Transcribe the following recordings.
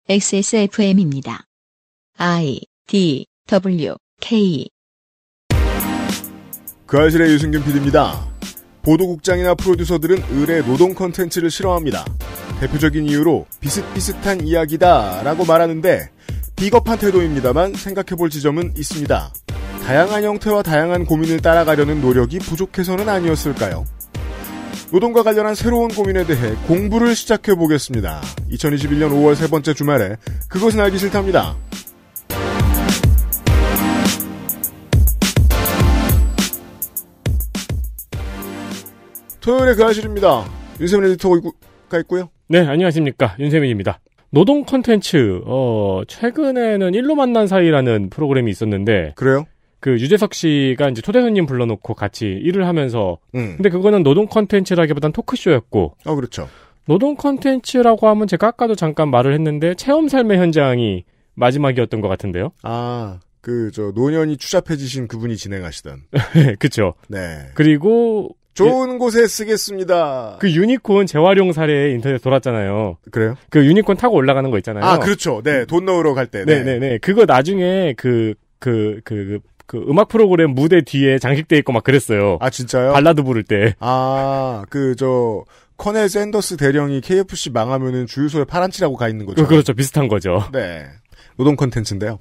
XSFM입니다. I, D, W, K. 그 알실의 유승균 PD입니다. 보도국장이나 프로듀서들은 의뢰 노동 콘텐츠를 싫어합니다. 대표적인 이유로 비슷비슷한 이야기다 라고 말하는데 비겁한 태도입니다만 생각해볼 지점은 있습니다. 다양한 형태와 다양한 고민을 따라가려는 노력이 부족해서는 아니었을까요? 노동과 관련한 새로운 고민에 대해 공부를 시작해보겠습니다. 2021년 5월 세 번째 주말에 그것은 알기 싫답니다. 토요일에 그 알실입니다. 윤세민 에디터가 있고요. 네, 안녕하십니까. 윤세민입니다. 노동 콘텐츠, 최근에는 일로 만난 사이라는 프로그램이 있었는데. 그래요? 그 유재석 씨가 이제 초대 손님 불러놓고 같이 일을 하면서. 근데 그거는 노동 콘텐츠라기보단 토크쇼였고. 그렇죠. 노동 콘텐츠라고 하면 제가 아까도 잠깐 말을 했는데 체험 삶의 현장이 마지막이었던 것 같은데요. 노년이 추잡해지신 그분이 진행하시던. 그쵸. 네. 그리고. 좋은 곳에 쓰겠습니다. 그 유니콘 재활용 사례 인터넷 돌았잖아요. 그래요? 그 유니콘 타고 올라가는 거 있잖아요. 그렇죠. 네, 돈 넣으러 갈 때. 네네네. 그거 나중에 그 음악 프로그램 무대 뒤에 장식돼 있고 막 그랬어요. 진짜요? 발라드 부를 때. 커넬 샌더스 대령이 KFC 망하면은 주유소에 파란칠하고 가 있는 거죠. 그렇죠. 비슷한 거죠. 네. 노동 콘텐츠인데요.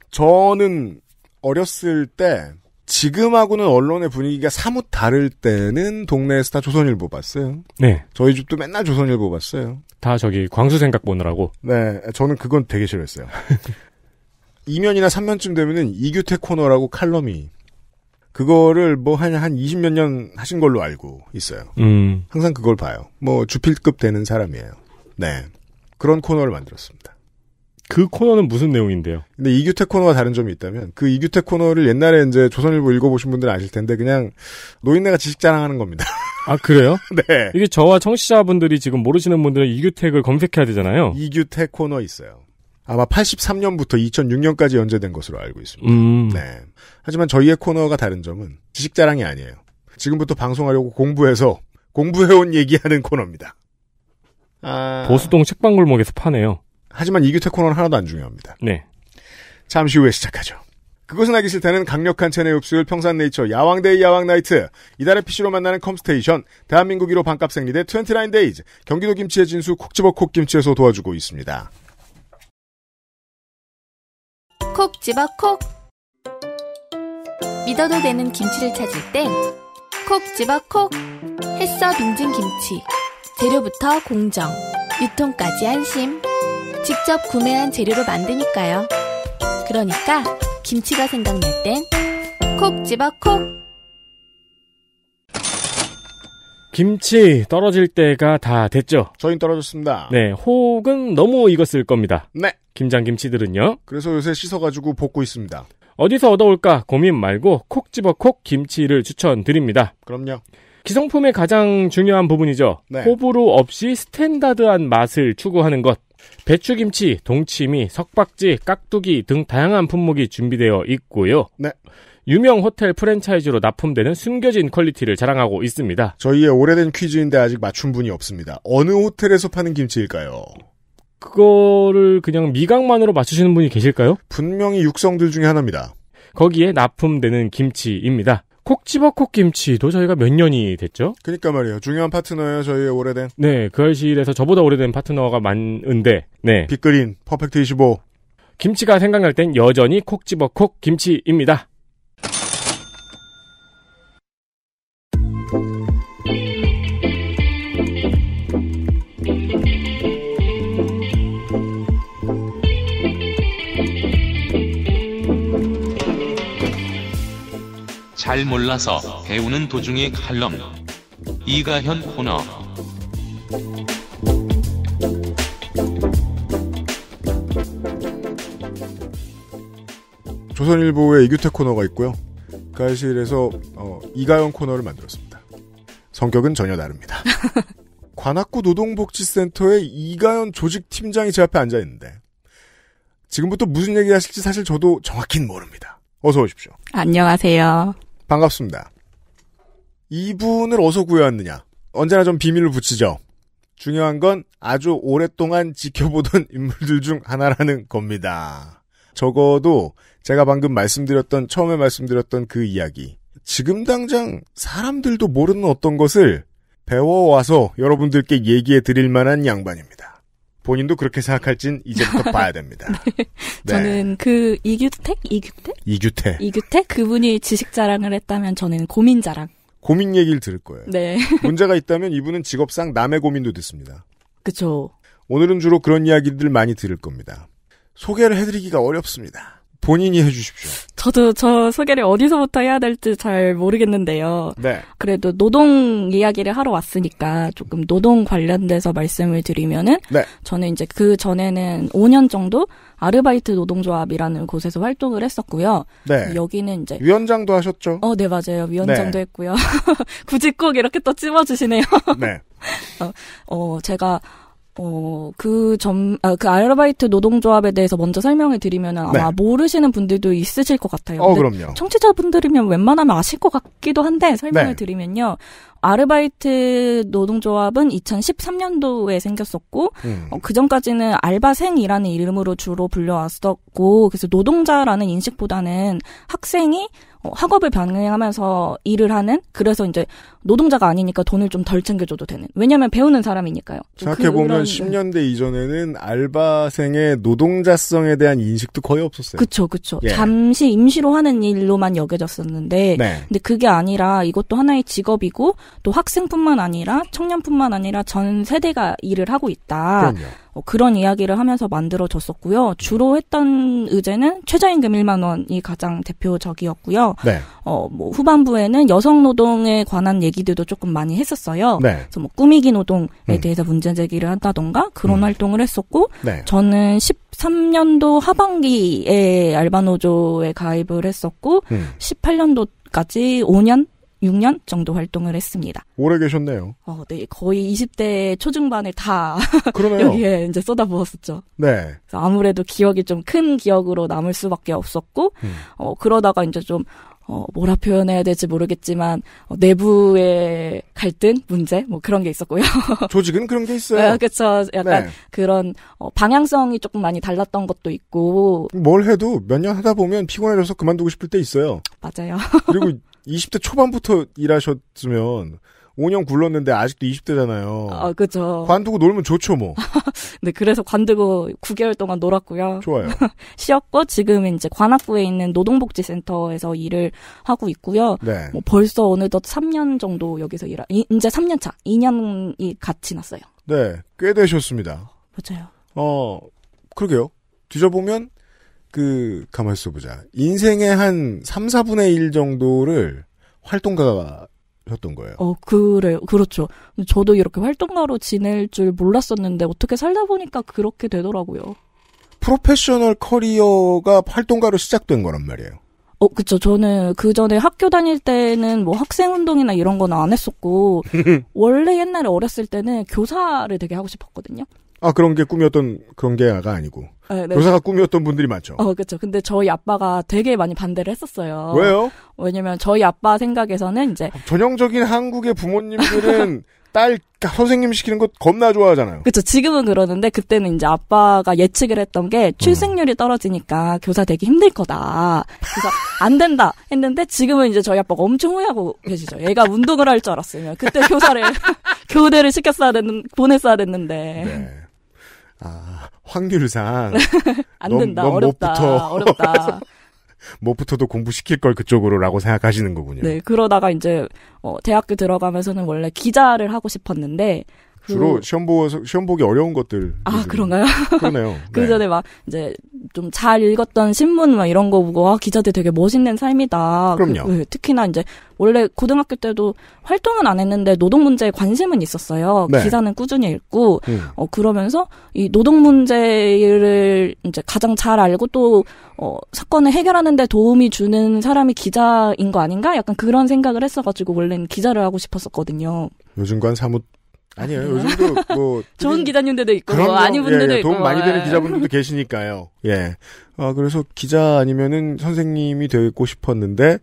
저는 어렸을 때 지금하고는 언론의 분위기가 사뭇 다를 때는 동네 스타 조선일보 봤어요. 네. 저희 집도 맨날 조선일보 봤어요. 다 광수 생각 보느라고. 네. 저는 그건 되게 싫어했어요. 2면이나 3면쯤 되면은 이규태 코너라고 칼럼이 그거를 한 20몇 년 하신 걸로 알고 있어요. 항상 그걸 봐요. 주필급 되는 사람이에요. 네. 그런 코너를 만들었습니다. 그 코너는 무슨 내용인데요? 근데 이규태 코너와 다른 점이 있다면 그 이규태 코너를 옛날에 이제 조선일보 읽어보신 분들은 아실 텐데 그냥 노인네가 지식 자랑하는 겁니다. 그래요? 네. 이게 저와 청취자분들이 지금 모르시는 분들은 이규택을 검색해야 되잖아요. 이규태 코너 있어요. 아마 83년부터 2006년까지 연재된 것으로 알고 있습니다. 네. 하지만 저희의 코너가 다른 점은 지식 자랑이 아니에요. 지금부터 방송하려고 공부해온 얘기하는 코너입니다. 보수동 책방골목에서 파네요. 하지만 이규태 코너는 하나도 안 중요합니다. 네. 잠시 후에 시작하죠. 그것은 알기 싫다는 강력한 체내 흡수율 평산네이처 야왕데이 야왕나이트, 이달의 PC로 만나는 컴스테이션, 대한민국 1호 반값 생리대 29데이즈, 경기도 김치의 진수 콕 집어 콕 김치에서 도와주고 있습니다. 콕 집어 콕. 믿어도 되는 김치를 찾을 땐 콕 집어 콕. 햇서 빙진 김치. 재료부터 공정, 유통까지 안심. 직접 구매한 재료로 만드니까요. 그러니까 김치가 생각날 땐 콕 집어 콕. 김치 떨어질 때가 다 됐죠? 저희는 떨어졌습니다. 네, 혹은 너무 익었을 겁니다. 네. 김장김치들은요. 그래서 요새 씻어가지고 볶고 있습니다. 어디서 얻어올까 고민 말고 콕 집어 콕 김치를 추천드립니다. 그럼요. 기성품의 가장 중요한 부분이죠. 네. 호불호 없이 스탠다드한 맛을 추구하는 것. 배추김치, 동치미, 석박지, 깍두기 등 다양한 품목이 준비되어 있고요. 네. 유명 호텔 프랜차이즈로 납품되는 숨겨진 퀄리티를 자랑하고 있습니다. 저희의 오래된 퀴즈인데 아직 맞춘 분이 없습니다. 어느 호텔에서 파는 김치일까요? 그거를 그냥 미각만으로 맞추시는 분이 계실까요? 분명히 육성들 중에 하나입니다. 거기에 납품되는 김치입니다. 콕 집어 콕 김치도 저희가 몇 년이 됐죠? 그러니까 말이에요. 중요한 파트너예요. 저희의 오래된. 네, 그 알실에서 저보다 오래된 파트너가 많은데. 네. 빅그린, 퍼펙트 25. 김치가 생각날 땐 여전히 콕 집어 콕 김치입니다. 잘 몰라서 배우는 도중의 칼럼. 이가현 코너. 조선일보에 이규태 코너가 있고요. 그 알실에서 이가현 코너를 만들었습니다. 성격은 전혀 다릅니다. 관악구 노동복지센터에 이가현 조직팀장이 제 앞에 앉아있는데 지금부터 무슨 얘기 하실지 사실 저도 정확히는 모릅니다. 어서 오십시오. 안녕하세요. 반갑습니다. 이분을 어디서 구해왔느냐. 언제나 좀 비밀을 붙이죠. 중요한 건 아주 오랫동안 지켜보던 인물들 중 하나라는 겁니다. 적어도 제가 방금 처음에 말씀드렸던 그 이야기. 지금 당장 사람들도 모르는 어떤 것을 배워와서 여러분들께 얘기해 드릴 만한 양반입니다. 본인도 그렇게 생각할진 이제부터 봐야 됩니다. 네. 저는 그 이규택 그분이 지식 자랑을 했다면 저는 고민 자랑. 고민 얘기를 들을 거예요. 네. 문제가 있다면 이분은 직업상 남의 고민도 듣습니다. 그쵸. 오늘은 주로 그런 이야기들 많이 들을 겁니다. 소개를 해드리기가 어렵습니다. 본인이 해주십시오. 저도 저 소개를 어디서부터 해야 될지 잘 모르겠는데요. 네. 그래도 노동 이야기를 하러 왔으니까 조금 노동 관련돼서 말씀을 드리면은 네. 저는 이제 그 전에는 5년 정도 아르바이트 노동조합이라는 곳에서 활동을 했었고요. 네. 여기는 이제 위원장도 하셨죠? 네, 맞아요. 위원장도 네. 했고요. 굳이 꼭 이렇게 또 찝어주시네요. 네. 제가 그 아르바이트 노동조합에 대해서 먼저 설명을 드리면 아마 모르시는 분들도 있으실 것 같아요. 그럼요. 청취자분들이면 웬만하면 아실 것 같기도 한데 설명을 네. 드리면요. 아르바이트 노동조합은 2013년도에 생겼었고 그 전까지는 알바생이라는 이름으로 주로 불려왔었고 그래서 노동자라는 인식보다는 학생이 학업을 병행하면서 일을 하는 그래서 이제 노동자가 아니니까 돈을 좀 덜 챙겨줘도 되는 왜냐하면 배우는 사람이니까요. 생각해보면 10년대 이전에는 알바생의 노동자성에 대한 인식도 거의 없었어요. 그쵸. 예. 잠시 임시로 하는 일로만 여겨졌었는데 네. 근데 그게 아니라 이것도 하나의 직업이고 또 학생뿐만 아니라 청년뿐만 아니라 전 세대가 일을 하고 있다. 그럼요. 그런 이야기를 하면서 만들어졌었고요. 주로 했던 의제는 최저임금 1만 원이 가장 대표적이었고요. 네. 후반부에는 여성 노동에 관한 얘기들도 조금 많이 했었어요. 네. 그래서 꾸미기 노동에 대해서 문제 제기를 한다던가 그런 활동을 했었고, 네. 저는 13년도 하반기에 알바노조에 가입을 했었고, 18년도까지 5년? 6년 정도 활동을 했습니다. 오래 계셨네요. 네, 거의 20대 초중반을 다 그러네요. 여기에 이제 쏟아부었었죠. 네. 그래서 아무래도 기억이 좀 큰 기억으로 남을 수밖에 없었고, 그러다가 이제 좀 뭐라 표현해야 될지 모르겠지만 내부의 갈등, 문제 그런 게 있었고요. 조직은 그런 게 있어요. 네, 그렇죠. 약간 그런 방향성이 조금 많이 달랐던 것도 있고. 뭘 해도 몇 년 하다 보면 피곤해져서 그만두고 싶을 때 있어요. 맞아요. 그리고 20대 초반부터 일하셨으면 5년 굴렀는데 아직도 20대잖아요. 그죠. 관두고 놀면 좋죠, 뭐. 네, 그래서 관두고 9개월 동안 놀았고요. 좋아요. 쉬었고, 지금 이제 관악구에 있는 노동복지센터에서 일을 하고 있고요. 네. 벌써 어느덧 3년 정도 여기서 이제 3년 차, 2년이 갓 지났어요. 네, 꽤 되셨습니다. 맞아요. 그러게요. 뒤져보면, 가만히 있어보자. 인생의 한 3, 4분의 1 정도를 활동가가 셨던 거예요. 그래요. 그렇죠. 저도 이렇게 활동가로 지낼 줄 몰랐었는데 어떻게 살다 보니까 그렇게 되더라고요. 프로페셔널 커리어가 활동가로 시작된 거란 말이에요. 그쵸. 저는 그 전에 학교 다닐 때는 학생운동이나 이런 건 안 했었고, 원래 옛날에 어렸을 때는 교사를 되게 하고 싶었거든요. 그런 게 꿈이었던 그런 게가 아니고. 네. 교사가 꿈이었던 분들이 많죠. 그쵸. 근데 저희 아빠가 되게 많이 반대를 했었어요. 왜요? 왜냐면 저희 아빠 생각에서는 이제. 전형적인 한국의 부모님들은 딸 선생님 시키는 거 겁나 좋아하잖아요. 그쵸. 지금은 그러는데 그때는 이제 아빠가 예측을 했던 게 출생률이 떨어지니까 교사 되기 힘들 거다. 그래서 안 된다 했는데 지금은 이제 저희 아빠가 엄청 후회하고 계시죠. 얘가 운동을 할 줄 알았으면 그때 교대를 보냈어야 됐는데. 네. 확률상 안 된다. 어렵다. 무엇부터도 공부시킬 걸 그쪽으로라고 생각하시는 거군요. 네, 그러다가 이제 대학교 들어가면서는 원래 기자를 하고 싶었는데 주로 시험 보기 어려운 것들. 그런가요? 그러네요. 그 전에 이제 좀 잘 읽었던 신문 이런 거 보고 기자들 되게 멋있는 삶이다. 그럼요. 특히나 이제 원래 고등학교 때도 활동은 안 했는데 노동 문제에 관심은 있었어요. 네. 기사는 꾸준히 읽고 그러면서 이 노동 문제를 이제 가장 잘 알고 또 사건을 해결하는 데 도움이 주는 사람이 기자인 거 아닌가? 약간 그런 생각을 했어가지고 원래는 기자를 하고 싶었었거든요. 요즘과는 사뭇 아니에요. 요즘도 좋은 기자님들도 있고 아닌 분들도 분들도 있고 도움 많이 되는 기자분들도 계시니까요. 예. 그래서 기자 아니면은 선생님이 되고 싶었는데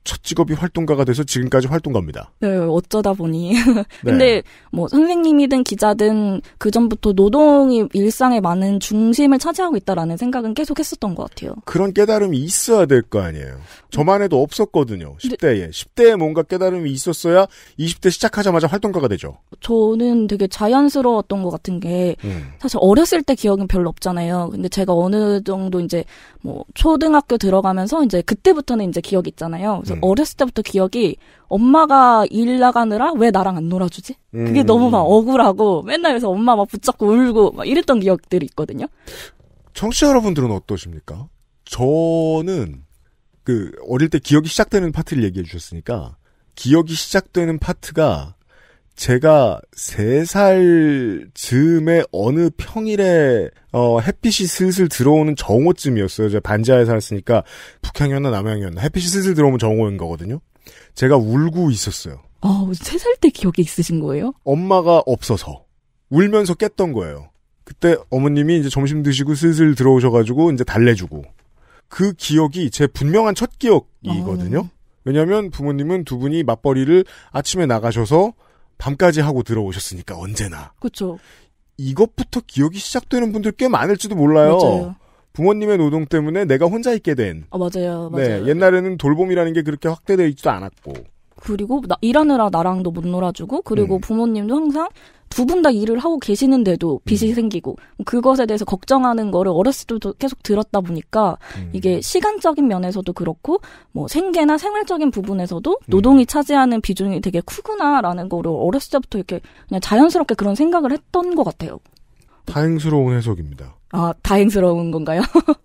첫 직업이 활동가가 돼서 지금까지 활동가입니다. 네, 어쩌다 보니. 근데 뭐 선생님이든 기자든 그 전부터 노동이 일상의 많은 중심을 차지하고 있다라는 생각은 계속 했었던 것 같아요. 그런 깨달음이 있어야 될 거 아니에요. 저만 해도 없었거든요. 10대에. 10대에 뭔가 깨달음이 있었어야 20대 시작하자마자 활동가가 되죠. 저는 되게 자연스러웠던 것 같은 게 사실 어렸을 때 기억은 별로 없잖아요. 근데 제가 어느 정도 이제 뭐 초등학교 들어가면서 이제 그때부터는 이제 기억이 있잖아요. 그래서 어렸을 때부터 기억이 엄마가 일 나가느라 왜 나랑 안 놀아주지? 그게 너무 막 억울하고 맨날 그래서 엄마 막 붙잡고 울고 막 이랬던 기억들이 있거든요. 청취자 여러분들은 어떠십니까? 저는 어릴 때 기억이 시작되는 파트를 얘기해 주셨으니까 기억이 시작되는 파트가 제가 3살 즈음에 어느 평일에 햇빛이 슬슬 들어오는 정오쯤이었어요. 제가 반지하에 살았으니까 북향이었나 남향이었나 햇빛이 슬슬 들어오면 정오인 거거든요. 제가 울고 있었어요. 3살 때 기억이 있으신 거예요? 엄마가 없어서 울면서 깼던 거예요. 그때 어머님이 이제 점심 드시고 슬슬 들어오셔가지고 이제 달래주고 그 기억이 제 분명한 첫 기억이거든요. 왜냐하면 부모님은 두 분이 맞벌이를 아침에 나가셔서 밤까지 하고 들어오셨으니까 언제나. 그렇죠. 이것부터 기억이 시작되는 분들 꽤 많을지도 몰라요. 맞아요. 부모님의 노동 때문에 내가 혼자 있게 된. 맞아요. 네, 옛날에는 돌봄이라는 게 그렇게 확대되어 있지도 않았고. 그리고 일하느라 나랑도 못 놀아주고 그리고 부모님도 항상 두 분 다 일을 하고 계시는데도 빚이 생기고 그것에 대해서 걱정하는 거를 어렸을 때부터 계속 들었다 보니까 이게 시간적인 면에서도 그렇고 뭐 생계나 생활적인 부분에서도 노동이 차지하는 비중이 되게 크구나라는 거를 어렸을 때부터 이렇게 그냥 자연스럽게 그런 생각을 했던 것 같아요. 다행스러운 해석입니다. 다행스러운 건가요?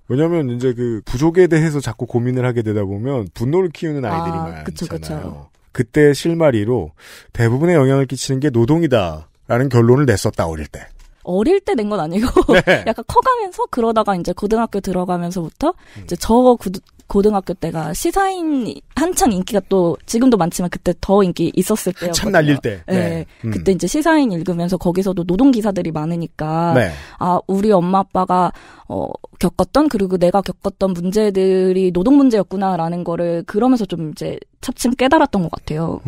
왜냐면 이제 그 부족에 대해서 자꾸 고민을 하게 되다 보면 분노를 키우는 아이들이 많잖아요. 그쵸. 그때 실마리로 대부분의 영향을 끼치는 게 노동이다라는 결론을 냈었다 어릴 때. 어릴 때 낸 건 아니고 네. 약간 커가면서 그러다가 이제 고등학교 들어가면서부터 이제 고등학교 때가 시사인이 한창 인기가 또 지금도 많지만 그때 더 인기 있었을 때였거든요. 한참 날릴 때. 네. 그때 이제 시사인 읽으면서 거기서도 노동 기사들이 많으니까 네. 우리 엄마 아빠가 겪었던 그리고 내가 겪었던 문제들이 노동 문제였구나라는 거를 그러면서 좀 이제 차츰 깨달았던 것 같아요.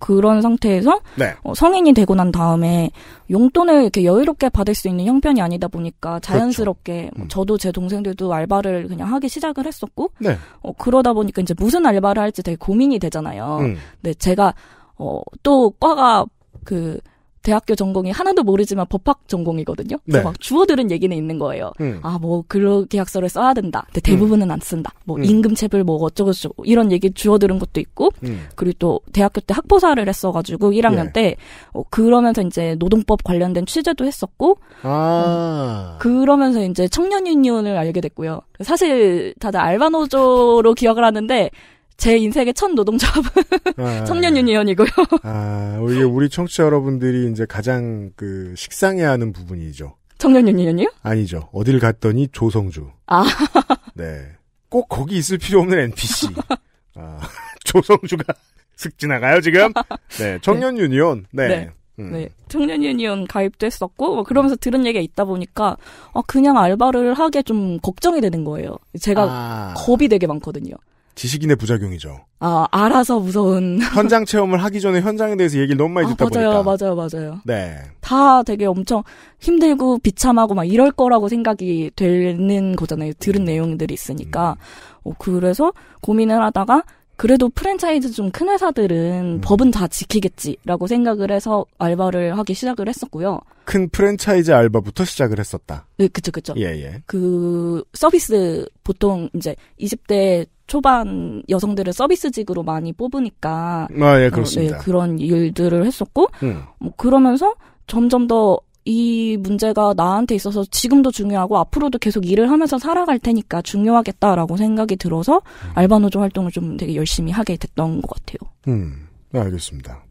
그런 상태에서 네. 성인이 되고 난 다음에 용돈을 이렇게 여유롭게 받을 수 있는 형편이 아니다 보니까 자연스럽게 그렇죠. 저도 제 동생들도 알바를 그냥 하기 시작을 했었고 네. 그러다 보니까 이제 무슨 알바를 할지 되게 고민이 되잖아요. 근데 제가 또 과가 대학교 전공이 하나도 모르지만 법학 전공이거든요. 그래서 네. 막 주워 들은 얘기는 있는 거예요. 뭐 근로계약서를 써야 된다. 근데 대부분은 안 쓴다. 뭐 임금체불 뭐 어쩌고저쩌고 이런 얘기 주워 들은 것도 있고 그리고 또 대학교 때 학보사를 했어가지고 1학년 때 그러면서 이제 노동법 관련된 취재도 했었고 그러면서 이제 청년 유니온을 알게 됐고요. 사실 다들 알바노조로 기억을 하는데 제 인생의 첫 노동조합은 청년 유니온이고요. 우리 청취자 여러분들이 이제 가장 식상해하는 부분이죠. 청년 유니온이요? 아니죠. 어딜 갔더니 조성주. 네. 꼭 거기 있을 필요 없는 NPC. 조성주가 슥 지나가요 지금. 네. 청년 유니온. 네. 네. 청년 유니온 가입도 했었고 그러면서 들은 얘기가 있다 보니까 그냥 알바를 하게 좀 걱정이 되는 거예요. 제가 겁이 되게 많거든요. 지식인의 부작용이죠. 알아서 무서운. 현장 체험을 하기 전에 현장에 대해서 얘기를 너무 많이 듣다 보니까. 맞아요. 네. 다 되게 엄청 힘들고 비참하고 막 이럴 거라고 생각이 되는 거잖아요. 들은 내용들이 있으니까. 그래서 고민을 하다가 그래도 프랜차이즈 좀 큰 회사들은 법은 다 지키겠지라고 생각을 해서 알바를 하기 시작을 했었고요. 큰 프랜차이즈 알바부터 시작을 했었다. 네, 그쵸. 예. 서비스 보통 이제 20대 초반 여성들을 서비스직으로 많이 뽑으니까. 예, 그렇습니다. 그런 일들을 했었고, 그러면서 점점 더 이 문제가 나한테 있어서 지금도 중요하고 앞으로도 계속 일을 하면서 살아갈 테니까 중요하겠다라고 생각이 들어서 알바노조 활동을 좀 되게 열심히 하게 됐던 것 같아요. 네, 알겠습니다.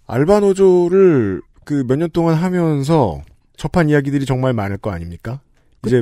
알바노조를 몇 년 동안 하면서 접한 이야기들이 정말 많을 거 아닙니까? 이제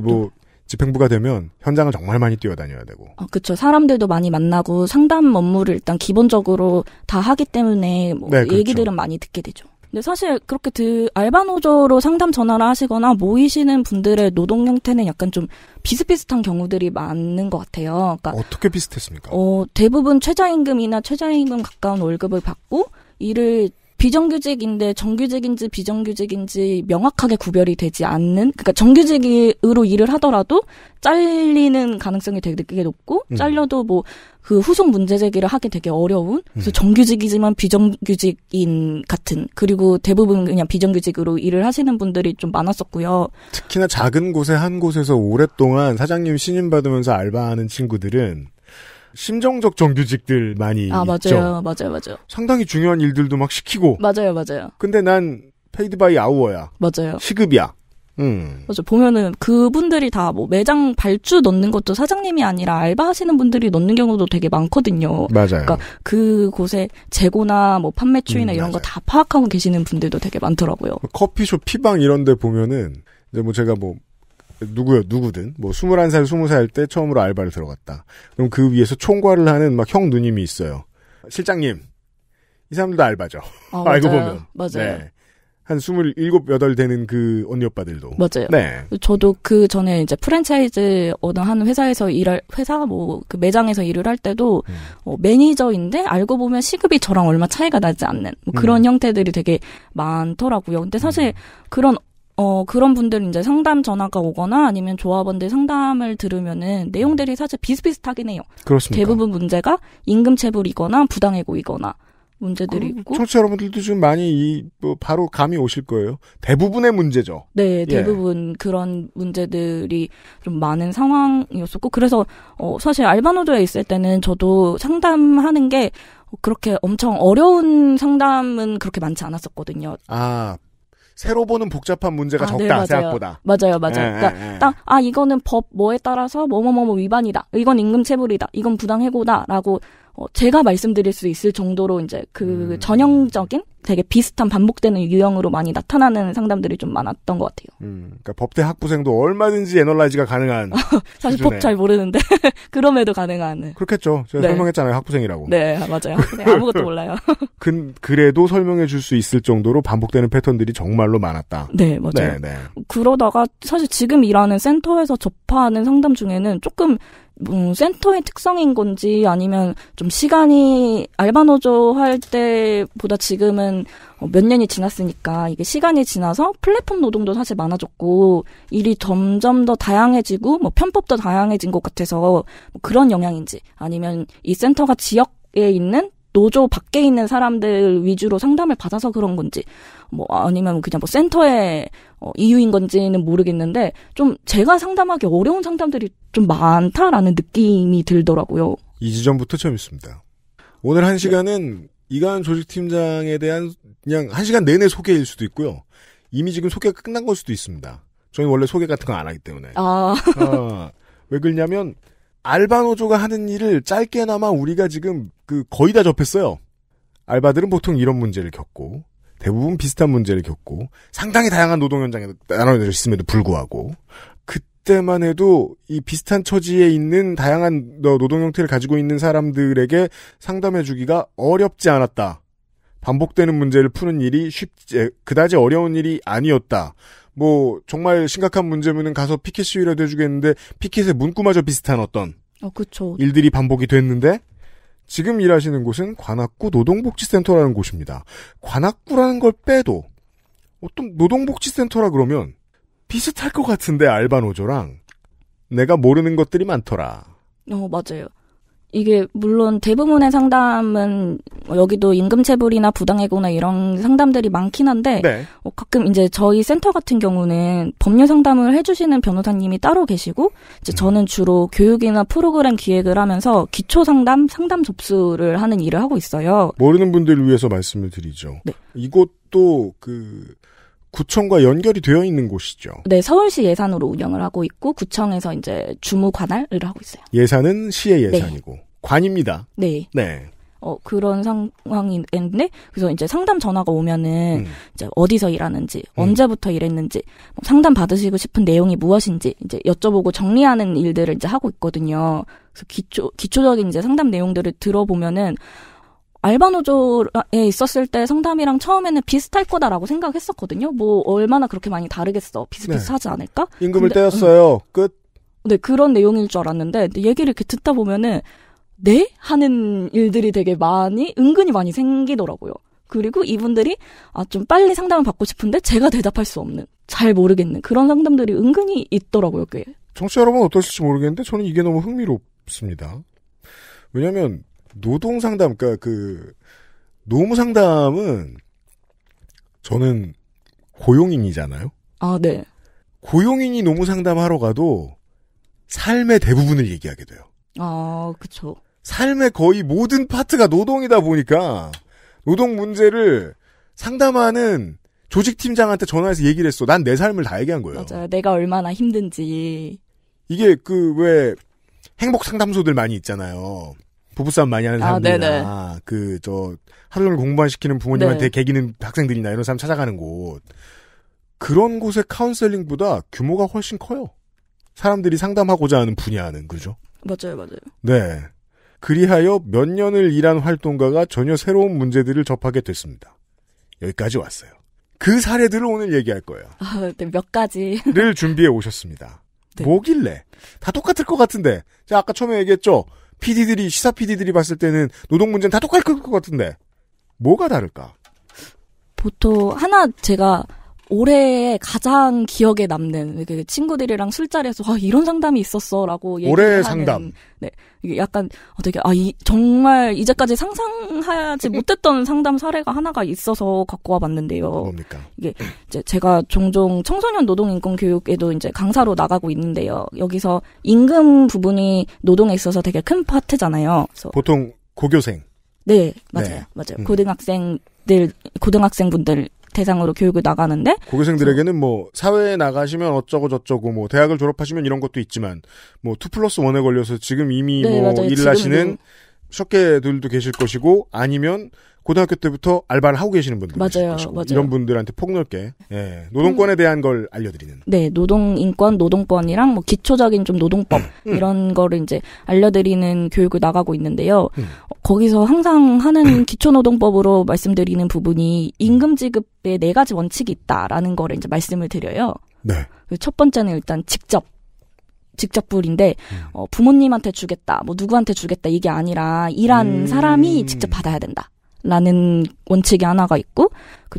집행부가 되면 현장을 정말 많이 뛰어다녀야 되고. 그렇죠. 사람들도 많이 만나고 상담 업무를 일단 기본적으로 다 하기 때문에 네, 그렇죠. 얘기들은 많이 듣게 되죠. 근데 사실 그렇게 알바 노조로 상담 전화를 하시거나 모이시는 분들의 노동 형태는 약간 좀 비슷비슷한 경우들이 많은 것 같아요. 그러니까 어떻게 비슷했습니까? 대부분 최저임금이나 최저임금 가까운 월급을 받고 일을 비정규직인데 정규직인지 비정규직인지 명확하게 구별이 되지 않는, 그러니까 정규직으로 일을 하더라도 잘리는 가능성이 되게 높고 잘려도 뭐 그 후속 문제 제기를 하기 되게 어려운, 그래서 정규직이지만 비정규직인 같은, 그리고 대부분 그냥 비정규직으로 일을 하시는 분들이 좀 많았었고요. 특히나 작은 곳에 한 곳에서 오랫동안 사장님 신임 받으면서 알바하는 친구들은 심정적 정규직들 많이 있죠. 맞아요. 상당히 중요한 일들도 막 시키고. 맞아요. 근데 난 페이드 바이 아워야. 맞아요. 시급이야. 맞아. 보면은 그분들이 다 뭐 매장 발주 넣는 것도 사장님이 아니라 알바하시는 분들이 넣는 경우도 되게 많거든요. 맞아요. 그러니까 그곳에 재고나 뭐 판매 추이나 이런 거 다 파악하고 계시는 분들도 되게 많더라고요. 커피숍 피방 이런 데 보면은 이제 뭐 제가 뭐 누구든 뭐 21살 20살 때 처음으로 알바를 들어갔다. 그럼 그 위에서 총괄을 하는 막 형 누님이 있어요. 실장님. 이 사람들도 알바죠. 알고 보면. 맞아요. 네. 한 27, 8 되는 그 언니 오빠들도. 맞아요. 네. 저도 그 전에 이제 프랜차이즈 어느 한 회사에서 뭐 그 매장에서 일을 할 때도 매니저인데 알고 보면 시급이 저랑 얼마 차이가 나지 않는 뭐 그런 형태들이 되게 많더라고요. 근데 사실 그런 분들 이제 상담 전화가 오거나 아니면 조합원들 상담을 들으면은 내용들이 사실 비슷비슷하긴 해요. 그렇습니까? 대부분 문제가 임금 체불이거나 부당해고이거나 문제들이 있고. 청취자 여러분들도 좀 많이 바로 감이 오실 거예요. 대부분의 문제죠. 네, 대부분 그런 문제들이 좀 많은 상황이었었고, 그래서 사실 알바노조에 있을 때는 저도 상담하는 게 그렇게 엄청 어려운 상담은 그렇게 많지 않았었거든요. 새로 보는 복잡한 문제가 적다, 네, 생각보다. 맞아요. 그러니까 이거는 법 뭐에 따라서 뭐뭐뭐 위반이다. 이건 임금체불이다. 이건 부당해고다라고 제가 말씀드릴 수 있을 정도로 이제 그 전형적인 되게 비슷한 반복되는 유형으로 많이 나타나는 상담들이 좀 많았던 것 같아요. 그러니까 법대 학부생도 얼마든지 애널라이즈가 가능한. 사실 수준에. 법 잘 모르는데 그럼에도 가능한. 그렇겠죠. 제가 설명했잖아요. 학부생이라고. 네, 맞아요. 네, 아무것도 몰라요. 그래도 설명해 줄 수 있을 정도로 반복되는 패턴들이 정말로 많았다. 네, 맞아요. 네. 그러다가 사실 지금 일하는 센터에서 접하는 상담 중에는 조금 센터의 특성인 건지 아니면 좀 시간이 알바노조 할 때보다 지금은 몇 년이 지났으니까 이게 시간이 지나서 플랫폼 노동도 사실 많아졌고 일이 점점 더 다양해지고 뭐 편법도 다양해진 것 같아서 뭐 그런 영향인지 아니면 이 센터가 지역에 있는 노조 밖에 있는 사람들 위주로 상담을 받아서 그런 건지, 뭐 아니면 그냥 뭐 센터의 이유인 건지는 모르겠는데 좀 제가 상담하기 어려운 상담들이 좀 많다라는 느낌이 들더라고요. 이 지점부터 재밌습니다. 오늘 1시간은 이가은 조직팀장에 대한 그냥 1시간 내내 소개일 수도 있고요. 이미 지금 소개가 끝난 걸 수도 있습니다. 저희는 원래 소개 같은 거 안 하기 때문에. 왜 그러냐면 알바노조가 하는 일을 짧게나마 우리가 지금 거의 다 접했어요. 알바들은 보통 이런 문제를 겪고 대부분 비슷한 문제를 겪고 상당히 다양한 노동 현장에 나눠져 있음에도 불구하고 그때만 해도 이 비슷한 처지에 있는 다양한 노동 형태를 가지고 있는 사람들에게 상담해주기가 어렵지 않았다. 반복되는 문제를 푸는 일이 그다지 어려운 일이 아니었다. 뭐 정말 심각한 문제면은 가서 피켓 시위라도 해주겠는데 피켓의 문구마저 비슷한 어떤 그쵸. 일들이 반복이 됐는데 지금 일하시는 곳은 관악구 노동복지센터라는 곳입니다. 관악구라는 걸 빼도 어떤 노동복지센터라 그러면 비슷할 것 같은데 알바노조랑 내가 모르는 것들이 많더라. 맞아요. 이게 물론 대부분의 상담은 여기도 임금체불이나 부당해고나 이런 상담들이 많긴 한데 네. 가끔 이제 저희 센터 같은 경우는 법률 상담을 해주시는 변호사님이 따로 계시고 이제 저는 주로 교육이나 프로그램 기획을 하면서 기초 상담 접수를 하는 일을 하고 있어요. 모르는 분들을 위해서 말씀을 드리죠. 네. 이곳도 구청과 연결이 되어 있는 곳이죠. 네, 서울시 예산으로 운영을 하고 있고 구청에서 이제 주무 관할을 하고 있어요. 예산은 시의 예산이고 네. 관입니다. 네. 네. 그런 상황인데 그래서 이제 상담 전화가 오면은 이제 어디서 일하는지, 언제부터 일했는지, 뭐 상담 받으시고 싶은 내용이 무엇인지 이제 여쭤보고 정리하는 일들을 이제 하고 있거든요. 그래서 기초적인 이제 상담 내용들을 들어보면은 알바노조에 있었을 때 상담이랑 처음에는 비슷할 거다라고 생각했었거든요. 뭐 얼마나 그렇게 많이 다르겠어. 비슷비슷하지 않을까? 임금을 떼었어요. 끝. 네, 그런 내용일 줄 알았는데 얘기를 이렇게 듣다 보면은 네? 하는 일들이 되게 은근히 많이 생기더라고요. 그리고 이분들이 좀 빨리 상담을 받고 싶은데 제가 대답할 수 없는, 잘 모르겠는 그런 상담들이 은근히 있더라고요. 꽤. 청취자 여러분 어떠실지 모르겠는데 저는 이게 너무 흥미롭습니다. 왜냐하면 노동상담, 그러니까 노무상담은 저는 고용인이잖아요. 아, 네. 고용인이 노무상담하러 가도 삶의 대부분을 얘기하게 돼요. 아, 그쵸. 삶의 거의 모든 파트가 노동이다 보니까 노동 문제를 상담하는 조직팀장한테 전화해서 얘기를 했어. 난 내 삶을 다 얘기한 거예요. 맞아요. 내가 얼마나 힘든지. 이게 왜 행복 상담소들 많이 있잖아요. 부부싸움 많이 하는 사람들이나 하루 종일 공부만 시키는 부모님한테 네. 개기는 학생들이나 이런 사람 찾아가는 곳. 그런 곳의 카운셀링보다 규모가 훨씬 커요. 사람들이 상담하고자 하는 분야는, 그죠? 맞아요. 네. 그리하여 몇 년을 일한 활동가가 전혀 새로운 문제들을 접하게 됐습니다. 여기까지 왔어요. 그 사례들을 오늘 얘기할 거예요. 아, 네, 몇 가지. 를 준비해 오셨습니다. 네. 뭐길래? 다 똑같을 것 같은데. 제가 아까 처음에 얘기했죠. 시사 PD들이 봤을 때는 노동 문제는 다 똑같을 것 같은데. 뭐가 다를까? 보통 제가 올해 가장 기억에 남는 친구들이랑 술자리에서 이런 상담이 있었어라고 얘기를 올해 하는, 상담. 네, 이게 약간 되게 정말 이제까지 상상하지 못했던 상담 사례가 하나가 있어서 갖고 와봤는데요. 뭡니까? 이게 이제 제가 종종 청소년 노동 인권 교육에도 이제 강사로 나가고 있는데요. 여기서 임금 부분이 노동에 있어서 되게 큰 파트잖아요. 그래서 보통 고교생. 네, 맞아요. 고등학생분들 대상으로 교육을 나가는데 고교생들에게는 뭐 사회에 나가시면 어쩌고 저쩌고 뭐 대학을 졸업하시면 이런 것도 있지만 뭐 2+1에 걸려서 지금 이미 네, 뭐 맞아요. 일을 하시는 셔케들도 계실 것이고 아니면 고등학교 때부터 알바를 하고 계시는 분들 계실 것이고 맞아요. 이런 분들한테 폭넓게 노동권에 대한 걸 알려드리는. 네, 노동인권, 노동권이랑 뭐 기초적인 좀 노동법 이런 거를 이제 알려드리는 교육을 나가고 있는데요. 거기서 항상 하는 기초노동법으로 말씀드리는 부분이 임금 지급에 4가지 원칙이 있다라는 거를 이제 말씀을 드려요. 네. 첫 번째는 일단 직접불인데 부모님한테 주겠다, 뭐 누구한테 주겠다 이게 아니라 일한 사람이 직접 받아야 된다. 라는 원칙이 하나가 있고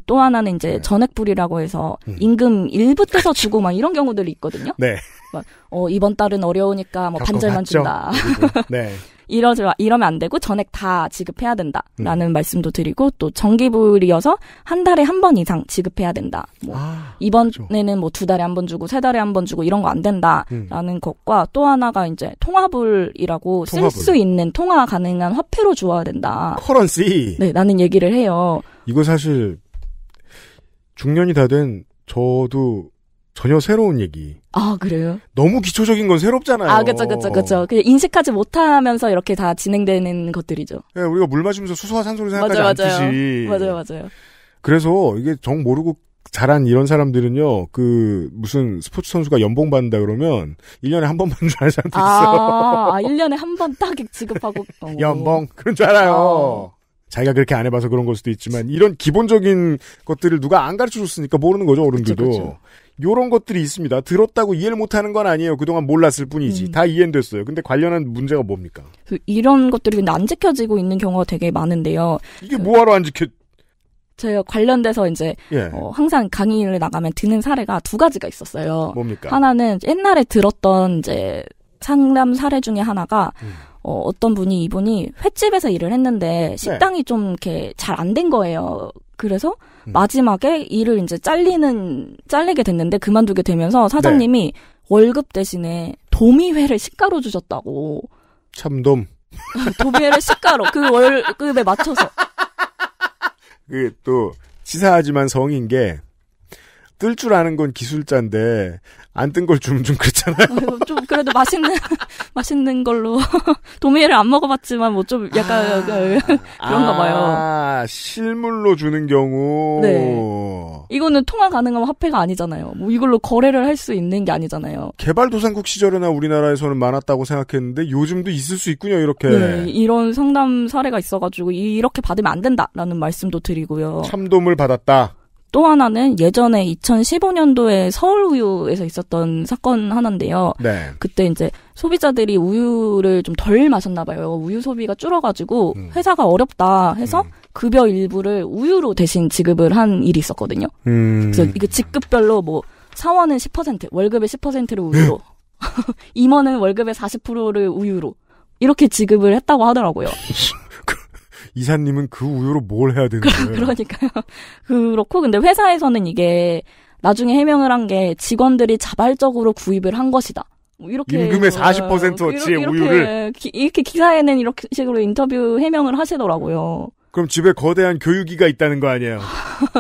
또 하나는 이제 전액불이라고 해서 임금 일부 떼서 주고 막 이런 경우들이 있거든요. 네. 막, 이번 달은 어려우니까 뭐 반절만 준다. 네. 이러면 안 되고 전액 다 지급해야 된다라는 말씀도 드리고 또 정기불이어서 한 달에 한 번 이상 지급해야 된다. 뭐 이번에는 뭐 2달에 한 번 주고 3달에 한 번 주고 이런 거 안 된다라는 것과 또 하나가 이제 통화불이라고 쓸 수 있는 통화 가능한 화폐로 주어야 된다. 커런시. 네, 라는 얘기를 해요. 이거 사실 중년이 다 된 저도 전혀 새로운 얘기. 아, 그래요? 너무 기초적인 건 새롭잖아요. 아, 그쵸. 그냥 인식하지 못하면서 이렇게 다 진행되는 것들이죠. 네, 우리가 물 마시면서 수소와 산소를 생각하지 않듯이. 맞아요. 그래서 이게 정 모르고 자란 이런 사람들은요, 무슨 스포츠 선수가 연봉 받는다 그러면 1년에 한 번만 줄 아는 사람도 있어요. 1년에 한 번 딱 지급하고. 연봉? 그런 줄 알아요. 자기가 그렇게 안 해봐서 그런 걸 수도 있지만 이런 기본적인 것들을 누가 안 가르쳐줬으니까 모르는 거죠, 어른들도. 그쵸. 요런 것들이 있습니다. 들었다고 이해를 못하는 건 아니에요. 그동안 몰랐을 뿐이지. 다 이해는 됐어요. 근데 관련한 문제가 뭡니까? 이런 것들이 근데 안 지켜지고 있는 경우가 되게 많은데요. 이게 뭐하러 안 지켜? 제가 관련돼서 이제 항상 강의를 나가면 드는 사례가 2가지가 있었어요. 뭡니까? 하나는 옛날에 들었던 이제 상담 사례 중에 하나가 어떤 분이 이분이 횟집에서 일을 했는데 식당이 좀 이렇게 잘 안 된 거예요. 그래서 마지막에 일을 이제 잘리게 됐는데 그만두게 되면서 사장님이 월급 대신에 도미회를 시가로 주셨다고. 참돔. 도미회를 시가로 그 월급에 맞춰서. 또 치사하지만 성인 게 뜰 줄 아는 건 기술자인데 안 뜬 걸 주면 좀 그렇잖아요. 좀 그래도 맛있는 걸로 도미를 안 먹어봤지만 뭐 좀 약간 그런가 봐요. 실물로 주는 경우. 네. 이거는 통화 가능한 화폐가 아니잖아요. 뭐 이걸로 거래를 할 수 있는 게 아니잖아요. 개발도상국 시절에나 우리나라에서는 많았다고 생각했는데 요즘도 있을 수 있군요. 이렇게. 네, 이런 상담 사례가 있어가지고 이렇게 받으면 안 된다라는 말씀도 드리고요. 참돔을 받았다. 또 하나는 예전에 2015년도에 서울우유에서 있었던 사건 하나인데요. 네. 그때 이제 소비자들이 우유를 좀 덜 마셨나 봐요. 우유 소비가 줄어가지고 회사가 어렵다 해서 급여 일부를 우유로 대신 지급을 한 일이 있었거든요. 그래서 이게 직급별로 뭐 사원은 10%, 월급의 10%를 우유로, 임원은 월급의 40%를 우유로 이렇게 지급을 했다고 하더라고요. 이사님은 그 우유로 뭘 해야 되는 거예요? 그러니까요. 그렇고 근데 회사에서는 이게 나중에 해명을 한 게 직원들이 자발적으로 구입을 한 것이다. 뭐 이렇게 임금의 40%어치의 우유를 이렇게 기사에는 이렇게 식으로 인터뷰 해명을 하시더라고요. 그럼 집에 거대한 교육기가 있다는 거 아니에요?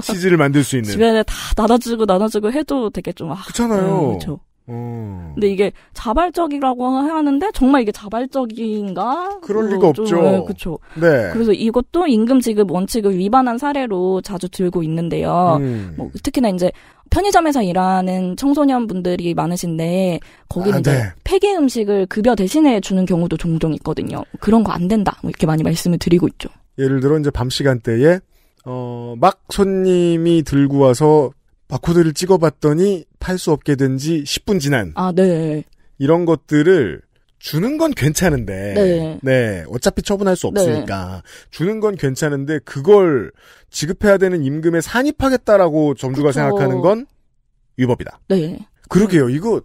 치즈를 만들 수 있는. 집에 다 나눠주고 해도 되게 좀 그렇잖아요. 그렇죠. 근데 이게 자발적이라고 하는데 정말 이게 자발적인가? 그럴 리가 없죠. 네, 그렇죠. 네. 그래서 이것도 임금 지급 원칙을 위반한 사례로 자주 들고 있는데요. 뭐 특히나 이제 편의점에서 일하는 청소년 분들이 많으신데 거기는 이제 폐기 음식을 급여 대신에 주는 경우도 종종 있거든요. 그런 거 안 된다. 뭐 이렇게 많이 말씀을 드리고 있죠. 예를 들어 이제 밤 시간대에 막 손님이 들고 와서 바코드를 찍어봤더니 팔 수 없게 된 지 10분 지난. 네. 이런 것들을 주는 건 괜찮은데. 네. 어차피 처분할 수 없으니까. 네. 주는 건 괜찮은데 그걸 지급해야 되는 임금에 산입하겠다라고 점주가 생각하는 건 위법이다. 네. 그러게요. 이거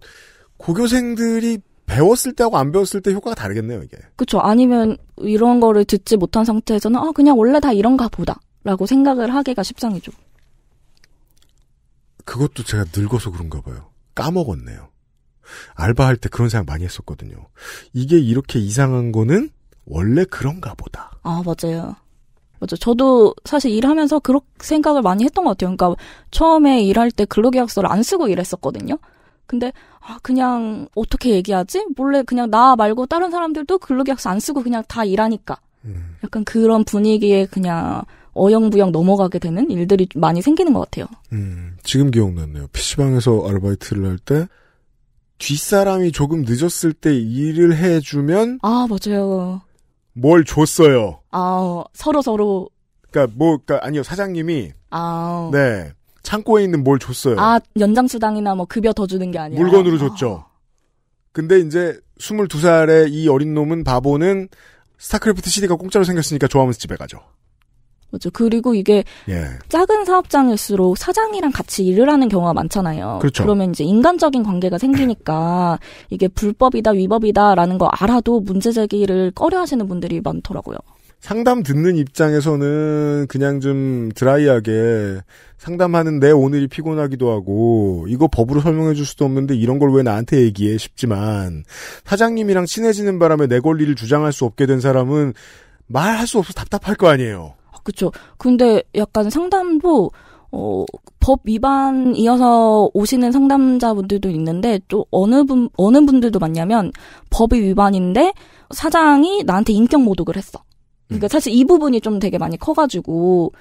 고교생들이 배웠을 때하고 안 배웠을 때 효과가 다르겠네요, 이게. 그렇죠. 아니면 이런 거를 듣지 못한 상태에서는 그냥 원래 다 이런가 보다라고 생각을 하기가 십상이죠. 그것도 제가 늙어서 그런가 봐요. 까먹었네요. 알바할 때 그런 생각 많이 했었거든요. 이게 이렇게 이상한 거는 원래 그런가 보다. 맞아요. 맞아. 저도 사실 일하면서 그렇게 생각을 많이 했던 것 같아요. 그러니까 처음에 일할 때 근로계약서를 안 쓰고 일했었거든요. 근데 그냥 어떻게 얘기하지? 몰래 그냥 나 말고 다른 사람들도 근로계약서 안 쓰고 그냥 다 일하니까. 약간 그런 분위기에 그냥 어영부영 넘어가게 되는 일들이 많이 생기는 것 같아요. 지금 기억났네요. PC방에서 아르바이트를 할 때 뒷사람이 조금 늦었을 때 일을 해주면 맞아요. 뭘 줬어요. 서로 그러니까 아니요. 사장님이 네. 창고에 있는 뭘 줬어요. 연장수당이나 뭐 급여 더 주는 게 아니라 물건으로 줬죠. 근데 이제 22살의 이 어린 놈은 바보는 스타크래프트 CD가 공짜로 생겼으니까 좋아하면서 집에 가죠. 그렇죠. 그리고 이게 작은 사업장일수록 사장이랑 같이 일을 하는 경우가 많잖아요. 그렇죠. 그러면 이제 인간적인 관계가 생기니까 이게 불법이다 위법이다라는 거 알아도 문제 제기를 꺼려하시는 분들이 많더라고요. 상담 듣는 입장에서는 그냥 좀 드라이하게 상담하는데 오늘이 피곤하기도 하고 이거 법으로 설명해 줄 수도 없는데 이런 걸 왜 나한테 얘기해 싶지만 사장님이랑 친해지는 바람에 내 권리를 주장할 수 없게 된 사람은 말할 수 없어서 답답할 거 아니에요. 그렇죠. 근데 약간 상담도 법 위반이어서 오시는 상담자분들도 있는데 또 어느 분들도 많냐면 법이 위반인데 사장이 나한테 인격 모독을 했어. 그러니까 사실 이 부분이 좀 되게 많이 커가지고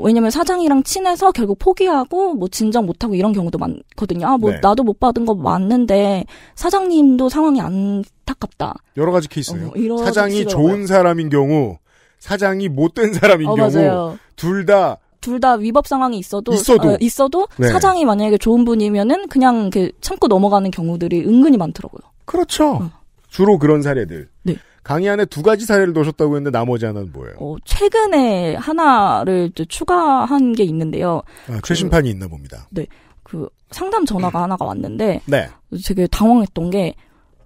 왜냐면 사장이랑 친해서 결국 포기하고 뭐 진정 못하고 이런 경우도 많거든요. 나도 못 받은 거 맞는데 사장님도 상황이 안타깝다. 여러 가지 케이스네요. 사장이 좋은 사람인 경우, 사장이 못된 사람인 경우, 맞아요. 둘 다 위법 상황이 있어도 네. 사장이 만약에 좋은 분이면은 그냥 참고 넘어가는 경우들이 은근히 많더라고요. 그렇죠. 주로 그런 사례들. 네. 강의 안에 2가지 사례를 넣으셨다고 했는데 나머지 하나는 뭐예요? 최근에 하나를 추가한 게 있는데요. 최신판이 있나 봅니다. 네. 상담 전화가 하나가 왔는데 네. 되게 당황했던 게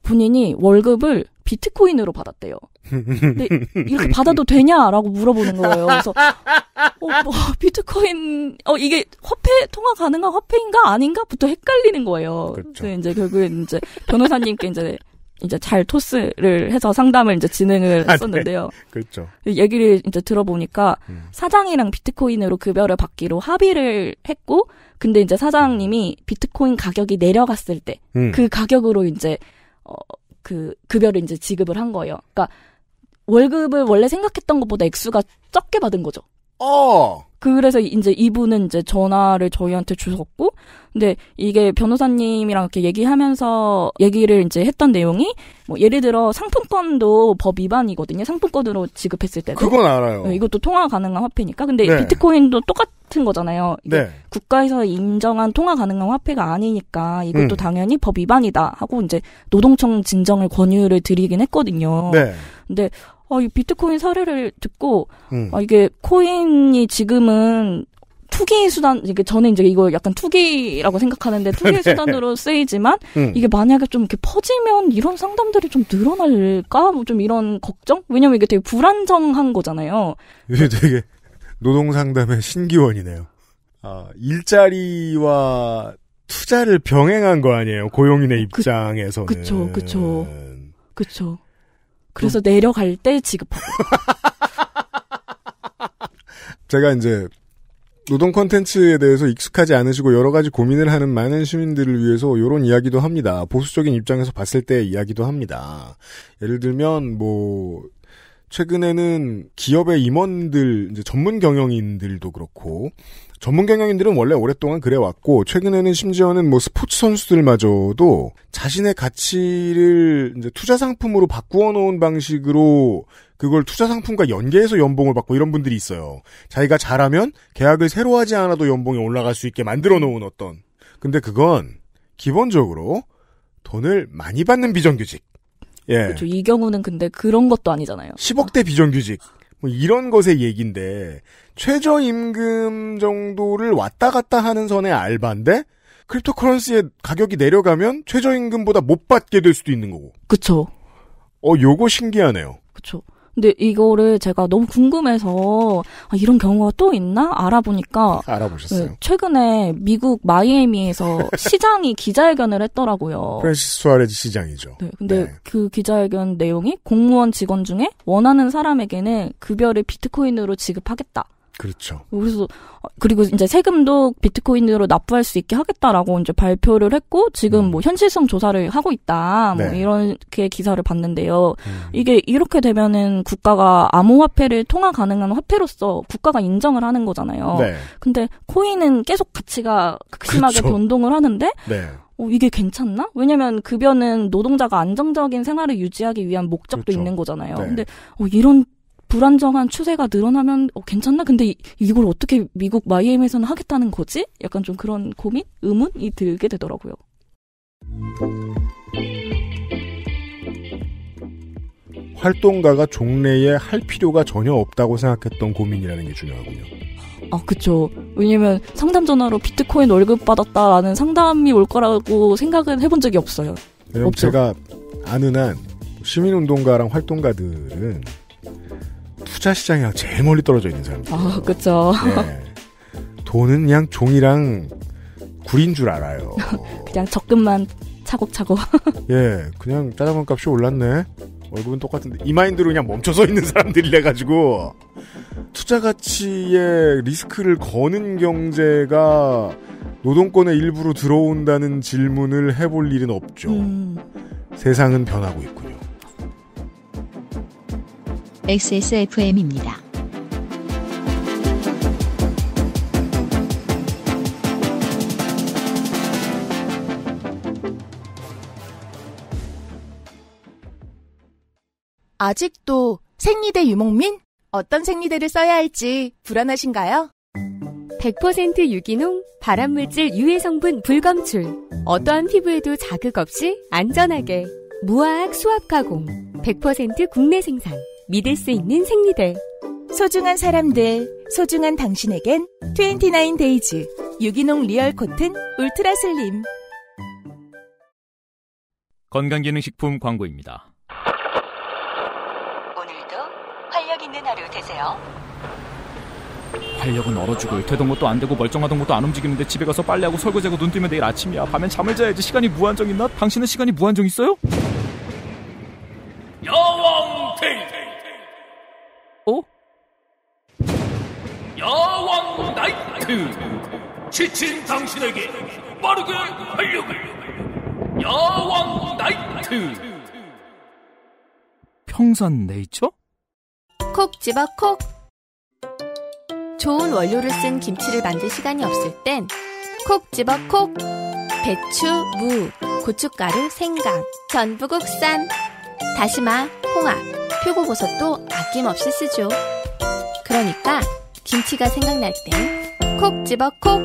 본인이 월급을 비트코인으로 받았대요. 근데 이렇게 받아도 되냐라고 물어보는 거예요. 그래서 비트코인 이게 통화 가능한 화폐인가 아닌가부터 헷갈리는 거예요. 그렇죠. 그래서 이제 결국에 이제 변호사님께 이제 이제 잘 토스를 해서 상담을 이제 진행을 했었는데요. 네. 그렇죠. 얘기를 이제 들어보니까 사장이랑 비트코인으로 급여를 받기로 합의를 했고, 근데 이제 사장님이 비트코인 가격이 내려갔을 때 그 가격으로 이제 그 급여를 이제 지급을 한 거예요. 그러니까 월급을 원래 생각했던 것보다 액수가 적게 받은 거죠. 그래서 이제 이분은 이제 전화를 저희한테 주셨고, 근데 이게 변호사님이랑 이렇게 얘기하면서 얘기를 이제 했던 내용이 뭐 예를 들어 상품권도 법 위반이거든요. 상품권으로 지급했을 때도. 그건 알아요. 네, 이것도 통화 가능한 화폐니까. 근데 네. 비트코인도 똑같은 거잖아요. 이게 네. 국가에서 인정한 통화 가능한 화폐가 아니니까 이것도 음. 당연히 법 위반이다 하고 이제 노동청 진정을 권유를 드리긴 했거든요. 네. 근데 이 비트코인 사례를 듣고 이게 코인이 지금은 투기 수단, 이게 저는 이제 이거 약간 투기라고 생각하는데 투기 네. 수단으로 쓰이지만 이게 만약에 좀 이렇게 퍼지면 이런 상담들이 좀 늘어날까? 뭐 좀 이런 걱정? 왜냐면 이게 되게 불안정한 거잖아요. 이게 되게 노동상담의 신기원이네요. 일자리와 투자를 병행한 거 아니에요? 고용인의 입장에서는. 그쵸. 그래서 내려갈 때 지급하고. 제가 이제 노동 콘텐츠에 대해서 익숙하지 않으시고 여러 가지 고민을 하는 많은 시민들을 위해서 이런 이야기도 합니다. 보수적인 입장에서 봤을 때 이야기도 합니다. 예를 들면 최근에는 기업의 임원들, 이제 전문 경영인들도 그렇고, 전문 경영인들은 원래 오랫동안 그래왔고, 최근에는 심지어는 스포츠 선수들마저도 자신의 가치를 이제 투자 상품으로 바꾸어 놓은 방식으로 그걸 투자 상품과 연계해서 연봉을 받고 이런 분들이 있어요. 자기가 잘하면 계약을 새로 하지 않아도 연봉이 올라갈 수 있게 만들어 놓은 어떤. 근데 그건 기본적으로 돈을 많이 받는 비정규직. 예. 그렇죠. 이 경우는 근데 그런 것도 아니잖아요. 10억대 비정규직. 이런 것의 얘기인데, 최저임금 정도를 왔다 갔다 하는 선의 알바인데, 크립토커런시의 가격이 내려가면 최저임금보다 못 받게 될 수도 있는 거고. 그쵸. 요거 신기하네요. 그쵸. 근데 이거를 제가 너무 궁금해서 이런 경우가 또 있나 알아보니까 알아보셨어요? 네, 최근에 미국 마이애미에서 시장이 기자회견을 했더라고요. 프랜시스 수아레즈 시장이죠. 네, 근데 네. 그 기자회견 내용이 공무원 직원 중에 원하는 사람에게는 급여를 비트코인으로 지급하겠다. 그렇죠. 그래서 그리고 이제 세금도 비트코인으로 납부할 수 있게 하겠다라고 이제 발표를 했고 지금 현실성 조사를 하고 있다. 네. 이렇게 기사를 봤는데요. 이게 이렇게 되면은 국가가 암호화폐를 통화 가능한 화폐로서 국가가 인정을 하는 거잖아요. 네. 근데 코인은 계속 가치가 극심하게 그렇죠. 변동을 하는데 네. 이게 괜찮나? 왜냐면 급여는 노동자가 안정적인 생활을 유지하기 위한 목적도 그렇죠. 있는 거잖아요. 네. 근데 이런 불안정한 추세가 늘어나면 괜찮나? 근데 이걸 어떻게 미국 마이애미에서는 하겠다는 거지? 약간 좀 그런 고민? 의문이 들게 되더라고요. 활동가가 종래에 할 필요가 전혀 없다고 생각했던 고민이라는 게 중요하군요. 그쵸. 왜냐면 상담 전화로 비트코인 월급 받았다라는 상담이 올 거라고 생각은 해본 적이 없어요. 없죠. 제가 아는 한 시민운동가랑 활동가들은 투자 시장이랑 제일 멀리 떨어져 있는 사람들. 그쵸. 네. 돈은 그냥 종이랑 굴인 줄 알아요. 그냥 적금만 차곡차곡. 예, 그냥 짜장면 값이 올랐네. 월급은 똑같은데 이 마인드로 그냥 멈춰서 있는 사람들이래 가지고 투자 가치에 리스크를 거는 경제가 노동권의 일부로 들어온다는 질문을 해볼 일은 없죠. 세상은 변하고 있군요. XSFM입니다. 아직도 생리대 유목민? 어떤 생리대를 써야 할지 불안하신가요? 100% 유기농, 발암물질 유해 성분 불검출. 어떠한 피부에도 자극 없이 안전하게. 무화학 수압 가공. 100% 국내 생산. 믿을 수 있는 생리대. 소중한 사람들, 소중한 당신에겐 29데이즈 유기농 리얼 코튼 울트라 슬림. 건강기능식품 광고입니다. 오늘도 활력 있는 하루 되세요. 활력은 얼어 죽을. 되던 것도 안 되고 멀쩡하던 것도 안 움직이는데 집에 가서 빨래하고 설거지하고 눈 뜨면 내일 아침이야. 밤엔 잠을 자야지. 시간이 무한정 있나? 당신은 시간이 무한정 있어요? 지친 당신에게 빠르게 활력을 야왕 나이트. 평산네이처? 콕 집어 콕. 좋은 원료를 쓴 김치를 만들 시간이 없을 땐 콕 집어 콕. 배추, 무, 고춧가루, 생강, 전부 국산. 다시마, 홍합, 표고버섯도 아낌없이 쓰죠. 그러니까 김치가 생각날 땐 콕 집어 콕.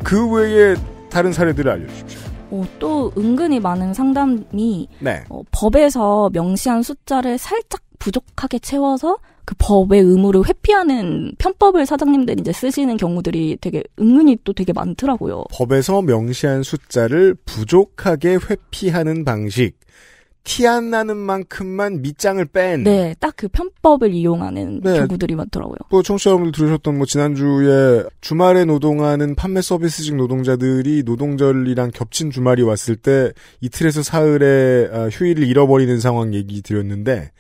그 외에 다른 사례들을 알려주십시오. 또 은근히 많은 상담이 네. 법에서 명시한 숫자를 살짝 부족하게 채워서 그 법의 의무를 회피하는 편법을 사장님들이 이제 쓰시는 경우들이 되게 은근히 또 되게 많더라고요. 법에서 명시한 숫자를 부족하게 회피하는 방식. 티 안 나는 만큼만 밑장을 뺀. 네, 딱 그 편법을 이용하는 네. 경우들이 많더라고요. 청취자 여러분들 들으셨던 지난주에 주말에 노동하는 판매 서비스직 노동자들이 노동절이랑 겹친 주말이 왔을 때 이틀에서 사흘에 휴일을 잃어버리는 상황 얘기 드렸는데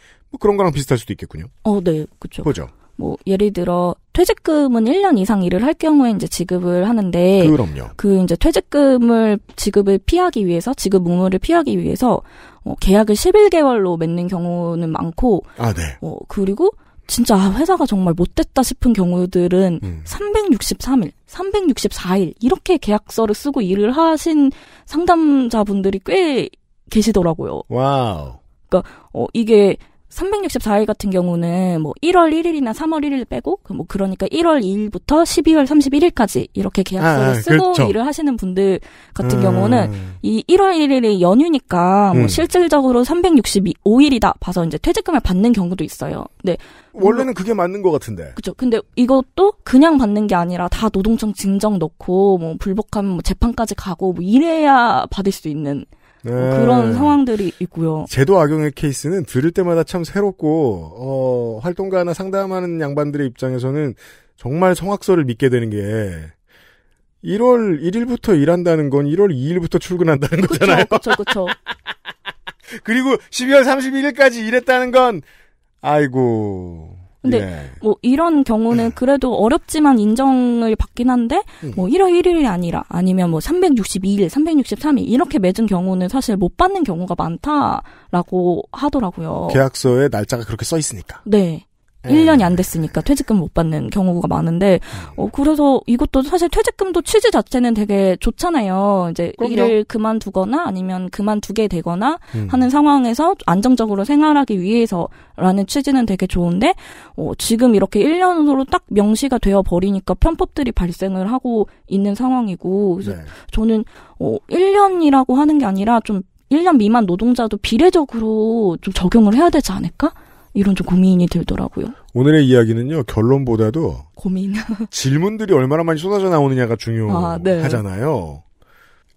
그런 거랑 비슷할 수도 있겠군요. 네, 그렇죠. 보죠. 예를 들어 퇴직금은 1년 이상 일을 할 경우에 이제 지급을 하는데 그럼요. 이제 퇴직금을 지급을 피하기 위해서 지급 의무를 피하기 위해서 계약을 11개월로 맺는 경우는 많고 네. 그리고 진짜 회사가 정말 못됐다 싶은 경우들은 363일, 364일 이렇게 계약서를 쓰고 일을 하신 상담자분들이 꽤 계시더라고요. 와우. 그러니까 이게 364일 같은 경우는 1월 1일이나 3월 1일 빼고 그러니까 1월 2일부터 12월 31일까지 이렇게 계약서를 쓰고 그렇죠. 일을 하시는 분들 같은 경우는 이 1월 1일이 연휴니까 실질적으로 365일이다 봐서 이제 퇴직금을 받는 경우도 있어요. 네. 원래는 그게 맞는 것 같은데. 그렇죠. 근데 이것도 그냥 받는 게 아니라 다 노동청 징정 넣고 불복하면 재판까지 가고 이래야 받을 수 있는 그런 상황들이 있고요. 제도 악용의 케이스는 들을 때마다 참 새롭고 활동가나 상담하는 양반들의 입장에서는 정말 성악설을 믿게 되는 게 1월 1일부터 일한다는 건 1월 2일부터 출근한다는 거잖아요. 그렇죠. 그리고 12월 31일까지 일했다는 건 아이고. 근데 이런 경우는 그래도 어렵지만 인정을 받긴 한데 1월 1일이 아니라 아니면 362일, 363일 이렇게 맺은 경우는 사실 못 받는 경우가 많다라고 하더라고요. 계약서에 날짜가 그렇게 써 있으니까. 네. 1년이 안 됐으니까 퇴직금 못 받는 경우가 많은데, 그래서 이것도 사실 퇴직금도 취지 자체는 되게 좋잖아요. 이제 그럼요. 일을 그만두거나 아니면 그만두게 되거나 하는 상황에서 안정적으로 생활하기 위해서라는 취지는 되게 좋은데, 지금 이렇게 1년으로 딱 명시가 되어 버리니까 편법들이 발생을 하고 있는 상황이고, 그래서 저는, 1년이라고 하는 게 아니라 좀 1년 미만 노동자도 비례적으로 좀 적용을 해야 되지 않을까? 이런 좀 고민이 들더라고요. 오늘의 이야기는요, 결론보다도 고민. 질문들이 얼마나 많이 쏟아져 나오느냐가 중요하잖아요.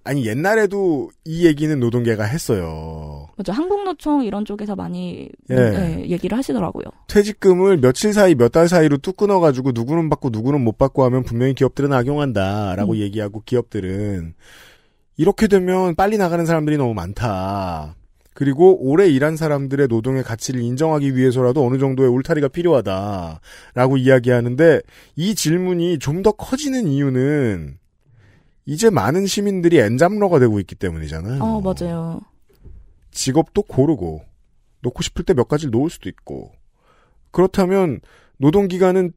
아니, 옛날에도 이 얘기는 노동계가 했어요. 맞아. 한국노총 이런 쪽에서 많이 얘기를 하시더라고요. 퇴직금을 며칠 사이, 몇 달 사이로 뚝 끊어가지고 누구는 받고 누구는 못 받고 하면 분명히 기업들은 악용한다라고 얘기하고 기업들은 이렇게 되면 빨리 나가는 사람들이 너무 많다. 그리고 오래 일한 사람들의 노동의 가치를 인정하기 위해서라도 어느 정도의 울타리가 필요하다라고 이야기하는데 이 질문이 좀 더 커지는 이유는 이제 많은 시민들이 엔잡러가 되고 있기 때문이잖아요. 맞아요. 직업도 고르고 놓고 싶을 때 몇 가지를 놓을 수도 있고 그렇다면 노동기간은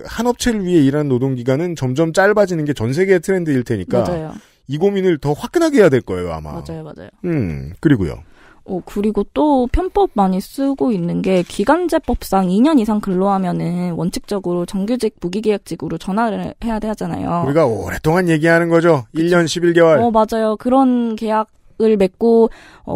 한 업체를 위해 일하는 노동기간은 점점 짧아지는 게 전 세계의 트렌드일 테니까 맞아요. 이 고민을 더 화끈하게 해야 될 거예요 아마. 맞아요. 그리고요. 그리고 또 편법 많이 쓰고 있는 게 기간제법상 2년 이상 근로하면은 원칙적으로 정규직 무기계약직으로 전환을 해야 되잖아요. 우리가 오랫동안 얘기하는 거죠. 1년 11개월. 맞아요. 그런 계약을 맺고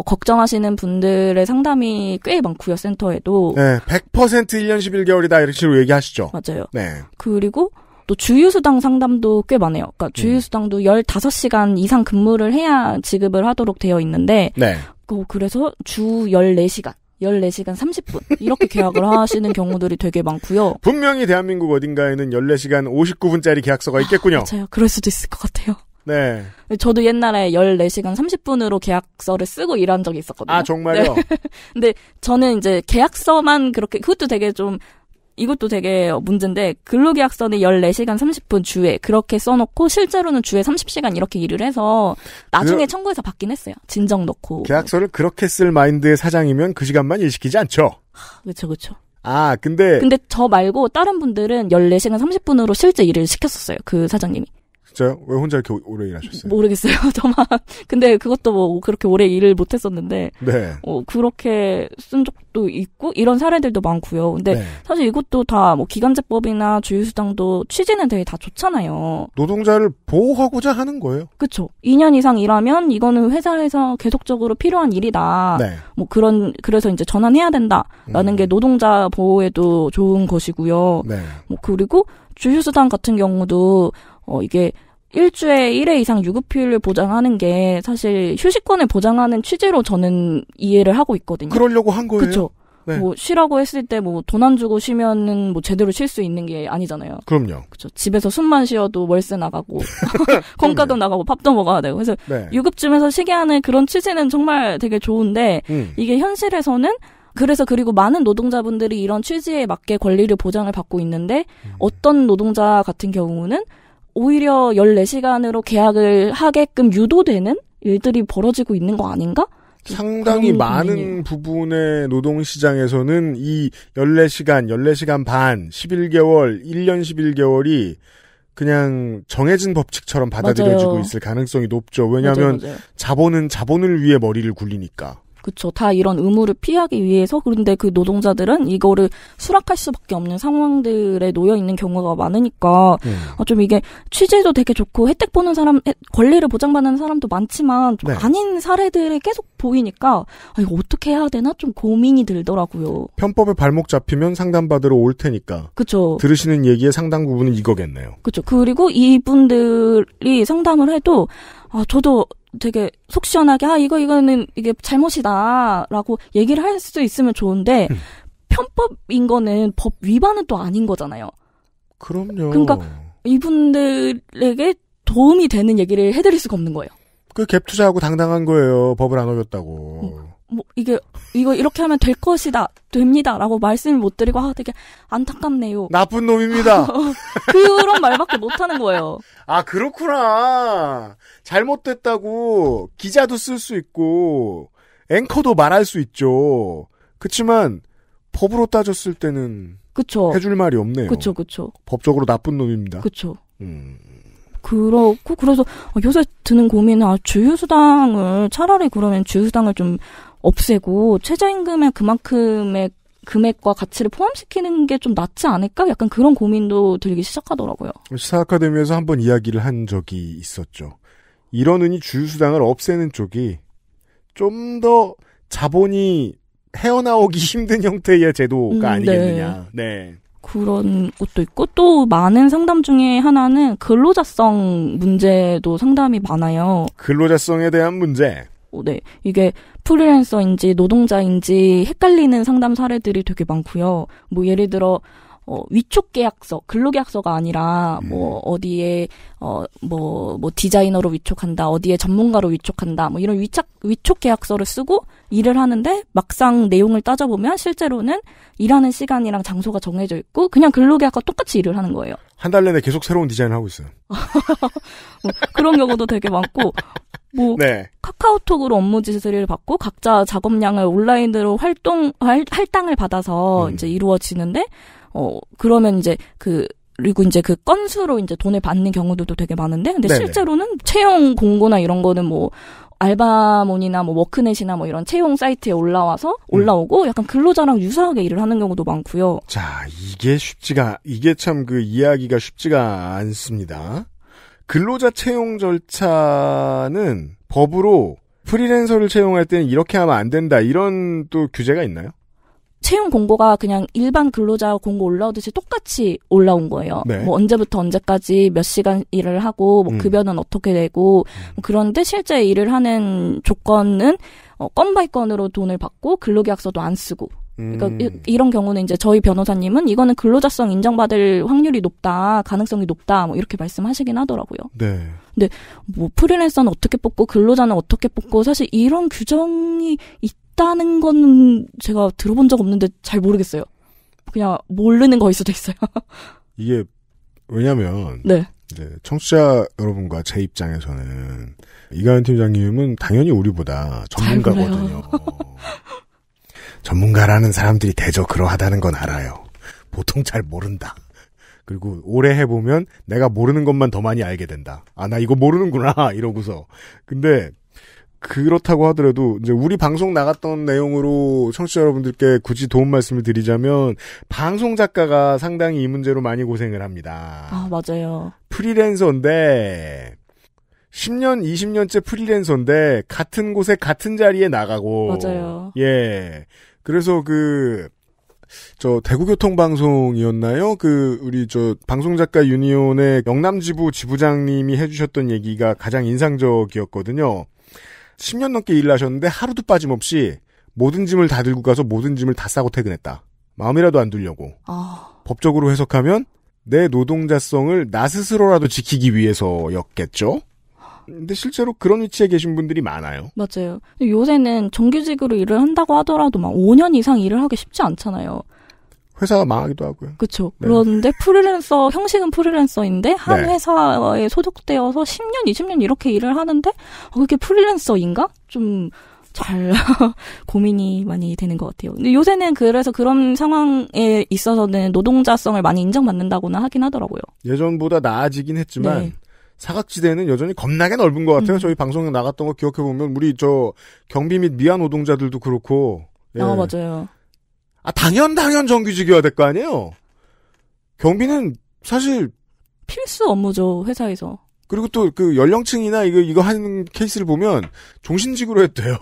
걱정하시는 분들의 상담이 꽤 많고요. 센터에도. 네. 100% 1년 11개월이다 이렇게 식으로 얘기하시죠. 맞아요. 네. 그리고 또 주휴수당 상담도 꽤 많아요. 그러니까 주휴수당도 15시간 이상 근무를 해야 지급을 하도록 되어 있는데 네. 그래서 주 14시간 14시간 30분 이렇게 계약을 하시는 경우들이 되게 많고요. 분명히 대한민국 어딘가에는 14시간 59분짜리 계약서가 있겠군요. 맞아요. 그럴 수도 있을 것 같아요. 네. 저도 옛날에 14시간 30분으로 계약서를 쓰고 일한 적이 있었거든요. 아, 정말요? 네. 근데 저는 이제 계약서만 그렇게, 이것도 되게 문제인데, 근로계약서는 14시간 30분 주에 그렇게 써놓고, 실제로는 주에 30시간 이렇게 일을 해서, 나중에 청구해서 받긴 했어요. 진정 넣고. 계약서를 그렇게 쓸 마인드의 사장이면 그 시간만 일 시키지 않죠? 그쵸. 아, 근데 저 말고 다른 분들은 14시간 30분으로 실제 일을 시켰었어요. 그 사장님이. 진짜요? 왜 혼자 이렇게 오래 일하셨어요? 모르겠어요. 저만. 근데 그것도 뭐 그렇게 오래 일을 못했었는데. 네. 그렇게 쓴 적도 있고 이런 사례들도 많고요. 근데 네. 사실 이것도 다 뭐 기간제법이나 주휴수당도 취지는 되게 다 좋잖아요. 노동자를 보호하고자 하는 거예요. 그렇죠. 2년 이상 일하면 이거는 회사에서 계속적으로 필요한 일이다. 네. 뭐 그래서 이제 전환해야 된다라는 게 노동자 보호에도 좋은 것이고요. 네. 뭐 그리고 주휴수당 같은 경우도 이게 일주에 1회 이상 유급휴일을 보장하는 게 사실 휴식권을 보장하는 취지로 저는 이해를 하고 있거든요. 그러려고 한 거예요. 그렇죠. 네. 뭐 쉬라고 했을 때 뭐 돈 안 주고 쉬면은 뭐 제대로 쉴 수 있는 게 아니잖아요. 그럼요. 그렇죠. 집에서 숨만 쉬어도 월세 나가고 콩가도 나가고 밥도 먹어야 되고 그래서 네. 유급쯤에서 쉬게 하는 그런 취지는 정말 되게 좋은데 이게 현실에서는 그리고 많은 노동자분들이 이런 취지에 맞게 권리를 보장을 받고 있는데 어떤 노동자 같은 경우는 오히려 14시간으로 계약을 하게끔 유도되는 일들이 벌어지고 있는 거 아닌가? 상당히 많은 부분의 노동시장에서는 이 14시간 반, 11개월, 1년 11개월이 그냥 정해진 법칙처럼 받아들여지고 맞아요. 있을 가능성이 높죠. 왜냐하면 맞아요. 자본은 자본을 위해 머리를 굴리니까. 그렇죠. 다 이런 의무를 피하기 위해서 그런데 그 노동자들은 이거를 수락할 수밖에 없는 상황들에 놓여 있는 경우가 많으니까 좀 이게 취지도 되게 좋고 혜택 보는 사람, 권리를 보장받는 사람도 많지만 좀 네. 아닌 사례들이 계속 보이니까 이거 어떻게 해야 되나 좀 고민이 들더라고요. 편법에 발목 잡히면 상담받으러 올 테니까. 그렇죠. 들으시는 얘기의 상당 부분은 이거겠네요. 그렇죠. 그리고 이분들이 상담을 해도 저도 되게 속 시원하게 이거는 이게 잘못이다라고 얘기를 할 수 있으면 좋은데 편법인 거는 법 위반은 또 아닌 거잖아요. 그럼요. 그러니까 이분들에게 도움이 되는 얘기를 해드릴 수가 없는 거예요. 그 갭 투자하고 당당한 거예요. 법을 안 어겼다고. 뭐 이거 이렇게 하면 될 것이다, 됩니다라고 말씀을 못 드리고 되게 안타깝네요. 나쁜 놈입니다. 그런 말밖에 못 하는 거예요. 아, 그렇구나. 잘못됐다고 기자도 쓸 수 있고 앵커도 말할 수 있죠. 그치만 법으로 따졌을 때는 그쵸. 해줄 말이 없네요. 그쵸. 법적으로 나쁜 놈입니다. 그쵸. 그렇고 그래서 요새 드는 고민은 주휴수당을 차라리 그러면 주휴수당을 좀 없애고 최저임금에 그만큼의 금액과 가치를 포함시키는 게 좀 낫지 않을까? 약간 그런 고민도 들기 시작하더라고요. 시사 아카데미에서 한번 이야기를 한 적이 있었죠. 이러느니 주휴수당을 없애는 쪽이 좀 더 자본이 헤어나오기 힘든 형태의 제도가 아니겠느냐. 네. 그런 것도 있고 또 많은 상담 중에 하나는 근로자성 문제도 상담이 많아요. 근로자성에 대한 문제. 네. 이게 프리랜서인지 노동자인지 헷갈리는 상담 사례들이 되게 많고요. 뭐 예를 들어 위촉 계약서, 근로계약서가 아니라 뭐 어디에 뭐 디자이너로 위촉한다, 어디에 전문가로 위촉한다, 뭐 이런 위촉 계약서를 쓰고 일을 하는데 막상 내용을 따져보면 실제로는 일하는 시간이랑 장소가 정해져 있고 그냥 근로계약과 똑같이 일을 하는 거예요. 한 달 내내 계속 새로운 디자인을 하고 있어요. 그런 경우도 되게 많고 뭐 네. 카카오톡으로 업무 지시를 받고 각자 작업량을 온라인으로 할당을 받아서 이제 이루어지는데 그러면 이제 그리고 이제 그 건수로 이제 돈을 받는 경우들도 되게 많은데 근데 네네. 실제로는 채용 공고나 이런 거는 뭐 알바몬이나 뭐 워크넷이나 뭐 이런 채용 사이트에 올라오고 약간 근로자랑 유사하게 일을 하는 경우도 많고요. 자, 이게 참 그 이해하기가 쉽지가 않습니다. 근로자 채용 절차는 법으로 프리랜서를 채용할 때는 이렇게 하면 안 된다. 이런 또 규제가 있나요? 채용 공고가 그냥 일반 근로자 공고 올라오듯이 똑같이 올라온 거예요. 네. 뭐 언제부터 언제까지 몇 시간 일을 하고 뭐 급여는 어떻게 되고 뭐 그런데 실제 일을 하는 조건은 건 바이 건으로 돈을 받고 근로계약서도 안 쓰고. 그러니까 이런 경우는 이제 저희 변호사님은 이거는 근로자성 인정받을 확률이 높다, 가능성이 높다, 뭐 이렇게 말씀하시긴 하더라고요. 네. 근데 뭐 프리랜서는 어떻게 뽑고 근로자는 어떻게 뽑고 사실 이런 규정이 있다는 건 제가 들어본 적 없는데 잘 모르겠어요. 그냥 모르는 거일 수도 있어요. 이게 왜냐면 네. 이제 청취자 여러분과 제 입장에서는 이가연 팀장님은 당연히 우리보다 전문가거든요. 전문가라는 사람들이 대저 그러하다는 건 알아요. 보통 잘 모른다. 그리고 오래 해보면 내가 모르는 것만 더 많이 알게 된다. 아, 나 이거 모르는구나 이러고서. 근데 그렇다고 하더라도 이제 우리 방송 나갔던 내용으로 청취자 여러분들께 굳이 도움 말씀을 드리자면 방송 작가가 상당히 이 문제로 많이 고생을 합니다. 아, 맞아요. 프리랜서인데 10년, 20년째 프리랜서인데 같은 곳에 같은 자리에 나가고 맞아요. 예. 그래서 대구교통방송이었나요? 우리 방송작가 유니온의 영남지부 지부장님이 해주셨던 얘기가 가장 인상적이었거든요. 10년 넘게 일을 하셨는데 하루도 빠짐없이 모든 짐을 다 들고 가서 모든 짐을 다 싸고 퇴근했다. 마음이라도 안 들려고. 법적으로 해석하면 내 노동자성을 나 스스로라도 지키기 위해서였겠죠? 근데 실제로 그런 위치에 계신 분들이 많아요. 맞아요. 요새는 정규직으로 일을 한다고 하더라도 막 5년 이상 일을 하기 쉽지 않잖아요. 회사가 망하기도 하고요. 그렇죠. 네. 그런데 프리랜서, 형식은 프리랜서인데 한 네. 회사에 소속되어서 10년, 20년 이렇게 일을 하는데 그게 프리랜서인가? 좀 잘 고민이 많이 되는 것 같아요. 근데 요새는 그래서 그런 상황에 있어서는 노동자성을 많이 인정받는다고는 하긴 하더라고요. 예전보다 나아지긴 했지만 네. 사각지대는 여전히 겁나게 넓은 것 같아요. 저희 방송에 나갔던 거 기억해보면 우리 경비 및 미화 노동자들도 그렇고. 예. 아, 맞아요. 아, 당연 정규직이어야 될 거 아니에요? 경비는 사실 필수 업무죠, 회사에서. 그리고 또 연령층이나 이거 하는 케이스를 보면 종신직으로 해도 돼요.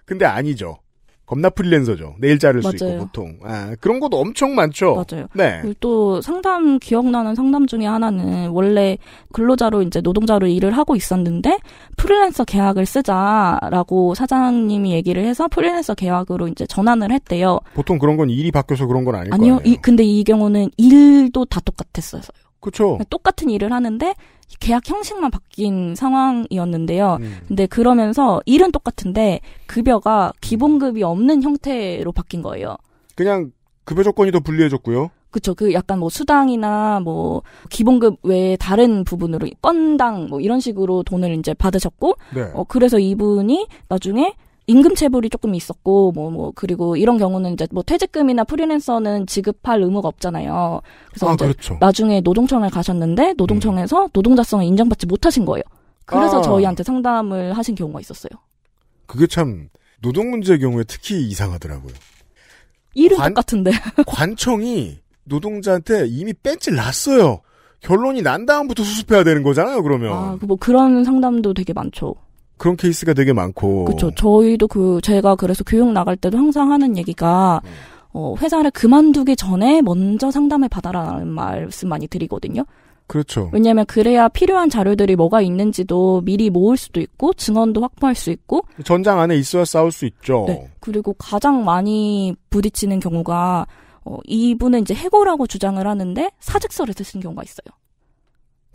근데 아니죠. 겁나 프리랜서죠. 내일 자를 수 맞아요. 있고 보통. 아, 그런 것도 엄청 많죠. 맞아요. 네. 그리고 또 기억나는 상담 중에 하나는 원래 근로자로 이제 노동자로 일을 하고 있었는데 프리랜서 계약을 쓰자라고 사장님이 얘기를 해서 프리랜서 계약으로 이제 전환을 했대요. 보통 그런 건 일이 바뀌어서 그런 건 아닐 아니요. 거예요. 근데 이 경우는 일도 다 똑같았어요. 그렇죠. 똑같은 일을 하는데 계약 형식만 바뀐 상황이었는데요. 근데 그러면서 일은 똑같은데 급여가 기본급이 없는 형태로 바뀐 거예요. 그냥 급여 조건이 더 불리해졌고요. 그쵸. 약간 수당이나 기본급 외에 다른 부분으로 건당 이런 식으로 돈을 이제 받으셨고, 네. 그래서 이분이 나중에 임금체불이 조금 있었고, 그리고 이런 경우는 이제 퇴직금이나 프리랜서는 지급할 의무가 없잖아요. 그래서 이제 그렇죠. 나중에 노동청을 가셨는데, 노동청에서 노동자성을 인정받지 못하신 거예요. 그래서 저희한테 상담을 하신 경우가 있었어요. 그게 참, 노동 문제의 경우에 특히 이상하더라고요. 일은 똑같은데. 관청이 노동자한테 이미 뺀질 났어요. 결론이 난 다음부터 수습해야 되는 거잖아요, 그러면. 그런 상담도 되게 많죠. 그런 케이스가 되게 많고. 그렇죠. 저희도 제가 그래서 교육 나갈 때도 항상 하는 얘기가 회사를 그만두기 전에 먼저 상담을 받아라라는 말씀 많이 드리거든요. 그렇죠. 왜냐하면 그래야 필요한 자료들이 뭐가 있는지도 미리 모을 수도 있고 증언도 확보할 수 있고 전장 안에 있어야 싸울 수 있죠. 네. 그리고 가장 많이 부딪히는 경우가 이분은 이제 해고라고 주장을 하는데 사직서를 쓰신 경우가 있어요.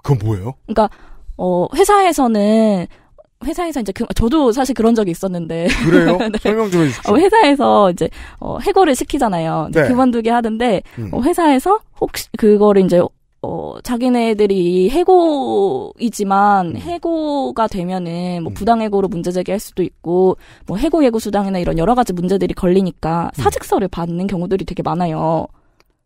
그건 뭐예요? 그러니까 회사에서 이제 저도 사실 그런 적이 있었는데. 그래요? 네. 설명 좀 해주십시오. 회사에서 이제 해고를 시키잖아요. 네. 그만두게 하던데 회사에서 혹시 그거를 이제 자기네들이 해고이지만 해고가 되면은 부당해고로 문제 제기할 수도 있고 해고 예고 수당이나 이런 여러 가지 문제들이 걸리니까 사직서를 받는 경우들이 되게 많아요.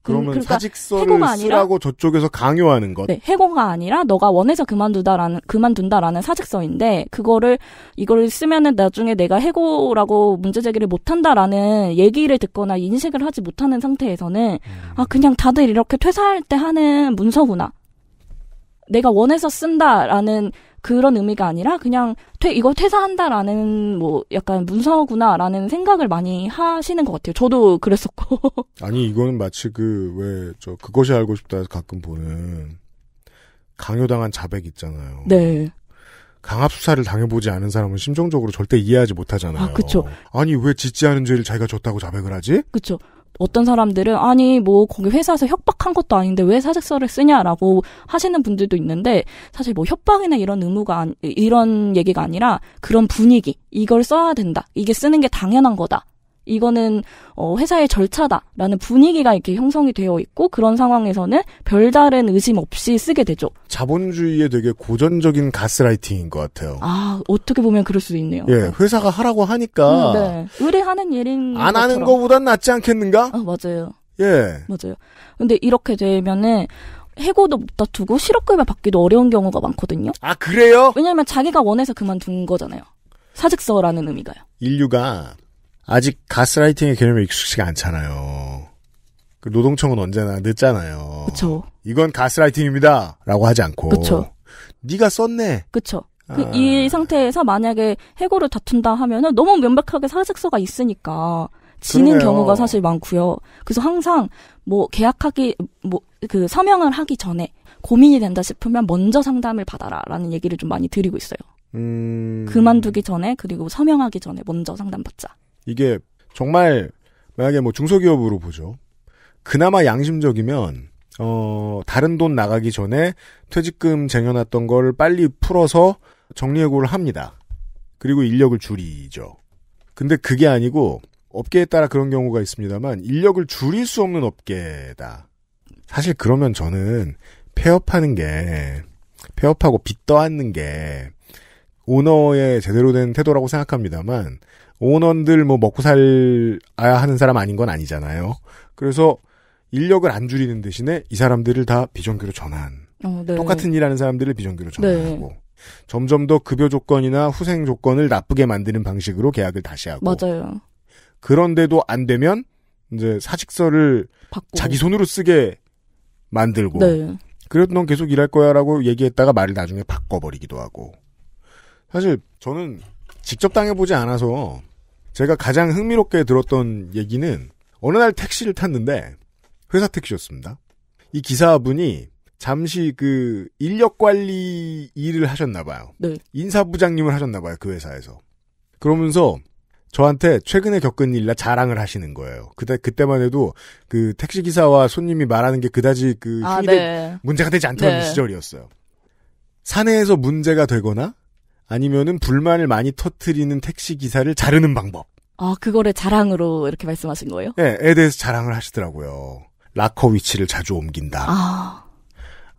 그러면 그러니까 사직서를 쓰라고 저쪽에서 강요하는 것. 네, 해고가 아니라 너가 원해서 그만둔다라는 사직서인데 이거를 쓰면은 나중에 내가 해고라고 문제 제기를 못한다라는 얘기를 듣거나 인식을 하지 못하는 상태에서는 그냥 다들 이렇게 퇴사할 때 하는 문서구나. 내가 원해서 쓴다라는 그런 의미가 아니라 그냥 이거 퇴사한다라는 뭐 약간 문서구나라는 생각을 많이 하시는 것 같아요. 저도 그랬었고. 아니 이거는 마치 그것이 알고 싶다 해서 가끔 보는 강요당한 자백 있잖아요. 네. 강압 수사를 당해보지 않은 사람은 심정적으로 절대 이해하지 못하잖아요. 아, 그쵸. 아니 왜 짓지 않은 죄를 자기가 졌다고 자백을 하지? 그쵸. 어떤 사람들은 아니 뭐 거기 회사에서 협박한 것도 아닌데 왜 사직서를 쓰냐라고 하시는 분들도 있는데 사실 뭐 협박이나 이런 의무가 이런 얘기가 아니라 그런 분위기 이걸 써야 된다 이게 쓰는 게 당연한 거다 이거는 회사의 절차다라는 분위기가 이렇게 형성이 되어 있고 그런 상황에서는 별다른 의심 없이 쓰게 되죠. 자본주의의 되게 고전적인 가스라이팅인 것 같아요. 아 어떻게 보면 그럴 수도 있네요. 예, 회사가 하라고 하니까 네. 의뢰하는 일인 안 것처럼. 하는 것보단 낫지 않겠는가? 맞아요. 예, 맞아요. 근데 이렇게 되면은 해고도 못 다투고 실업급여 받기도 어려운 경우가 많거든요. 아 그래요? 왜냐하면 자기가 원해서 그만둔 거잖아요. 사직서라는 의미가요. 인류가 아직 가스라이팅의 개념에 익숙치가 않잖아요. 그 노동청은 언제나 늦잖아요. 그쵸. 이건 가스라이팅입니다. 라고 하지 않고. 그쵸. 네가 썼네. 그쵸. 이 상태에서 만약에 해고를 다툰다 하면은 너무 명백하게 사직서가 있으니까 지는 그러네요. 경우가 사실 많고요. 그래서 항상 서명을 하기 전에 고민이 된다 싶으면 먼저 상담을 받아라라는 얘기를 좀 많이 드리고 있어요. 그만두기 전에 그리고 서명하기 전에 먼저 상담받자. 이게 정말 만약에 뭐 중소기업으로 보죠. 그나마 양심적이면 다른 돈 나가기 전에 퇴직금 쟁여놨던 걸 빨리 풀어서 정리해고를 합니다. 그리고 인력을 줄이죠. 근데 그게 아니고 업계에 따라 그런 경우가 있습니다만 인력을 줄일 수 없는 업계다. 사실 그러면 저는 폐업하고 빚 떠안는 게 오너의 제대로 된 태도라고 생각합니다만 오너들 뭐 먹고 살아야 하는 사람 아닌 건 아니잖아요. 그래서 인력을 안 줄이는 대신에 이 사람들을 다 비정규로 전환. 네. 똑같은 일하는 사람들을 비정규로 전환하고 네. 점점 더 급여 조건이나 후생 조건을 나쁘게 만드는 방식으로 계약을 다시 하고. 맞아요. 그런데도 안 되면 이제 사직서를 바꾸고. 자기 손으로 쓰게 만들고. 네. 그래도 넌 계속 일할 거야라고 얘기했다가 말을 나중에 바꿔버리기도 하고. 사실 저는 직접 당해보지 않아서 제가 가장 흥미롭게 들었던 얘기는 어느 날 택시를 탔는데 회사 택시였습니다. 이 기사분이 잠시 그 인력관리 일을 하셨나봐요. 네. 인사부장님을 하셨나봐요. 그 회사에서. 그러면서 저한테 최근에 겪은 일이라 자랑을 하시는 거예요. 그때만 해도 그 택시기사와 손님이 말하는 게 그다지 네. 문제가 되지 않던 네. 시절이었어요. 사내에서 문제가 되거나 아니면은 불만을 많이 터뜨리는 택시기사를 자르는 방법. 아, 그거를 자랑으로 이렇게 말씀하신 거예요? 네, 에 대해서 자랑을 하시더라고요. 락커 위치를 자주 옮긴다.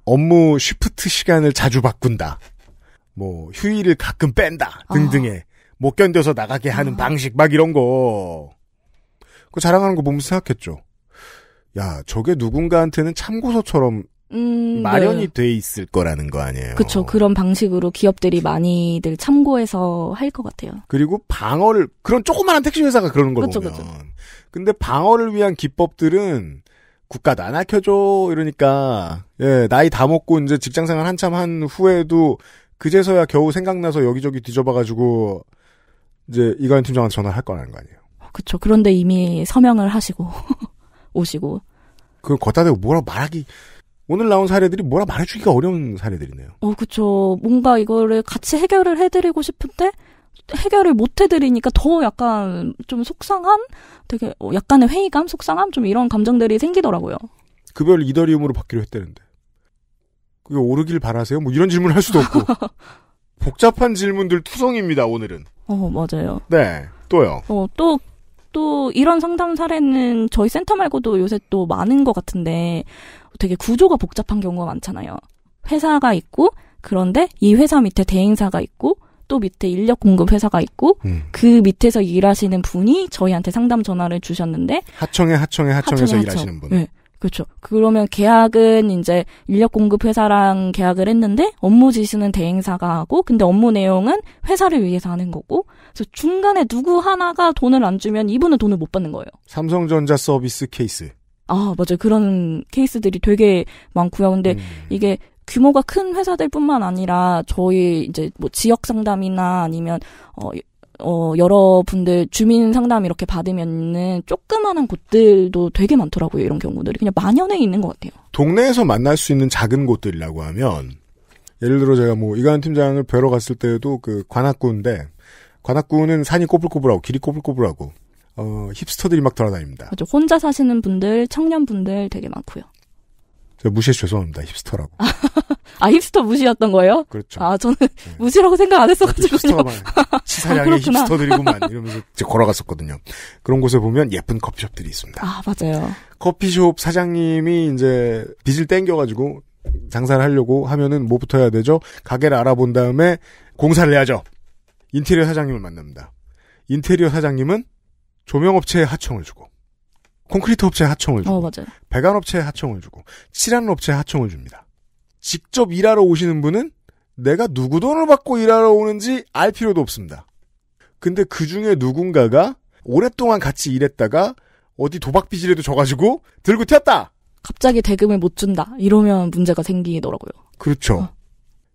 업무 쉬프트 시간을 자주 바꾼다. 뭐 휴일을 가끔 뺀다 등등의 못 견뎌서 나가게 하는 방식 막 이런 거. 그 자랑하는 거 보면서 생각했죠. 야, 저게 누군가한테는 참고서처럼 마련이 네. 돼 있을 거라는 거 아니에요. 그렇죠. 그런 방식으로 기업들이 많이들 참고해서 할 것 같아요. 그리고 방어를 그런 조그마한 택시 회사가 그러는 걸 그쵸, 보면. 그쵸. 근데 방어를 위한 기법들은 국가도 안 아껴줘 이러니까 나이 다 먹고 이제 직장생활 한참 한 후에도 그제서야 겨우 생각나서 여기저기 뒤져봐가지고 이제 이가연 팀장한테 전화를 할 거라는 거 아니에요. 그렇죠. 그런데 이미 서명을 하시고 오시고. 그걸 걷다 대고 뭐라 말하기. 오늘 나온 사례들이 뭐라 말해주기가 어려운 사례들이네요. 그쵸. 뭔가 이거를 같이 해결을 해드리고 싶은데 해결을 못 해드리니까 더 약간 좀 속상한, 되게 약간의 회의감, 속상함 좀 이런 감정들이 생기더라고요. 급여를 이더리움으로 받기로 했다는데. 그게 오르길 바라세요? 뭐 이런 질문을 할 수도 없고. 복잡한 질문들 투성입니다, 오늘은. 맞아요. 네, 또요. 또 이런 상담 사례는 저희 센터 말고도 요새 또 많은 것 같은데 되게 구조가 복잡한 경우가 많잖아요. 회사가 있고 그런데 이 회사 밑에 대행사가 있고 또 밑에 인력 공급 회사가 있고 그 밑에서 일하시는 분이 저희한테 상담 전화를 주셨는데 하청에서 일하시는 분. 네. 그렇죠. 그러면 계약은 이제 인력 공급 회사랑 계약을 했는데 업무 지시는 대행사가 하고 근데 업무 내용은 회사를 위해서 하는 거고 그래서 중간에 누구 하나가 돈을 안 주면 이분은 돈을 못 받는 거예요. 삼성전자 서비스 케이스. 맞아요. 그런 케이스들이 되게 많고요. 근데 이게 규모가 큰 회사들뿐만 아니라 저희 이제 뭐 지역 상담이나 아니면 여러분들 주민 상담 이렇게 받으면은 조그만한 곳들도 되게 많더라고요. 이런 경우들이 그냥 만연해 있는 것 같아요. 동네에서 만날 수 있는 작은 곳들이라고 하면 예를 들어 제가 뭐 이가연 팀장을 뵈러 갔을 때도 그 관악구인데 관악구는 산이 꼬불꼬불하고 길이 꼬불꼬불하고 힙스터들이 막 돌아다닙니다. 그렇죠. 혼자 사시는 분들, 청년분들 되게 많고요. 제가 무시해서 죄송합니다. 힙스터라고. 힙스터 무시였던 거예요? 그렇죠. 저는 무시라고 생각 안 했어가지고요. 치사량의 힙스터들이구만 이러면서 제가 걸어갔었거든요. 그런 곳에 보면 예쁜 커피숍들이 있습니다. 맞아요. 커피숍 사장님이 이제 빚을 땡겨가지고 장사를 하려고 하면은 뭐부터 해야 되죠? 가게를 알아본 다음에 공사를 해야죠. 인테리어 사장님을 만납니다. 인테리어 사장님은 조명업체에 하청을 주고 콘크리트 업체에 하청을 주고 맞아요. 배관 업체에 하청을 주고 칠하는 업체에 하청을 줍니다. 직접 일하러 오시는 분은 내가 누구 돈을 받고 일하러 오는지 알 필요도 없습니다. 근데 그 중에 누군가가 오랫동안 같이 일했다가 어디 도박빚이라도 져가지고 들고 튀었다. 갑자기 대금을 못 준다. 이러면 문제가 생기더라고요. 그렇죠.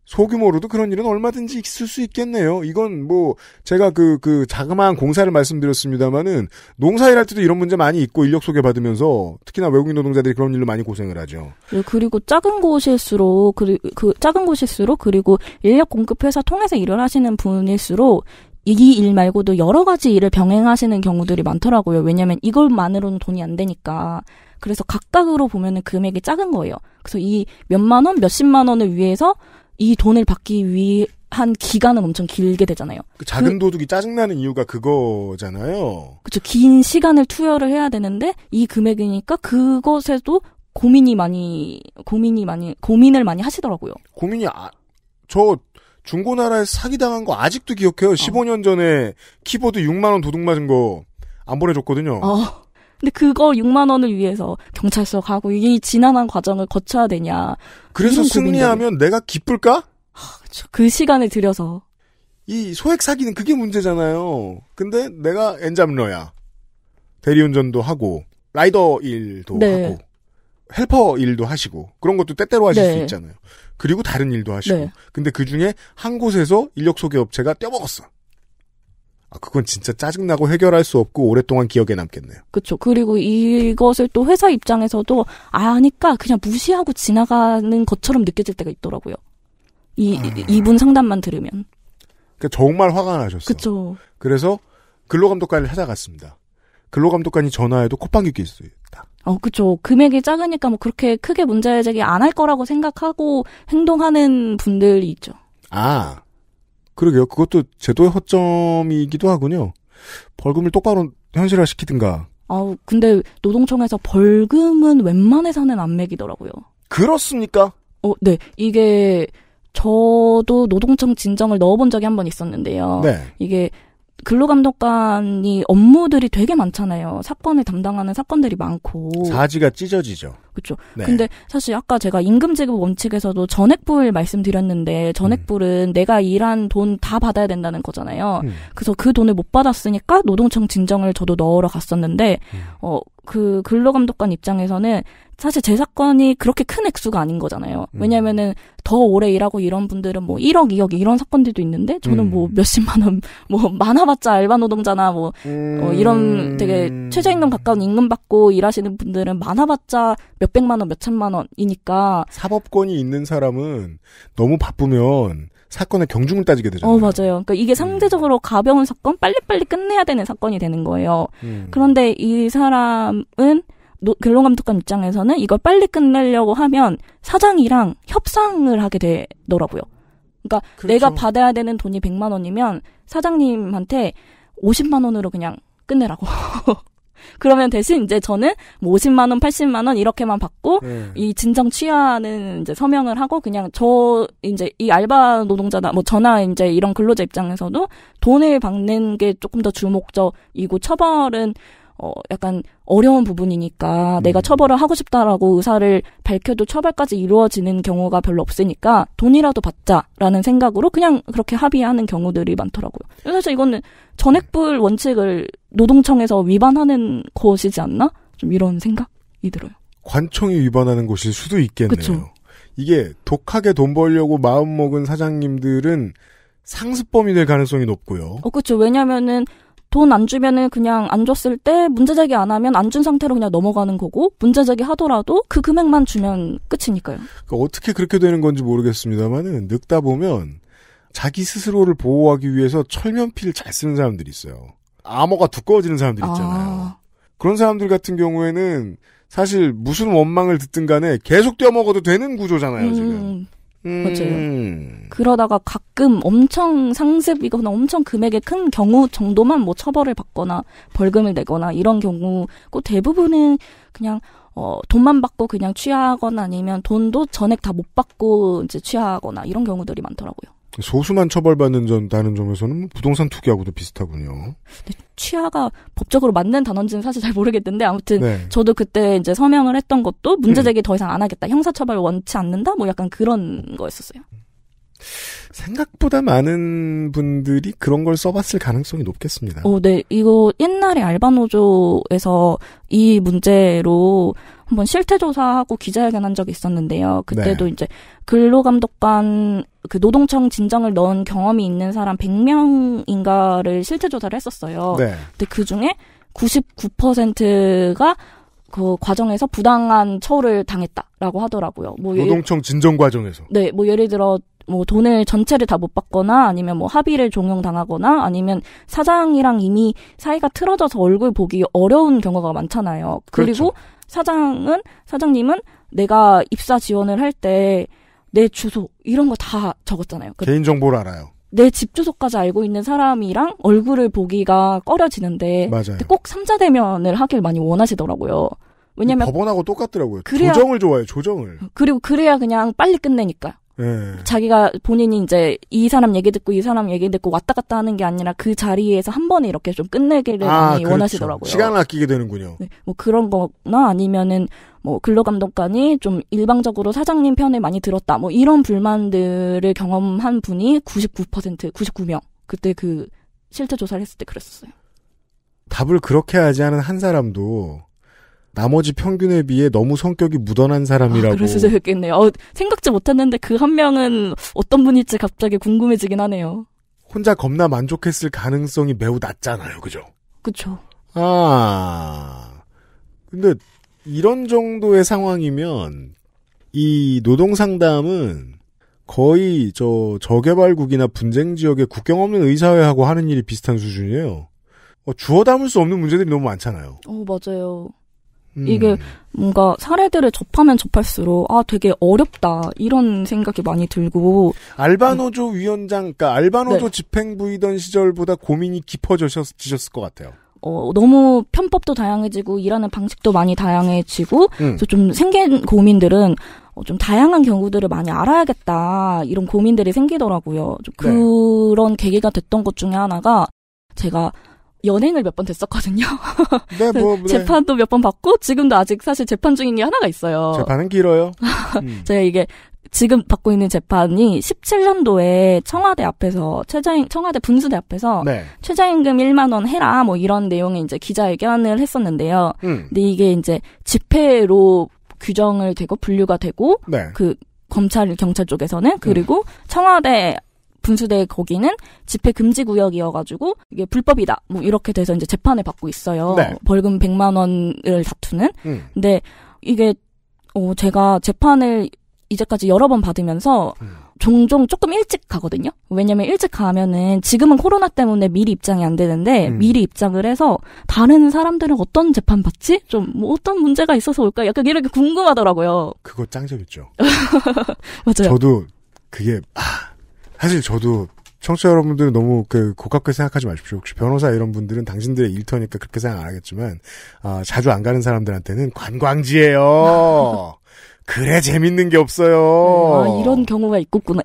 소규모로도 그런 일은 얼마든지 있을 수 있겠네요. 이건 뭐 제가 그 자그마한 공사를 말씀드렸습니다마는 농사일 할 때도 이런 문제 많이 있고 인력 소개 받으면서 특히나 외국인 노동자들이 그런 일로 많이 고생을 하죠. 그리고 작은 곳일수록 그리고 인력 공급 회사 통해서 일을 하시는 분일수록 이 일 말고도 여러 가지 일을 병행하시는 경우들이 많더라고요. 왜냐하면 이것만으로는 돈이 안 되니까. 그래서 각각으로 보면은 금액이 작은 거예요. 그래서 이 몇만 원, 몇십만 원을 위해서 이 돈을 받기 위한 기간은 엄청 길게 되잖아요. 그 작은 도둑이 짜증나는 이유가 그거잖아요. 그렇죠. 긴 시간을 투여를 해야 되는데 이 금액이니까 그것에도 고민을 많이 하시더라고요. 저 중고나라에 사기당한 거 아직도 기억해요. 15년 전에 키보드 6만 원 도둑 맞은 거 안 보내줬거든요. 근데 그거 6만 원을 위해서 경찰서 가고 이 지난한 과정을 거쳐야 되냐. 그래서 승리하면 내가 기쁠까? 그렇죠. 그 시간을 들여서. 이 소액 사기는 그게 문제잖아요. 근데 내가 엔잡러야. 대리운전도 하고 라이더 일도 하고 헬퍼 일도 하시고 그런 것도 때때로 하실 수 있잖아요. 그리고 다른 일도 하시고. 근데 그중에 한 곳에서 인력 소개 업체가 떼먹었어. 그건 진짜 짜증나고 해결할 수 없고 오랫동안 기억에 남겠네요. 그렇죠. 그리고 이것을 또 회사 입장에서도 아니까 그냥 무시하고 지나가는 것처럼 느껴질 때가 있더라고요. 이분 상담만 들으면. 그러니까 정말 화가 나셨어. 그렇죠. 그래서 근로감독관을 찾아갔습니다. 근로감독관이 전화해도 콧방귀 낄 수 있다. 그렇죠. 금액이 작으니까 뭐 그렇게 크게 문제 제기 안 할 거라고 생각하고 행동하는 분들이 있죠. 그러게요. 그것도 제도의 허점이기도 하군요. 벌금을 똑바로 현실화시키든가. 근데 노동청에서 벌금은 웬만해서는 안 매기더라고요. 그렇습니까? 네. 이게 저도 노동청 진정을 넣어본 적이 한 번 있었는데요. 이게 근로감독관이 업무들이 되게 많잖아요. 사건을 담당하는 사건들이 많고. 사지가 찢어지죠. 그렇죠. 근데 사실 아까 제가 임금지급 원칙에서도 전액불 말씀드렸는데 전액불은 내가 일한 돈 다 받아야 된다는 거잖아요. 그래서 그 돈을 못 받았으니까 노동청 진정을 저도 넣으러 갔었는데 그 근로감독관 입장에서는 사실 제 사건이 그렇게 큰 액수가 아닌 거잖아요. 왜냐면은 더 오래 일하고 이런 분들은 뭐 1억, 2억 이런 사건들도 있는데 저는 뭐 몇십만 원, 뭐 많아봤자 알바 노동자나 이런 되게 최저임금 가까운 임금 받고 일하시는 분들은 많아봤자 몇백만 원, 몇천만 원이니까. 사법권이 있는 사람은 너무 바쁘면 사건의 경중을 따지게 되잖아요. 맞아요. 그러니까 이게 상대적으로 가벼운 사건, 빨리빨리 끝내야 되는 사건이 되는 거예요. 그런데 이 사람은 근로감독관 입장에서는 이걸 빨리 끝내려고 하면 사장이랑 협상을 하게 되더라고요. 그러니까 내가 받아야 되는 돈이 100만 원이면 사장님한테 50만 원으로 그냥 끝내라고. 그러면 대신 이제 저는 뭐 50만 원, 80만 원 이렇게만 받고 이 진정 취하는 이제 서명을 하고 그냥 저 이제 이 알바 노동자나 뭐 저나 이제 이런 근로자 입장에서도 돈을 받는 게 조금 더 주목적이고 처벌은 약간 어려운 부분이니까 내가 처벌을 하고 싶다라고 의사를 밝혀도 처벌까지 이루어지는 경우가 별로 없으니까 돈이라도 받자라는 생각으로 그냥 그렇게 합의하는 경우들이 많더라고요. 그래서 이거는 전액불 원칙을 노동청에서 위반하는 것이지 않나? 좀 이런 생각이 들어요. 관청이 위반하는 것일 수도 있겠네요. 그쵸. 이게 독하게 돈 벌려고 마음먹은 사장님들은 상습범이 될 가능성이 높고요. 그렇죠. 왜냐면은 돈 안 주면은 그냥 안 줬을 때 문제제기 안 하면 안 준 상태로 그냥 넘어가는 거고 문제제기 하더라도 그 금액만 주면 끝이니까요. 그러니까 어떻게 그렇게 되는 건지 모르겠습니다만은 늙다 보면 자기 스스로를 보호하기 위해서 철면피를 잘 쓰는 사람들이 있어요. 암호가 두꺼워지는 사람들 있잖아요. 그런 사람들 같은 경우에는 사실 무슨 원망을 듣든 간에 계속 떼어먹어도 되는 구조잖아요, 지금. 맞아요. 그러다가 가끔 엄청 상습이거나 엄청 금액의 큰 경우 정도만 뭐 처벌을 받거나 벌금을 내거나 이런 경우고 대부분은 그냥 돈만 받고 그냥 취하거나 아니면 돈도 전액 다 못 받고 이제 취하거나 이런 경우들이 많더라고요. 소수만 처벌받는다는 점에서는 부동산 투기하고도 비슷하군요. 근데 취하가 법적으로 맞는 단어인지는 사실 잘 모르겠는데 아무튼 저도 그때 이제 서명을 했던 것도 문제제기 더 이상 안 하겠다. 형사처벌 원치 않는다? 뭐 약간 그런 거였었어요. 생각보다 많은 분들이 그런 걸 써봤을 가능성이 높겠습니다. 네. 이거 옛날에 알바노조에서 이 문제로 한번 실태조사하고 기자회견 한 적이 있었는데요. 그때도 이제 근로감독관 그 노동청 진정을 넣은 경험이 있는 사람 100명인가를 실태조사를 했었어요. 근데 그 중에 99%가 그 과정에서 부당한 처우를 당했다라고 하더라고요. 뭐 노동청 진정 과정에서. 네, 뭐 예를 들어 뭐 돈을 전체를 다 못 받거나 아니면 뭐 합의를 종용당하거나 아니면 사장이랑 이미 사이가 틀어져서 얼굴 보기 어려운 경우가 많잖아요. 그리고 사장님은 내가 입사 지원을 할 때 내 주소 이런 거 다 적었잖아요. 개인정보를 알아요. 내 집 주소까지 알고 있는 사람이랑 얼굴을 보기가 꺼려지는데 맞아요. 꼭 3자 대면을 하길 많이 원하시더라고요. 왜냐면 법원하고 똑같더라고요. 조정을 좋아해요. 조정을. 그리고 그래야 그냥 빨리 끝내니까. 자기가 본인이 이제 이 사람 얘기 듣고 이 사람 얘기 듣고 왔다 갔다 하는 게 아니라 그 자리에서 한 번에 이렇게 좀 끝내기를 많이 원하시더라고요. 시간을 아끼게 되는군요. 네, 뭐 그런 거나 아니면은 뭐 근로감독관이 좀 일방적으로 사장님 편을 많이 들었다. 뭐 이런 불만들을 경험한 분이 99%, 99명. 그때 그 실태 조사를 했을 때 그랬었어요. 답을 그렇게 하지 않은 한 사람도 나머지 평균에 비해 너무 성격이 무던한 사람이라고. 그럴 수도 있겠네요. 생각지 못했는데 그 한 명은 어떤 분일지 갑자기 궁금해지긴 하네요. 혼자 겁나 만족했을 가능성이 매우 낮잖아요. 그죠? 그쵸. 근데 이런 정도의 상황이면 이 노동상담은 거의 저개발국이나 분쟁 지역의 국경 없는 의사회하고 하는 일이 비슷한 수준이에요. 주워 담을 수 없는 문제들이 너무 많잖아요. 맞아요. 이게 뭔가 사례들을 접하면 접할수록 되게 어렵다 이런 생각이 많이 들고 알바노조 위원장, 그러니까 알바노조 집행부이던 시절보다 고민이 깊어지셨을 것 같아요. 너무 편법도 다양해지고 일하는 방식도 많이 다양해지고 그래서 좀 생긴 고민들은 좀 다양한 경우들을 많이 알아야겠다 이런 고민들이 생기더라고요. 좀 그런 계기가 됐던 것 중에 하나가 제가 연행을 몇 번 됐었거든요. 재판도 몇 번 받고 지금도 아직 사실 재판 중인 게 하나가 있어요. 재판은 길어요. 제가 이게 지금 받고 있는 재판이 17년도에 청와대 앞에서 청와대 분수대 앞에서 최저임금 1만 원 해라 뭐 이런 내용의 이제 기자회견을 했었는데요. 근데 이게 이제 집회로 규정을 되고 분류가 되고 그 검찰 경찰 쪽에서는 그리고 청와대 분수대 거기는 집회 금지 구역이어가지고 이게 불법이다. 뭐 이렇게 돼서 이제 재판을 받고 있어요. 벌금 100만 원을 다투는. 근데 이게 제가 재판을 이제까지 여러 번 받으면서 종종 조금 일찍 가거든요. 왜냐면 일찍 가면은 지금은 코로나 때문에 미리 입장이 안 되는데 미리 입장을 해서 다른 사람들은 어떤 재판 받지? 좀 뭐 어떤 문제가 있어서 올까? 약간 이렇게 궁금하더라고요. 그거 짱 재밌죠. 맞아요. 저도 그게 사실 저도 청취자 여러분들은 너무 고깝게 생각하지 마십시오. 혹시 변호사 이런 분들은 당신들의 일터니까 그렇게 생각 안 하겠지만 자주 안 가는 사람들한테는 관광지예요. 그래 재밌는 게 없어요. 이런 경우가 있구나.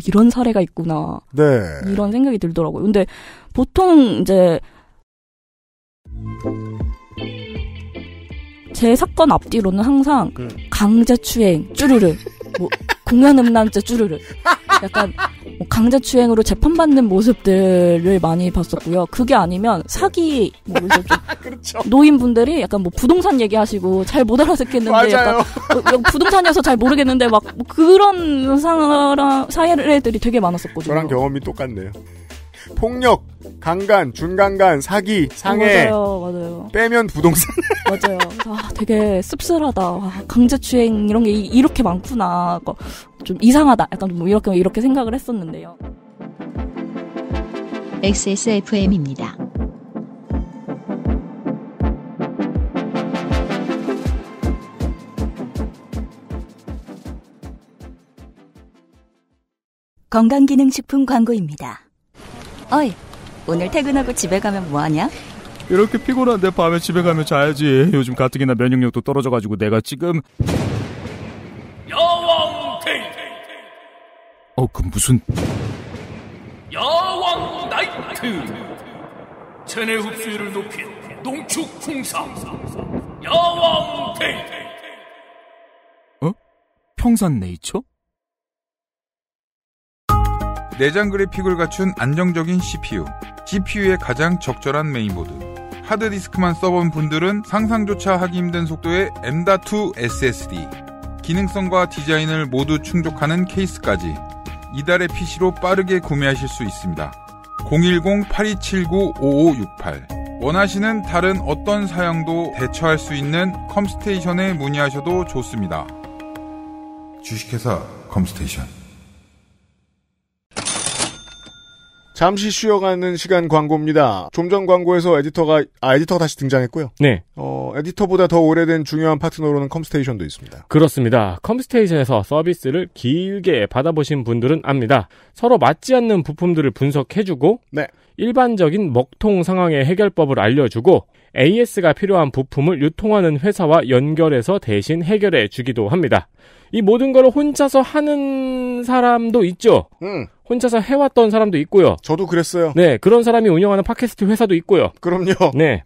이런 사례가 있구나. 이런 생각이 들더라고요. 근데 보통 이제 제 사건 앞뒤로는 항상 강제추행 쭈르르 뭐 공연 음란죄 쭈르르 약간 강제추행으로 재판받는 모습들을 많이 봤었고요. 그게 아니면 사기 그렇죠. 노인분들이 약간 뭐 부동산 얘기하시고 잘 못 알아듣겠는데 약간 부동산이어서 잘 모르겠는데 막 뭐 그런 사례들이 되게 많았었거든요. 저랑 경험이 똑같네요. 폭력, 강간, 준강간, 사기, 상해. 맞아요. 빼면 부동산. 맞아요. 되게 씁쓸하다. 강제추행 이런 게 이렇게 많구나. 좀 이상하다. 약간 좀 이렇게 생각을 했었는데요. XSFM입니다. 건강기능식품 광고입니다. 어이, 오늘 퇴근하고 집에 가면 뭐하냐? 이렇게 피곤한데 밤에 집에 가면 자야지. 요즘 가뜩이나 면역력도 떨어져가지고 내가 지금 야왕 데이트. 그 무슨 야왕 나이트. 체내 흡수율을 높인 농축 풍상 야왕 데이트. 평산네이처? 내장 그래픽을 갖춘 안정적인 CPU, GPU의 가장 적절한 메인보드. 하드디스크만 써본 분들은 상상조차 하기 힘든 속도의 M.2 SSD, 기능성과 디자인을 모두 충족하는 케이스까지 이달의 PC로 빠르게 구매하실 수 있습니다. 010-8279-5568 원하시는 다른 어떤 사양도 대처할 수 있는 컴스테이션에 문의하셔도 좋습니다. 주식회사 컴스테이션. 잠시 쉬어가는 시간 광고입니다. 좀 전 광고에서 에디터가 다시 등장했고요. 네. 에디터보다 더 오래된 중요한 파트너로는 컴스테이션도 있습니다. 그렇습니다. 컴스테이션에서 서비스를 길게 받아보신 분들은 압니다. 서로 맞지 않는 부품들을 분석해주고, 네. 일반적인 먹통 상황의 해결법을 알려주고, AS가 필요한 부품을 유통하는 회사와 연결해서 대신 해결해 주기도 합니다. 이 모든 걸 혼자서 하는 사람도 있죠. 혼자서 해왔던 사람도 있고요. 저도 그랬어요. 네, 그런 사람이 운영하는 팟캐스트 회사도 있고요. 그럼요. 네,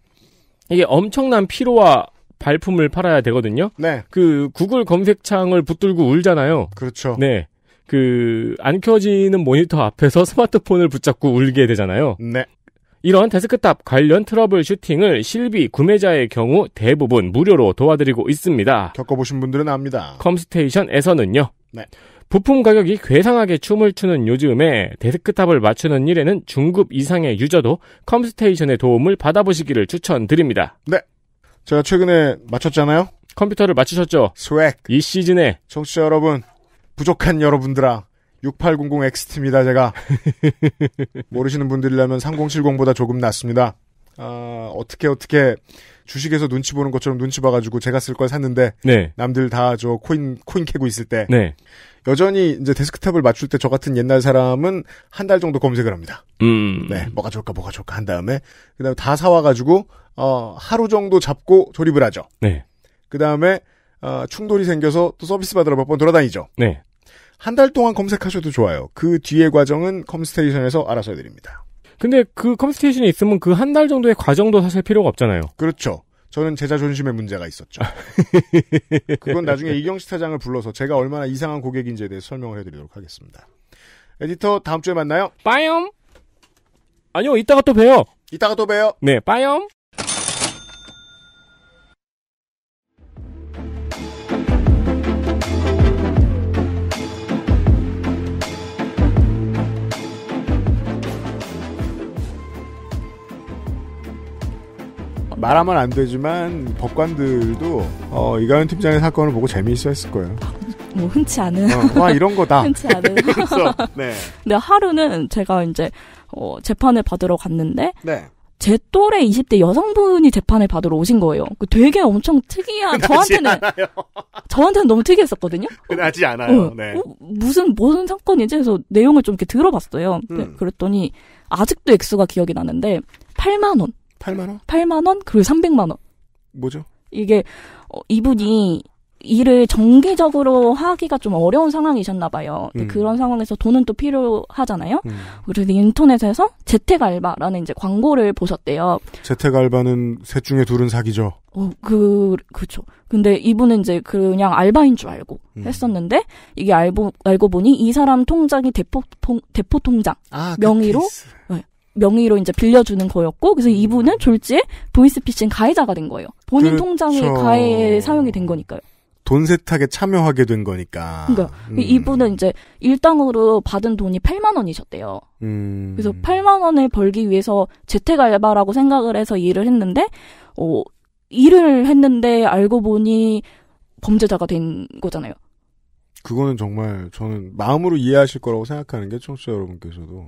이게 엄청난 피로와 발품을 팔아야 되거든요. 네. 그 구글 검색창을 붙들고 울잖아요. 그렇죠. 네, 안 켜지는 모니터 앞에서 스마트폰을 붙잡고 울게 되잖아요. 네. 이런 데스크탑 관련 트러블 슈팅을 실비 구매자의 경우 대부분 무료로 도와드리고 있습니다. 겪어보신 분들은 압니다. 컴스테이션에서는요. 네. 부품 가격이 괴상하게 춤을 추는 요즘에 데스크탑을 맞추는 일에는 중급 이상의 유저도 컴스테이션의 도움을 받아보시기를 추천드립니다. 네. 제가 최근에 맞췄잖아요. 컴퓨터를 맞추셨죠? 스웩. 이 시즌에. 청취자 여러분, 부족한 여러분들아. 6800X입니다, 제가. 모르시는 분들이라면 3070보다 조금 낫습니다. 어떻게 주식에서 눈치 보는 것처럼 눈치 봐가지고 제가 쓸 걸 샀는데. 네. 남들 다 코인 캐고 있을 때. 네. 여전히 이제 데스크탑을 맞출 때 저 같은 옛날 사람은 한 달 정도 검색을 합니다. 네. 뭐가 좋을까 한 다음에. 그 다음에 다 사와가지고, 하루 정도 잡고 조립을 하죠. 네. 그 다음에, 충돌이 생겨서 또 서비스 받으러 몇 번 돌아다니죠. 네. 한 달 동안 검색하셔도 좋아요. 그 뒤의 과정은 컴스테이션에서 알아서 해드립니다. 근데 그 컴스테이션이 있으면 그 한 달 정도의 과정도 사실 필요가 없잖아요. 그렇죠. 저는 제 자존심에 문제가 있었죠. 그건 나중에 이경식 사장을 불러서 제가 얼마나 이상한 고객인지에 대해서 설명을 해드리도록 하겠습니다. 에디터 다음 주에 만나요. 빠염. 아니요, 이따가 또 봬요. 이따가 또 봬요. 네, 빠염. 말하면 안 되지만 법관들도 이가연 팀장의 사건을 보고 재미있어 했을 거예요. 뭐 흔치 않은 와 이런 거다. 흔치 않은. 그래서 네. 근데 하루는 제가 이제 재판을 받으러 갔는데 네. 제 또래 20대 여성분이 재판을 받으러 오신 거예요. 되게 엄청 특이한 저한테는 너무 특이했었거든요. 흔하지 않아요. 네. 무슨 사건이지? 해서 내용을 좀 이렇게 들어봤어요. 네, 그랬더니 아직도 액수가 기억이 나는데 8만 원. 8만 원? 8만 원 그리고 300만 원. 뭐죠? 이게 이분이 일을 정기적으로 하기가 좀 어려운 상황이셨나 봐요. 그런 상황에서 돈은 또 필요하잖아요. 그래서 인터넷에서 재택 알바라는 이제 광고를 보셨대요. 재택 알바는 셋 중에 둘은 사기죠. 그렇죠. 근데 이분은 이제 그냥 알바인 줄 알고 했었는데 이게 알고 보니 이 사람 통장이 대포 통장 명의로 이제 빌려주는 거였고, 그래서 이분은 졸지에 보이스피싱 가해자가 된 거예요. 본인 그렇죠. 통장이 가해에 사용이 된 거니까요. 돈 세탁에 참여하게 된 거니까. 그러니까 이분은 이제 일당으로 받은 돈이 8만 원이셨대요. 그래서 8만 원을 벌기 위해서 재택 알바라고 생각을 해서 일을 했는데, 일을 했는데 알고 보니 범죄자가 된 거잖아요. 그거는 정말 저는 마음으로 이해하실 거라고 생각하는 게 청취자 여러분께서도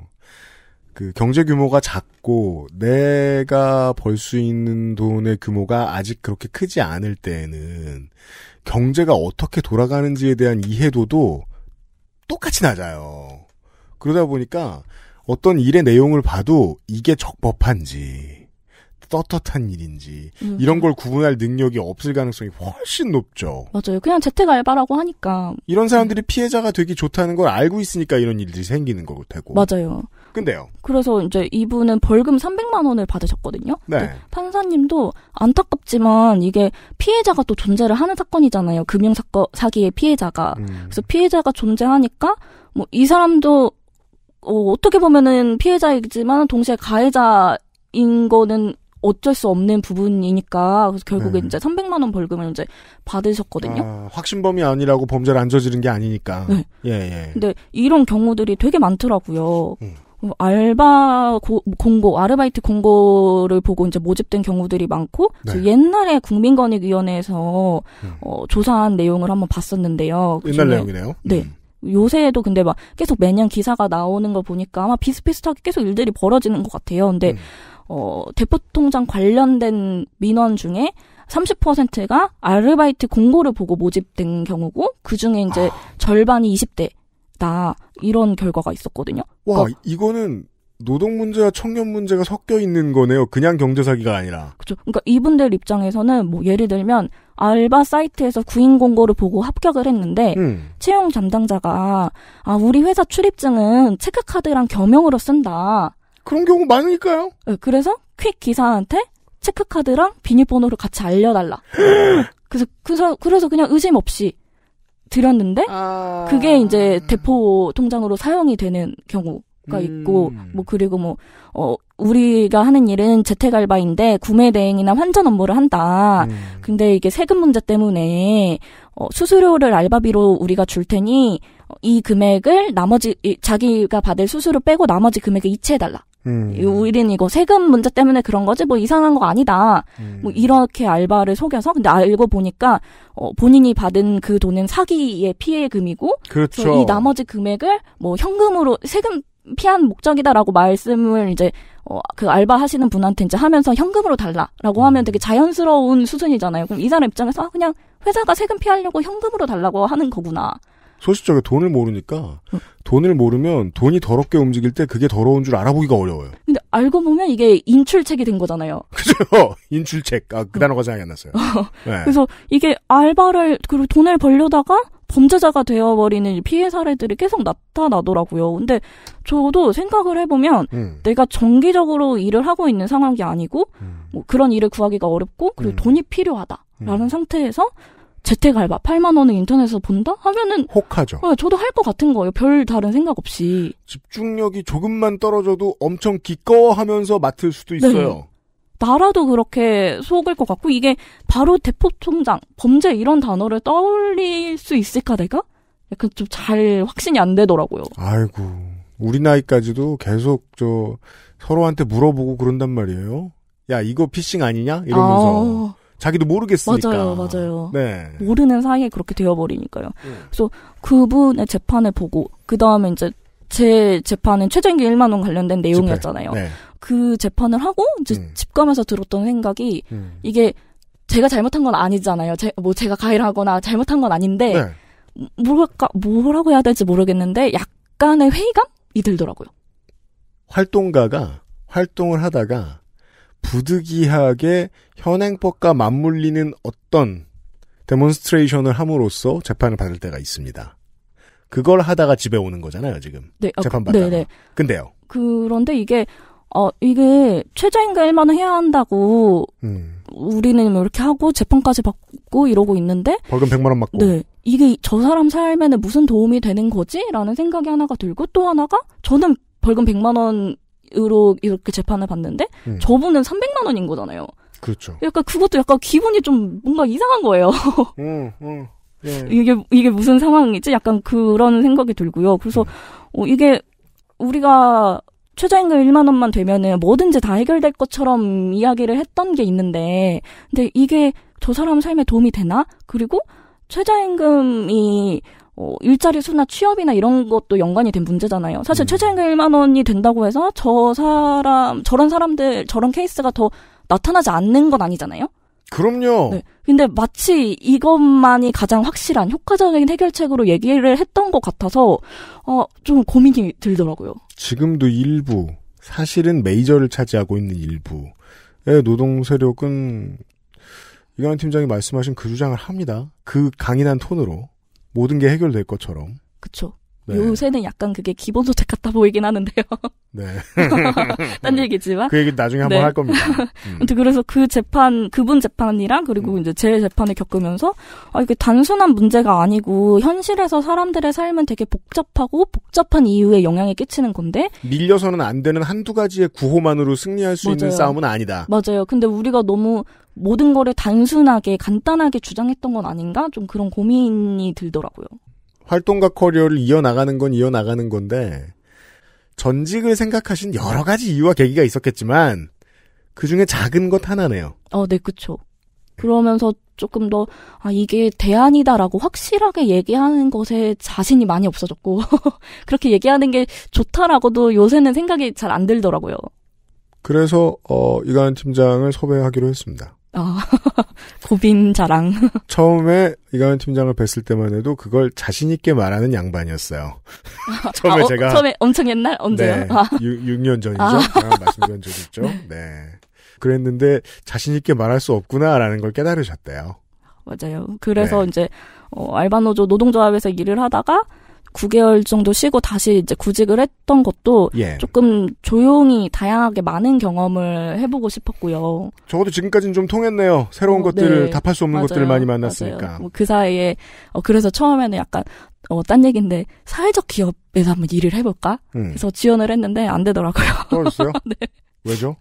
그 경제 규모가 작고 내가 벌 수 있는 돈의 규모가 아직 그렇게 크지 않을 때에는 경제가 어떻게 돌아가는지에 대한 이해도도 똑같이 낮아요. 그러다 보니까 어떤 일의 내용을 봐도 이게 적법한지 떳떳한 일인지 이런 걸 구분할 능력이 없을 가능성이 훨씬 높죠. 맞아요. 그냥 재택 알바라고 하니까. 이런 사람들이 피해자가 되기 좋다는 걸 알고 있으니까 이런 일들이 생기는 거고 되고. 맞아요. 근데요. 그래서 이제 이분은 벌금 300만 원을 받으셨거든요. 네. 판사님도 안타깝지만 이게 피해자가 또 존재를 하는 사건이잖아요. 금융사건 사기의 피해자가. 그래서 피해자가 존재하니까 뭐 이 사람도 어떻게 보면은 피해자이지만 동시에 가해자인 거는 어쩔 수 없는 부분이니까 그래서 결국에 이제 300만 원 벌금을 이제 받으셨거든요. 확신범이 아니라고 범죄를 안 저지른 게 아니니까. 네. 예. 근데 이런 경우들이 되게 많더라고요. 아르바이트 공고를 보고 이제 모집된 경우들이 많고, 네. 옛날에 국민권익위원회에서 조사한 내용을 한번 봤었는데요. 옛날 내용이네요. 네. 요새에도 근데 막 계속 매년 기사가 나오는 걸 보니까 아마 비슷비슷하게 계속 일들이 벌어지는 것 같아요. 근데 대포통장 관련된 민원 중에 30%가 아르바이트 공고를 보고 모집된 경우고, 그 중에 이제 절반이 20대다. 이런 결과가 있었거든요. 와, 그러니까, 이거는 노동 문제와 청년 문제가 섞여 있는 거네요. 그냥 경제 사기가 아니라. 그렇죠. 그러니까 이분들 입장에서는 뭐 예를 들면 알바 사이트에서 구인 공고를 보고 합격을 했는데 채용 담당자가 우리 회사 출입증은 체크카드랑 겸용으로 쓴다. 그런 경우 많으니까요. 네, 그래서 퀵 기사한테 체크카드랑 비밀번호를 같이 알려달라. 그래서 그냥 의심 없이 드렸는데 그게 이제 대포 통장으로 사용이 되는 경우가 있고, 뭐 그리고 우리가 하는 일은 재택 알바인데 구매 대행이나 환전 업무를 한다. 근데 이게 세금 문제 때문에 수수료를 알바비로 우리가 줄 테니 이 금액을 자기가 받을 수수료 빼고 나머지 금액을 이체해달라. 우리는 이거 세금 문제 때문에 그런 거지 뭐 이상한 거 아니다. 뭐 이렇게 알바를 속여서, 근데 알고 보니까 본인이 받은 그 돈은 사기의 피해금이고, 그렇죠. 이 나머지 금액을 뭐 현금으로 세금 피한 목적이다라고 말씀을 이제 그 알바 하시는 분한테 이제 하면서 현금으로 달라라고 하면 되게 자연스러운 수준이잖아요. 그럼 이 사람 입장에서 그냥 회사가 세금 피하려고 현금으로 달라고 하는 거구나. 소식적에 돈을 모르니까 돈을 모르면 돈이 더럽게 움직일 때 그게 더러운 줄 알아보기가 어려워요. 근데 알고 보면 이게 인출책이 된 거잖아요. 그죠? 인출책. 그 단어가 생각이 안 났어요. 네. 그래서 이게 알바를 그리고 돈을 벌려다가 범죄자가 되어버리는 피해 사례들이 계속 나타나더라고요. 근데 저도 생각을 해보면 내가 정기적으로 일을 하고 있는 상황이 아니고 뭐 그런 일을 구하기가 어렵고 그리고 돈이 필요하다라는 상태에서 재택 알바 8만 원을 인터넷에서 본다? 하면은 혹하죠. 저도 할 것 같은 거예요. 별 다른 생각 없이. 집중력이 조금만 떨어져도 엄청 기꺼워하면서 맡을 수도 있어요. 네. 나라도 그렇게 속을 것 같고, 이게 바로 대포통장, 범죄 이런 단어를 떠올릴 수 있을까 내가? 약간 좀 잘 확신이 안 되더라고요. 아이고, 우리 나이까지도 계속 서로한테 물어보고 그런단 말이에요. 야, 이거 피싱 아니냐? 이러면서. 자기도 모르겠으니까. 맞아요. 네. 모르는 사이에 그렇게 되어버리니까요. 그래서 그분의 재판을 보고, 그 다음에 이제 제 재판은 최저임금 1만 원 관련된 내용이었잖아요. 네. 그 재판을 하고 이제 집 가면서 들었던 생각이 이게 제가 잘못한 건 아니잖아요. 제가 가해를 하거나 잘못한 건 아닌데 뭐라고 해야 될지 모르겠는데 약간의 회의감이 들더라고요. 활동가가 활동을 하다가 부득이하게 현행법과 맞물리는 어떤 데몬스트레이션을 함으로써 재판을 받을 때가 있습니다. 그걸 하다가 집에 오는 거잖아요, 지금. 네, 재판 받다가. 네네. 근데요. 그런데 이게 최저임금 1만 원 해야 한다고 우리는 뭐 이렇게 하고 재판까지 받고 이러고 있는데 벌금 100만 원 맞고. 네. 이게 저 사람 삶에는 무슨 도움이 되는 거지? 라는 생각이 하나가 들고 또 하나가 저는 벌금 100만 원으로 이렇게 재판을 받는데 저분은 300만 원인 거잖아요. 그렇죠. 약간 그것도 약간 기분이 좀 뭔가 이상한 거예요. 예. 이게 무슨 상황이지? 약간 그런 생각이 들고요. 그래서 이게 우리가 최저임금 1만 원만 되면은 뭐든지 다 해결될 것처럼 이야기를 했던 게 있는데, 근데 이게 저 사람 삶에 도움이 되나? 그리고 최저임금이 일자리 수나 취업이나 이런 것도 연관이 된 문제잖아요. 사실 최저임금 1만 원이 된다고 해서 저런 사람들, 저런 케이스가 더 나타나지 않는 건 아니잖아요. 그럼요. 네. 근데 마치 이것만이 가장 확실한 효과적인 해결책으로 얘기를 했던 것 같아서 좀 고민이 들더라고요. 지금도 일부, 사실은 메이저를 차지하고 있는 일부의 노동 세력은 이관원 팀장이 말씀하신 그 주장을 합니다. 그 강인한 톤으로 모든 게 해결될 것처럼. 그쵸. 네. 요새는 약간 그게 기본소득 같아 보이긴 하는데요. 네. 딴 얘기지만. 그 얘기 나중에 한번 할 겁니다. 그래서 그분 재판이랑 그리고 이제 제 재판을 겪으면서 이게 단순한 문제가 아니고 현실에서 사람들의 삶은 되게 복잡하고 복잡한 이유에 영향을 끼치는 건데 밀려서는 안 되는 한두 가지의 구호만으로 승리할 수 있는 싸움은 아니다. 맞아요. 근데 우리가 너무 모든 거를 단순하게 간단하게 주장했던 건 아닌가? 좀 그런 고민이 들더라고요. 활동가 커리어를 이어나가는 건 이어나가는 건데 전직을 생각하신 여러 가지 이유와 계기가 있었겠지만 그중에 작은 것 하나네요. 네, 그렇죠. 그러면서 조금 더 이게 대안이다라고 확실하게 얘기하는 것에 자신이 많이 없어졌고 그렇게 얘기하는 게 좋다라고도 요새는 생각이 잘 안 들더라고요. 그래서 이관원 팀장을 섭외하기로 했습니다. 고빈 자랑. 처음에 이관원 팀장을 뵀을 때만 해도 그걸 자신 있게 말하는 양반이었어요. 처음에 제가 처음에 엄청 옛날 언제요? 네, 6년 전이죠. 제가 말씀드린 적이 있죠. 네. 그랬는데 자신 있게 말할 수 없구나라는 걸 깨달으셨대요. 맞아요. 그래서 이제 알바노조 노동조합에서 일을 하다가 9개월 정도 쉬고 다시 이제 구직을 했던 것도 조금 조용히 다양하게 많은 경험을 해보고 싶었고요. 적어도 지금까지는 좀 통했네요. 새로운 것들을 답할 수 없는 것들을 많이 만났으니까. 그 사이에 그래서 처음에는 약간 딴 얘기인데 사회적 기업에서 한번 일을 해볼까? 그래서 지원을 했는데 안 되더라고요. 떨어졌어요? 네. 왜죠?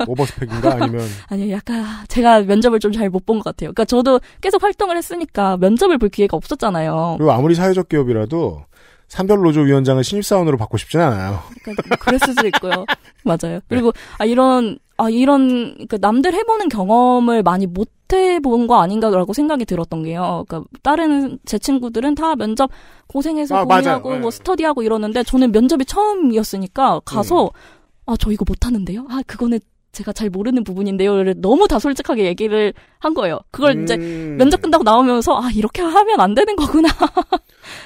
오버스펙인가 아니면? 아니요, 약간 제가 면접을 좀 잘 못 본 것 같아요. 그러니까 저도 계속 활동을 했으니까 면접을 볼 기회가 없었잖아요. 그리고 아무리 사회적 기업이라도 산별노조위원장을 신입사원으로 받고 싶진 않아요. 그러니까 그랬을 수도 있고요. 맞아요. 그리고 이런 그러니까 남들 해보는 경험을 많이 못 해본 거 아닌가라고 생각이 들었던 게요. 그러니까 다른 제 친구들은 다 면접 고생해서 고민하고 뭐 스터디하고 이러는데 저는 면접이 처음이었으니까 가서 저 이거 못하는데요? 그거는 제가 잘 모르는 부분인데요를 너무 다 솔직하게 얘기를 한 거예요. 그걸 이제 면접 끝나고 나오면서 이렇게 하면 안 되는 거구나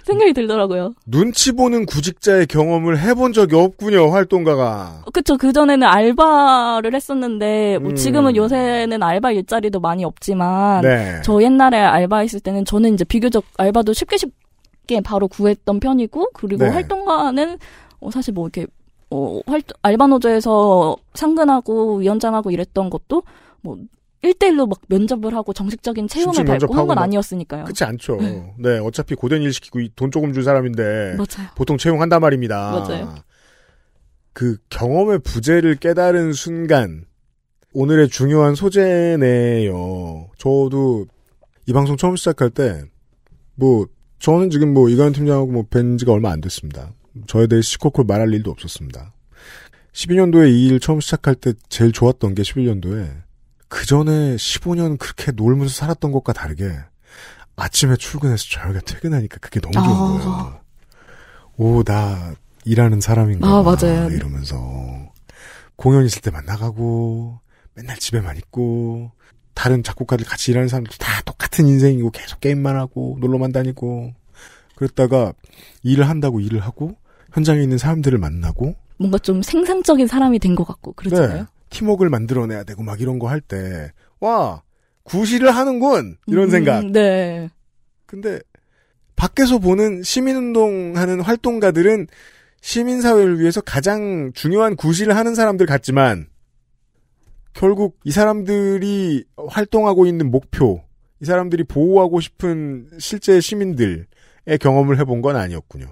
생각이 들더라고요. 눈치 보는 구직자의 경험을 해본 적이 없군요, 활동가가. 그쵸. 그전에는 알바를 했었는데 뭐 지금은 요새는 알바 일자리도 많이 없지만 저 옛날에 알바했을 때는 저는 이제 비교적 알바도 쉽게 바로 구했던 편이고 그리고 활동가는 사실 뭐 이렇게 알바노조에서 상근하고 위원장하고 이랬던 것도 뭐 1대1로 막 면접을 하고 정식적인 체험을 밟고 한 건 아니었으니까요. 그렇지 않죠. 네, 어차피 고된 일 시키고 돈 조금 줄 사람인데 맞아요. 보통 채용한단 말입니다. 맞아요. 그 경험의 부재를 깨달은 순간 오늘의 중요한 소재네요. 저도 이 방송 처음 시작할 때 저는 지금 이관원 팀장하고 뵌 지가 얼마 안 됐습니다. 저에 대해 시콜콜 말할 일도 없었습니다. 12년도에 이 일 처음 시작할 때 제일 좋았던 게 11년도에 그 전에 15년 그렇게 놀면서 살았던 것과 다르게 아침에 출근해서 저녁에 퇴근하니까 그게 너무 좋은 거예요. 나 일하는 사람인가 맞아요. 이러면서 공연 있을 때만 나가고 맨날 집에만 있고 다른 작곡가들 같이 일하는 사람들 다 똑같은 인생이고 계속 게임만 하고 놀러만 다니고 그랬다가 일을 한다고 일을 하고 현장에 있는 사람들을 만나고 뭔가 좀 생산적인 사람이 된 것 같고 그렇잖아요. 팀워크를 만들어내야 되고 막 이런 거 할 때 구실을 하는군 이런 생각. 네. 근데 밖에서 보는 시민운동하는 활동가들은 시민사회를 위해서 가장 중요한 구실을 하는 사람들 같지만 결국 이 사람들이 활동하고 있는 목표, 이 사람들이 보호하고 싶은 실제 시민들의 경험을 해본 건 아니었군요.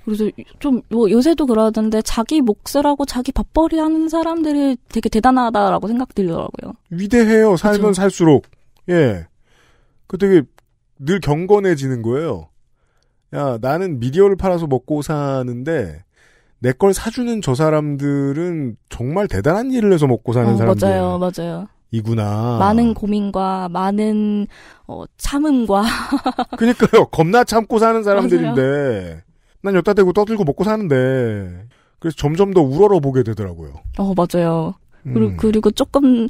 그래서 좀 요새도 그러던데 자기 몫을 자기 밥벌이 하는 사람들이 되게 대단하다라고 생각들더라고요. 위대해요. 살면 그쵸? 살수록. 예. 그 되게 늘 경건해지는 거예요. 야, 나는 미디어를 팔아서 먹고 사는데 내 걸 사주는 저 사람들은 정말 대단한 일을 해서 먹고 사는 사람들. 맞아요. 이구나. 많은 고민과 많은 참음과. 그러니까요. 겁나 참고 사는 사람들인데 난 여기다 대고 떠들고 먹고 사는데 그래서 점점 더 우러러 보게 되더라고요. 맞아요. 그리고 조금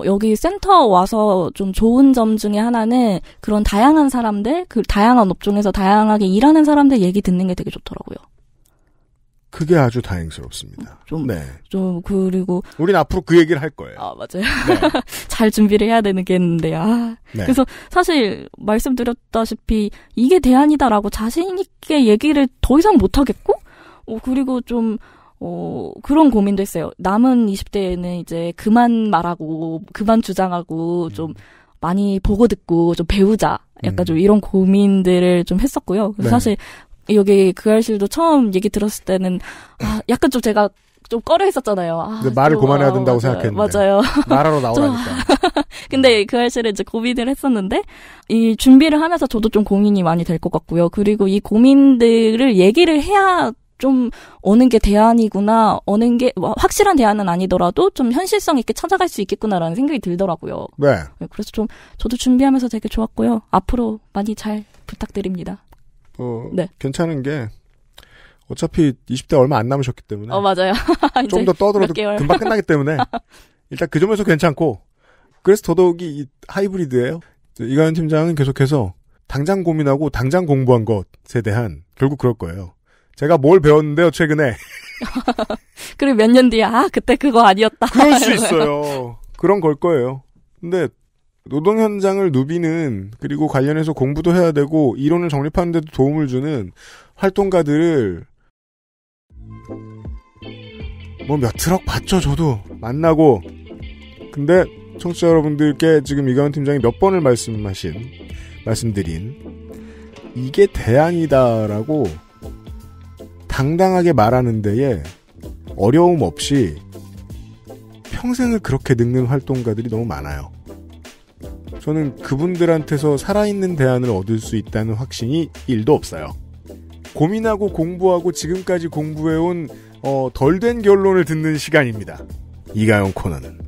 여기 센터 와서 좀 좋은 점 중에 하나는 그런 다양한 사람들, 그 다양한 업종에서 다양하게 일하는 사람들 얘기 듣는 게 되게 좋더라고요. 그게 아주 다행스럽습니다. 그리고 우린 앞으로 그 얘기를 할 거예요. 맞아요. 네. 잘 준비를 해야 되겠는데 네. 그래서 사실 말씀드렸다시피 이게 대안이다라고 자신 있게 얘기를 더 이상 못 하겠고 그리고 좀 그런 고민도 했어요. 남은 20대에는 이제 그만 말하고 그만 주장하고 좀 많이 보고 듣고 좀 배우자. 약간 좀 이런 고민들을 좀 했었고요. 그래서 사실 여기 그 알실도 처음 얘기 들었을 때는 약간 좀 제가 좀 꺼려 했었잖아요. 근데 말을 그만해야 된다고 생각했는데. 맞아요. 말하러 나오라니까. 근데 그 알실에 이제 고민을 했었는데 이 준비를 하면서 저도 좀 고민이 많이 될 것 같고요. 그리고 이 고민들을 얘기를 해야 좀 어느 게 대안이구나, 어느 게 확실한 대안은 아니더라도 좀 현실성 있게 찾아갈 수 있겠구나라는 생각이 들더라고요. 네. 그래서 좀 저도 준비하면서 되게 좋았고요. 앞으로 많이 잘 부탁드립니다. 네. 괜찮은 게 어차피 20대 얼마 안 남으셨기 때문에. 맞아요. 좀 더 떠들어도 금방 끝나기 때문에 일단 그 점에서 괜찮고 그래서 더더욱이 이 하이브리드예요. 이가연 팀장은 계속해서 당장 고민하고 당장 공부한 것에 대한 결국 그럴 거예요. 제가 뭘 배웠는데요, 최근에. 그리고 몇 년 뒤에, 그때 그거 아니었다. 그럴 수 있어요. 그런 걸 거예요. 근데, 노동 현장을 누비는, 그리고 관련해서 공부도 해야 되고, 이론을 정립하는 데도 도움을 주는 활동가들을, 몇 트럭 봤죠, 저도. 만나고. 근데, 청취자 여러분들께 지금 이가연 팀장이 몇 번을 말씀드린, 이게 대안이다라고, 당당하게 말하는 데에 어려움 없이 평생을 그렇게 늙는 활동가들이 너무 많아요. 저는 그분들한테서 살아있는 대안을 얻을 수 있다는 확신이 1도 없어요. 고민하고 공부하고 지금까지 공부해온 덜 된 결론을 듣는 시간입니다. 이가연 코너는.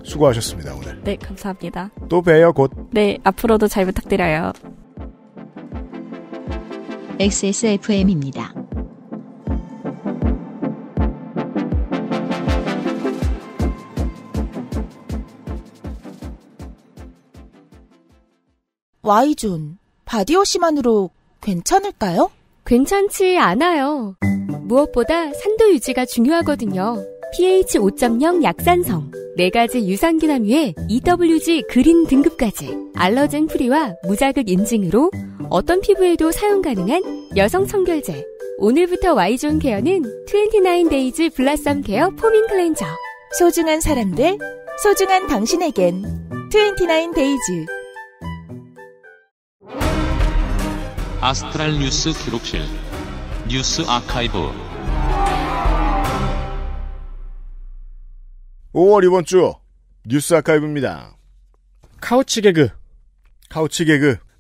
수고하셨습니다, 오늘. 네, 감사합니다. 또 봬요, 곧. 네, 앞으로도 잘 부탁드려요. XSFM입니다. Y존, 바디워시만으로 괜찮을까요? 괜찮지 않아요. 무엇보다 산도 유지가 중요하거든요. pH 5.0 약산성, 4가지 유산균 함유에 EWG 그린 등급까지 알러젠 프리와 무자극 인증으로 어떤 피부에도 사용 가능한 여성 청결제. 오늘부터 Y존 케어는 29days 블라썸 케어 포밍 클렌저. 소중한 사람들, 소중한 당신에겐 29days. 아스트랄 뉴스 기록실 뉴스 아카이브 5월 이번 주 뉴스 아카이브입니다. 카우치 개그.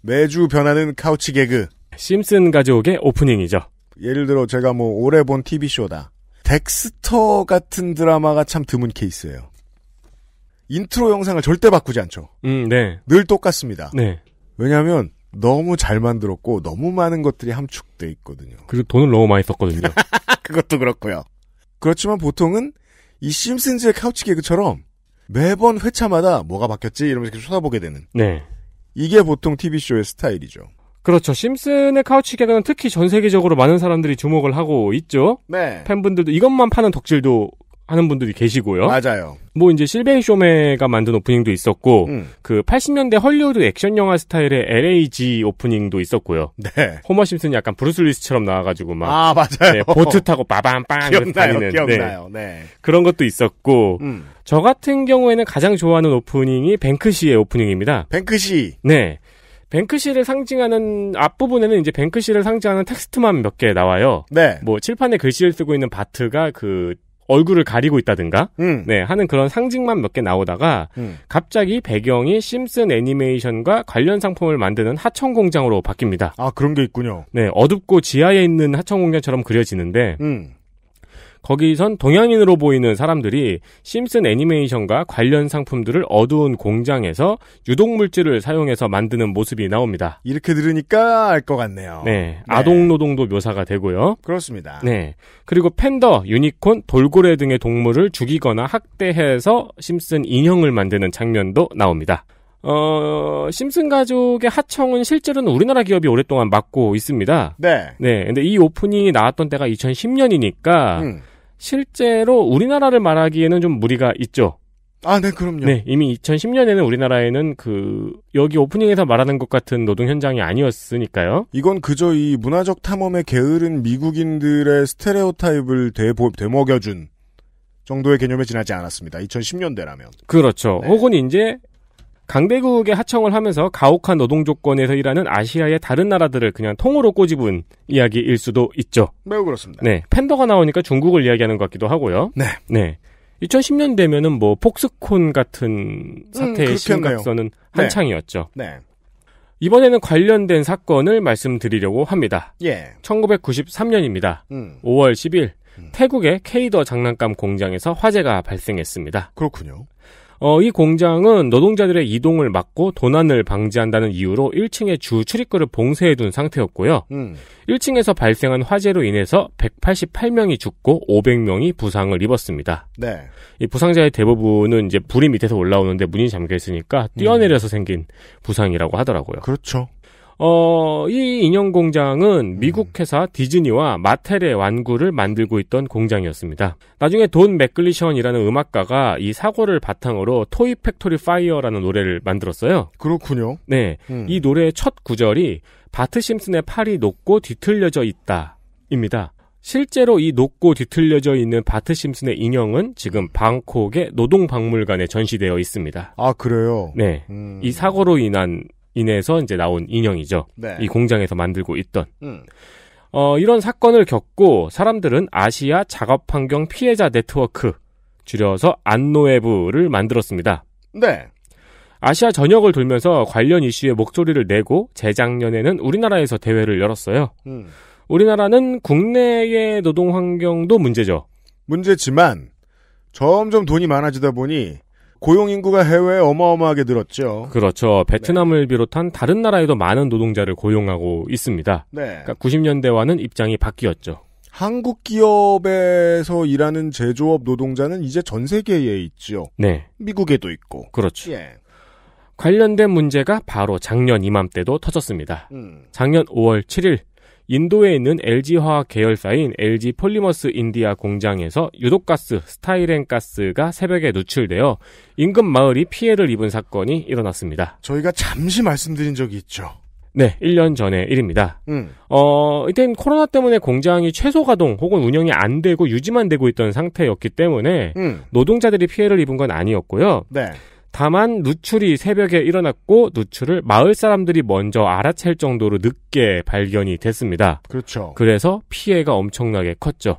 매주 변하는 카우치 개그. 심슨 가족의 오프닝이죠. 예를 들어 제가 오래 본 TV쇼다. 덱스터 같은 드라마가 참 드문 케이스예요. 인트로 영상을 절대 바꾸지 않죠. 네. 늘 똑같습니다. 네. 왜냐하면 너무 잘 만들었고 너무 많은 것들이 함축돼 있거든요. 그리고 돈을 너무 많이 썼거든요. 그것도 그렇고요. 그렇지만 보통은 이 심슨즈의 카우치 개그처럼 매번 회차마다 뭐가 바뀌었지 이러면서 계속 쳐다보게 되는. 네. 이게 보통 TV쇼의 스타일이죠. 그렇죠. 심슨의 카우치 개그는 특히 전 세계적으로 많은 사람들이 주목을 하고 있죠. 네. 팬분들도 이것만 파는 덕질도 하는 분들이 계시고요. 맞아요. 뭐 이제 실베이 쇼메가 만든 오프닝도 있었고 그 80년대 헐리우드 액션 영화 스타일의 LAG 오프닝도 있었고요. 네. 호머 심슨이 약간 브루스 윌리스처럼 나와가지고 막 맞아요. 네, 보트 타고 빠밤빵 기억나요. 기억나요. 네. 그런 것도 있었고 저 같은 경우에는 가장 좋아하는 오프닝이 뱅크시의 오프닝입니다. 뱅크시. 네. 뱅크시를 상징하는 앞부분에는 이제 뱅크시를 상징하는 텍스트만 몇 개 나와요. 네. 뭐 칠판에 글씨를 쓰고 있는 바트가 그 얼굴을 가리고 있다든가, 네, 하는 그런 상징만 몇 개 나오다가, 갑자기 배경이 심슨 애니메이션과 관련 상품을 만드는 하청 공장으로 바뀝니다. 아, 그런 게 있군요. 네, 어둡고 지하에 있는 하청 공장처럼 그려지는데, 거기선 동양인으로 보이는 사람들이 심슨 애니메이션과 관련 상품들을 어두운 공장에서 유독물질을 사용해서 만드는 모습이 나옵니다. 이렇게 들으니까 알 것 같네요. 네, 아동노동도 묘사가 되고요. 그렇습니다. 네, 그리고 팬더, 유니콘, 돌고래 등의 동물을 죽이거나 학대해서 심슨 인형을 만드는 장면도 나옵니다. 심슨 가족의 하청은 실제로는 우리나라 기업이 오랫동안 맡고 있습니다. 네. 네, 근데 이 오프닝이 나왔던 때가 2010년이니까, 실제로 우리나라를 말하기에는 좀 무리가 있죠. 아, 네, 그럼요. 네, 이미 2010년에는 우리나라에는 여기 오프닝에서 말하는 것 같은 노동 현장이 아니었으니까요. 이건 그저 이 문화적 탐험에 게으른 미국인들의 스테레오타입을 되먹여준 정도의 개념에 지나지 않았습니다. 2010년대라면. 그렇죠. 네. 혹은 이제 강대국에 하청을 하면서 가혹한 노동 조건에서 일하는 아시아의 다른 나라들을 그냥 통으로 꼬집은 이야기일 수도 있죠. 매우 그렇습니다. 네, 팬더가 나오니까 중국을 이야기하는 것 같기도 하고요. 네. 네. 2010년 되면은 뭐 폭스콘 같은 사태의 심각선은 한창이었죠. 네. 이번에는 관련된 사건을 말씀드리려고 합니다. 예. 1993년입니다. 5월 10일 태국의 케이더 장난감 공장에서 화재가 발생했습니다. 그렇군요. 이 공장은 노동자들의 이동을 막고 도난을 방지한다는 이유로 1층의 주 출입구를 봉쇄해둔 상태였고요. 1층에서 발생한 화재로 인해서 188명이 죽고 500명이 부상을 입었습니다. 네. 이 부상자의 대부분은 이제 불이 밑에서 올라오는데 문이 잠겨 있으니까 뛰어내려서 생긴 부상이라고 하더라고요. 그렇죠. 이 인형 공장은 미국 회사 디즈니와 마텔의 완구를 만들고 있던 공장이었습니다. 나중에 돈 맥글리션이라는 음악가가 이 사고를 바탕으로 토이 팩토리 파이어라는 노래를 만들었어요. 그렇군요. 네. 이 노래의 첫 구절이 바트 심슨의 팔이 높고 뒤틀려져 있다입니다. 실제로 이 높고 뒤틀려져 있는 바트 심슨의 인형은 지금 방콕의 노동박물관에 전시되어 있습니다. 아, 그래요? 네. 이 사고로 인해서 이제 나온 인형이죠. 네. 이 공장에서 만들고 있던. 이런 사건을 겪고 사람들은 아시아 작업환경 피해자 네트워크, 줄여서 안노에브를 만들었습니다. 네. 아시아 전역을 돌면서 관련 이슈에 목소리를 내고 재작년에는 우리나라에서 대회를 열었어요. 우리나라는 국내의 노동 환경도 문제죠. 문제지만 점점 돈이 많아지다 보니 고용 인구가 해외에 어마어마하게 늘었죠. 그렇죠. 베트남을 비롯한 다른 나라에도 많은 노동자를 고용하고 있습니다. 네. 그러니까 90년대와는 입장이 바뀌었죠. 한국 기업에서 일하는 제조업 노동자는 이제 전 세계에 있죠. 네. 미국에도 있고. 그렇죠. 예. 관련된 문제가 바로 작년 이맘때도 터졌습니다. 작년 5월 7일 인도에 있는 LG화학 계열사인 LG 폴리머스 인디아 공장에서 유독가스 스타일렌가스가 새벽에 누출되어 인근 마을이 피해를 입은 사건이 일어났습니다. 저희가 잠시 말씀드린 적이 있죠. 네, 1년 전의 일입니다. 이땐 코로나 때문에 공장이 최소 가동 혹은 운영이 안 되고 유지만 되고 있던 상태였기 때문에 노동자들이 피해를 입은 건 아니었고요. 네. 다만 누출이 새벽에 일어났고 누출을 마을 사람들이 먼저 알아챌 정도로 늦게 발견이 됐습니다. 그렇죠. 그래서 피해가 엄청나게 컸죠.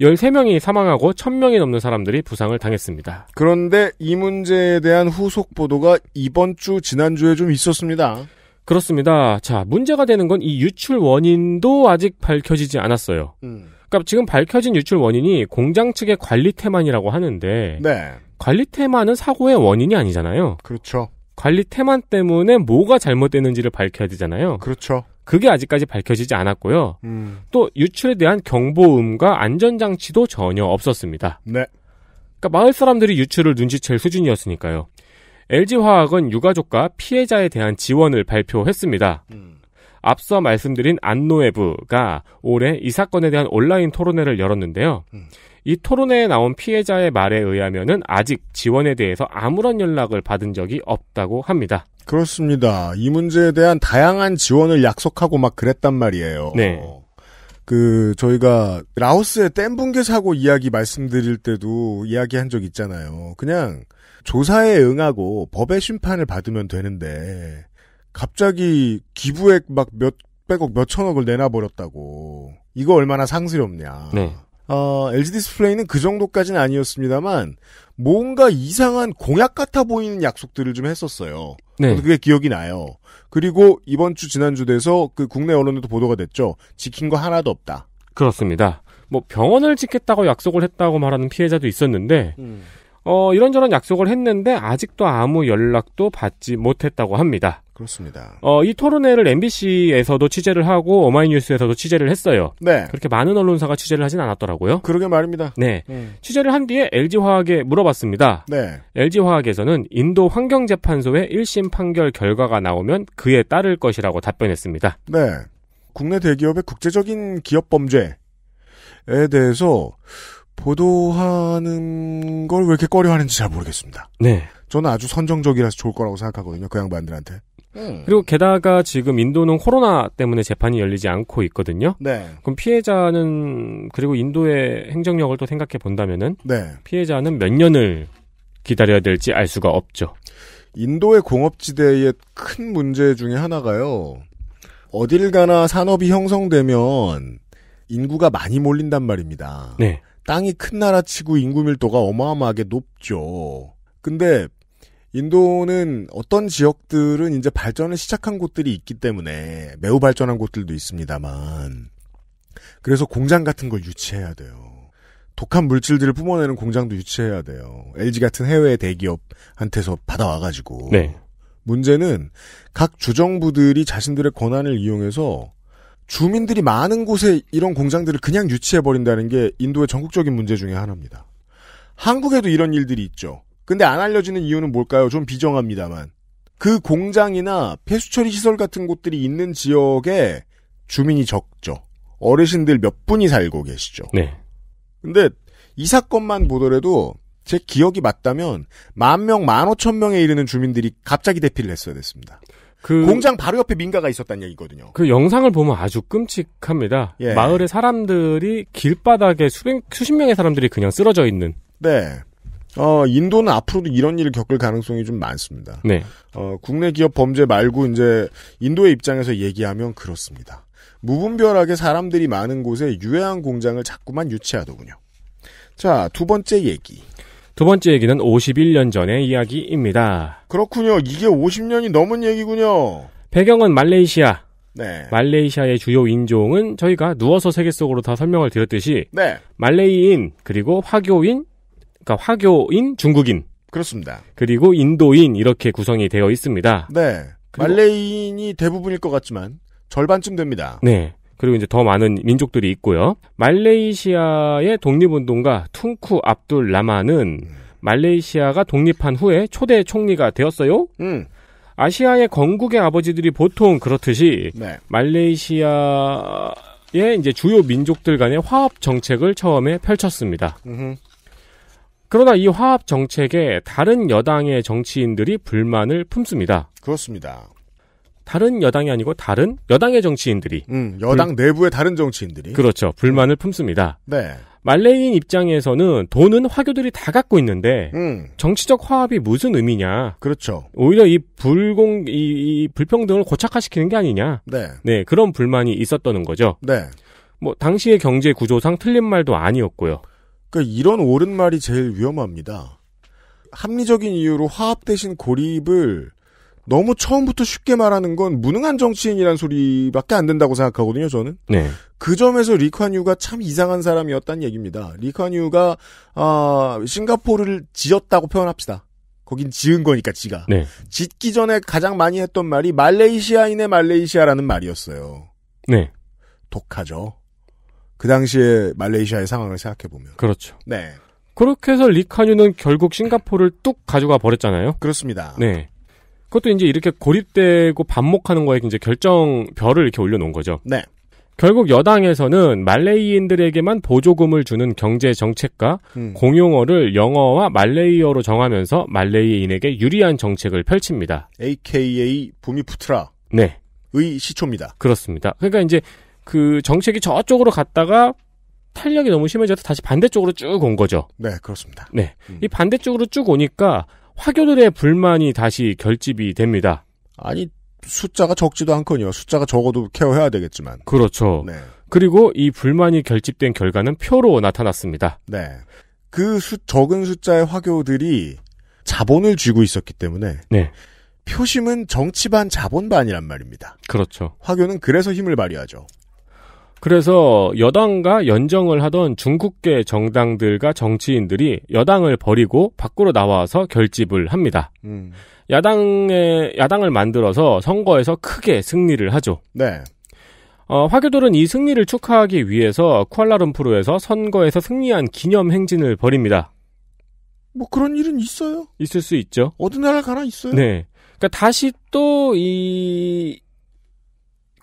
13명이 사망하고 1000명이 넘는 사람들이 부상을 당했습니다. 그런데 이 문제에 대한 후속 보도가 이번 주, 지난주에 좀 있었습니다. 그렇습니다. 자, 문제가 되는 건 이 유출 원인도 아직 밝혀지지 않았어요. 그러니까 지금 밝혀진 유출 원인이 공장 측의 관리 태만이라고 하는데 네. 관리 태만은 사고의 원인이 아니잖아요. 그렇죠. 관리 태만 때문에 뭐가 잘못됐는지를 밝혀야 되잖아요. 그렇죠. 그게 아직까지 밝혀지지 않았고요. 또 유출에 대한 경보음과 안전장치도 전혀 없었습니다. 네. 그러니까 마을 사람들이 유출을 눈치챌 수준이었으니까요. LG화학은 유가족과 피해자에 대한 지원을 발표했습니다. 앞서 말씀드린 안노에브가 올해 이 사건에 대한 온라인 토론회를 열었는데요. 이 토론회에 나온 피해자의 말에 의하면은 아직 지원에 대해서 아무런 연락을 받은 적이 없다고 합니다. 그렇습니다. 이 문제에 대한 다양한 지원을 약속하고 막 그랬단 말이에요. 네. 저희가 라오스의 댐 붕괴 사고 이야기 말씀드릴 때도 이야기한 적 있잖아요. 그냥 조사에 응하고 법의 심판을 받으면 되는데 갑자기 기부액 막 몇백억 몇천억을 내놔버렸다고. 이거 얼마나 상스럽냐. 네. LG 디스플레이는 그 정도까지는 아니었습니다만 뭔가 이상한 공약 같아 보이는 약속들을 좀 했었어요. 네. 그게 기억이 나요. 그리고 이번 주 지난주 돼서 그 국내 언론에도 보도가 됐죠. 지킨 거 하나도 없다. 그렇습니다. 뭐 병원을 짓겠다고 약속을 했다고 말하는 피해자도 있었는데 이런저런 약속을 했는데 아직도 아무 연락도 받지 못했다고 합니다. 그렇습니다. 이 토론회를 MBC에서도 취재를 하고 오마이뉴스에서도 취재를 했어요. 네. 그렇게 많은 언론사가 취재를 하진 않았더라고요. 그러게 말입니다. 네. 취재를 한 뒤에 LG화학에 물어봤습니다. 네. LG화학에서는 인도 환경재판소의 1심 판결 결과가 나오면 그에 따를 것이라고 답변했습니다. 네. 국내 대기업의 국제적인 기업 범죄에 대해서 보도하는 걸 왜 이렇게 꺼려하는지 잘 모르겠습니다. 네. 저는 아주 선정적이라서 좋을 거라고 생각하거든요. 그 양반들한테. 그리고 게다가 지금 인도는 코로나 때문에 재판이 열리지 않고 있거든요. 네. 그럼 피해자는 그리고 인도의 행정력을 또 생각해 본다면은 네. 피해자는 몇 년을 기다려야 될지 알 수가 없죠. 인도의 공업지대의 큰 문제 중에 하나가요. 어딜 가나 산업이 형성되면 인구가 많이 몰린단 말입니다. 네. 땅이 큰 나라치고 인구 밀도가 어마어마하게 높죠. 근데 인도는 어떤 지역들은 이제 발전을 시작한 곳들이 있기 때문에 매우 발전한 곳들도 있습니다만 그래서 공장 같은 걸 유치해야 돼요. 독한 물질들을 뿜어내는 공장도 유치해야 돼요. LG 같은 해외 대기업한테서 받아와가지고. 네. 문제는 각 주정부들이 자신들의 권한을 이용해서 주민들이 많은 곳에 이런 공장들을 그냥 유치해버린다는 게 인도의 전국적인 문제 중에 하나입니다. 한국에도 이런 일들이 있죠. 근데 안 알려지는 이유는 뭘까요? 좀 비정합니다만. 그 공장이나 폐수처리 시설 같은 곳들이 있는 지역에 주민이 적죠. 어르신들 몇 분이 살고 계시죠. 네. 근데 이 사건만 보더라도 제 기억이 맞다면 10,000명, 15,000명에 이르는 주민들이 갑자기 대피를 했어야 됐습니다. 공장 바로 옆에 민가가 있었다는 얘기거든요. 그 영상을 보면 아주 끔찍합니다. 예. 마을의 사람들이 길바닥에 수십 명의 사람들이 그냥 쓰러져 있는. 네. 인도는 앞으로도 이런 일을 겪을 가능성이 좀 많습니다. 네. 국내 기업 범죄 말고 이제 인도의 입장에서 얘기하면 그렇습니다. 무분별하게 사람들이 많은 곳에 유해한 공장을 자꾸만 유치하더군요. 자, 두 번째 얘기. 두 번째 얘기는 51년 전의 이야기입니다. 그렇군요. 이게 50년이 넘은 얘기군요. 배경은 말레이시아. 네. 말레이시아의 주요 인종은 저희가 누워서 세계 속으로 다 설명을 드렸듯이 네. 말레이인, 그리고 화교인, 그러니까 화교인, 중국인. 그렇습니다. 그리고 인도인 이렇게 구성이 되어 있습니다. 네. 말레이인이 대부분일 것 같지만 절반쯤 됩니다. 네. 그리고 이제 더 많은 민족들이 있고요. 말레이시아의 독립운동가 퉁쿠 압둘 라만은 말레이시아가 독립한 후에 초대 총리가 되었어요. 아시아의 건국의 아버지들이 보통 그렇듯이 네. 말레이시아의 이제 주요 민족들 간의 화합 정책을 처음에 펼쳤습니다. 그러나 이 화합 정책에 다른 여당의 정치인들이 불만을 품습니다. 그렇습니다. 다른 여당이 아니고 다른 여당의 정치인들이. 여당 내부의 다른 정치인들이. 그렇죠. 불만을 품습니다. 네. 말레이인 입장에서는 돈은 화교들이 다 갖고 있는데 정치적 화합이 무슨 의미냐. 그렇죠. 오히려 이 불평등을 고착화시키는 게 아니냐. 네. 네, 그런 불만이 있었다는 거죠. 네. 뭐 당시의 경제 구조상 틀린 말도 아니었고요. 그러니까 이런 옳은 말이 제일 위험합니다. 합리적인 이유로 화합 대신 고립을 너무 처음부터 쉽게 말하는 건 무능한 정치인이란 소리밖에 안 된다고 생각하거든요, 저는. 네. 그 점에서 리콴유가 참 이상한 사람이었다는 얘기입니다. 리콴유가 싱가포르를 지었다고 표현합시다. 거긴 지은 거니까 지가. 네. 짓기 전에 가장 많이 했던 말이 말레이시아인의 말레이시아라는 말이었어요. 네. 독하죠. 그 당시에 말레이시아의 상황을 생각해보면. 그렇죠. 네. 그렇게 해서 리콴유는 결국 싱가포르를 뚝 가져가 버렸잖아요. 그렇습니다. 네. 그것도 이제 이렇게 고립되고 반목하는 거에 이제 결정별을 이렇게 올려놓은 거죠. 네. 결국 여당에서는 말레이인들에게만 보조금을 주는 경제 정책과 공용어를 영어와 말레이어로 정하면서 말레이인에게 유리한 정책을 펼칩니다. AKA 부미푸트라. 네. 의 시초입니다. 그렇습니다. 그러니까 이제 그 정책이 저쪽으로 갔다가 탄력이 너무 심해져서 다시 반대쪽으로 쭉 온 거죠. 네, 그렇습니다. 네. 이 반대쪽으로 쭉 오니까 화교들의 불만이 다시 결집이 됩니다. 아니, 숫자가 적지도 않거니요. 숫자가 적어도 케어해야 되겠지만. 그렇죠. 네. 그리고 이 불만이 결집된 결과는 표로 나타났습니다. 네. 그 적은 숫자의 화교들이 자본을 쥐고 있었기 때문에 네. 표심은 정치반 자본반이란 말입니다. 그렇죠. 화교는 그래서 힘을 발휘하죠. 그래서 여당과 연정을 하던 중국계 정당들과 정치인들이 여당을 버리고 밖으로 나와서 결집을 합니다. 야당을 만들어서 선거에서 크게 승리를 하죠. 네. 화교들은 이 승리를 축하하기 위해서 쿠알라룸푸르에서 선거에서 승리한 기념 행진을 벌입니다. 뭐 그런 일은 있어요? 있을 수 있죠. 어느 나라 가나 있어요? 네. 그러니까 다시 또 이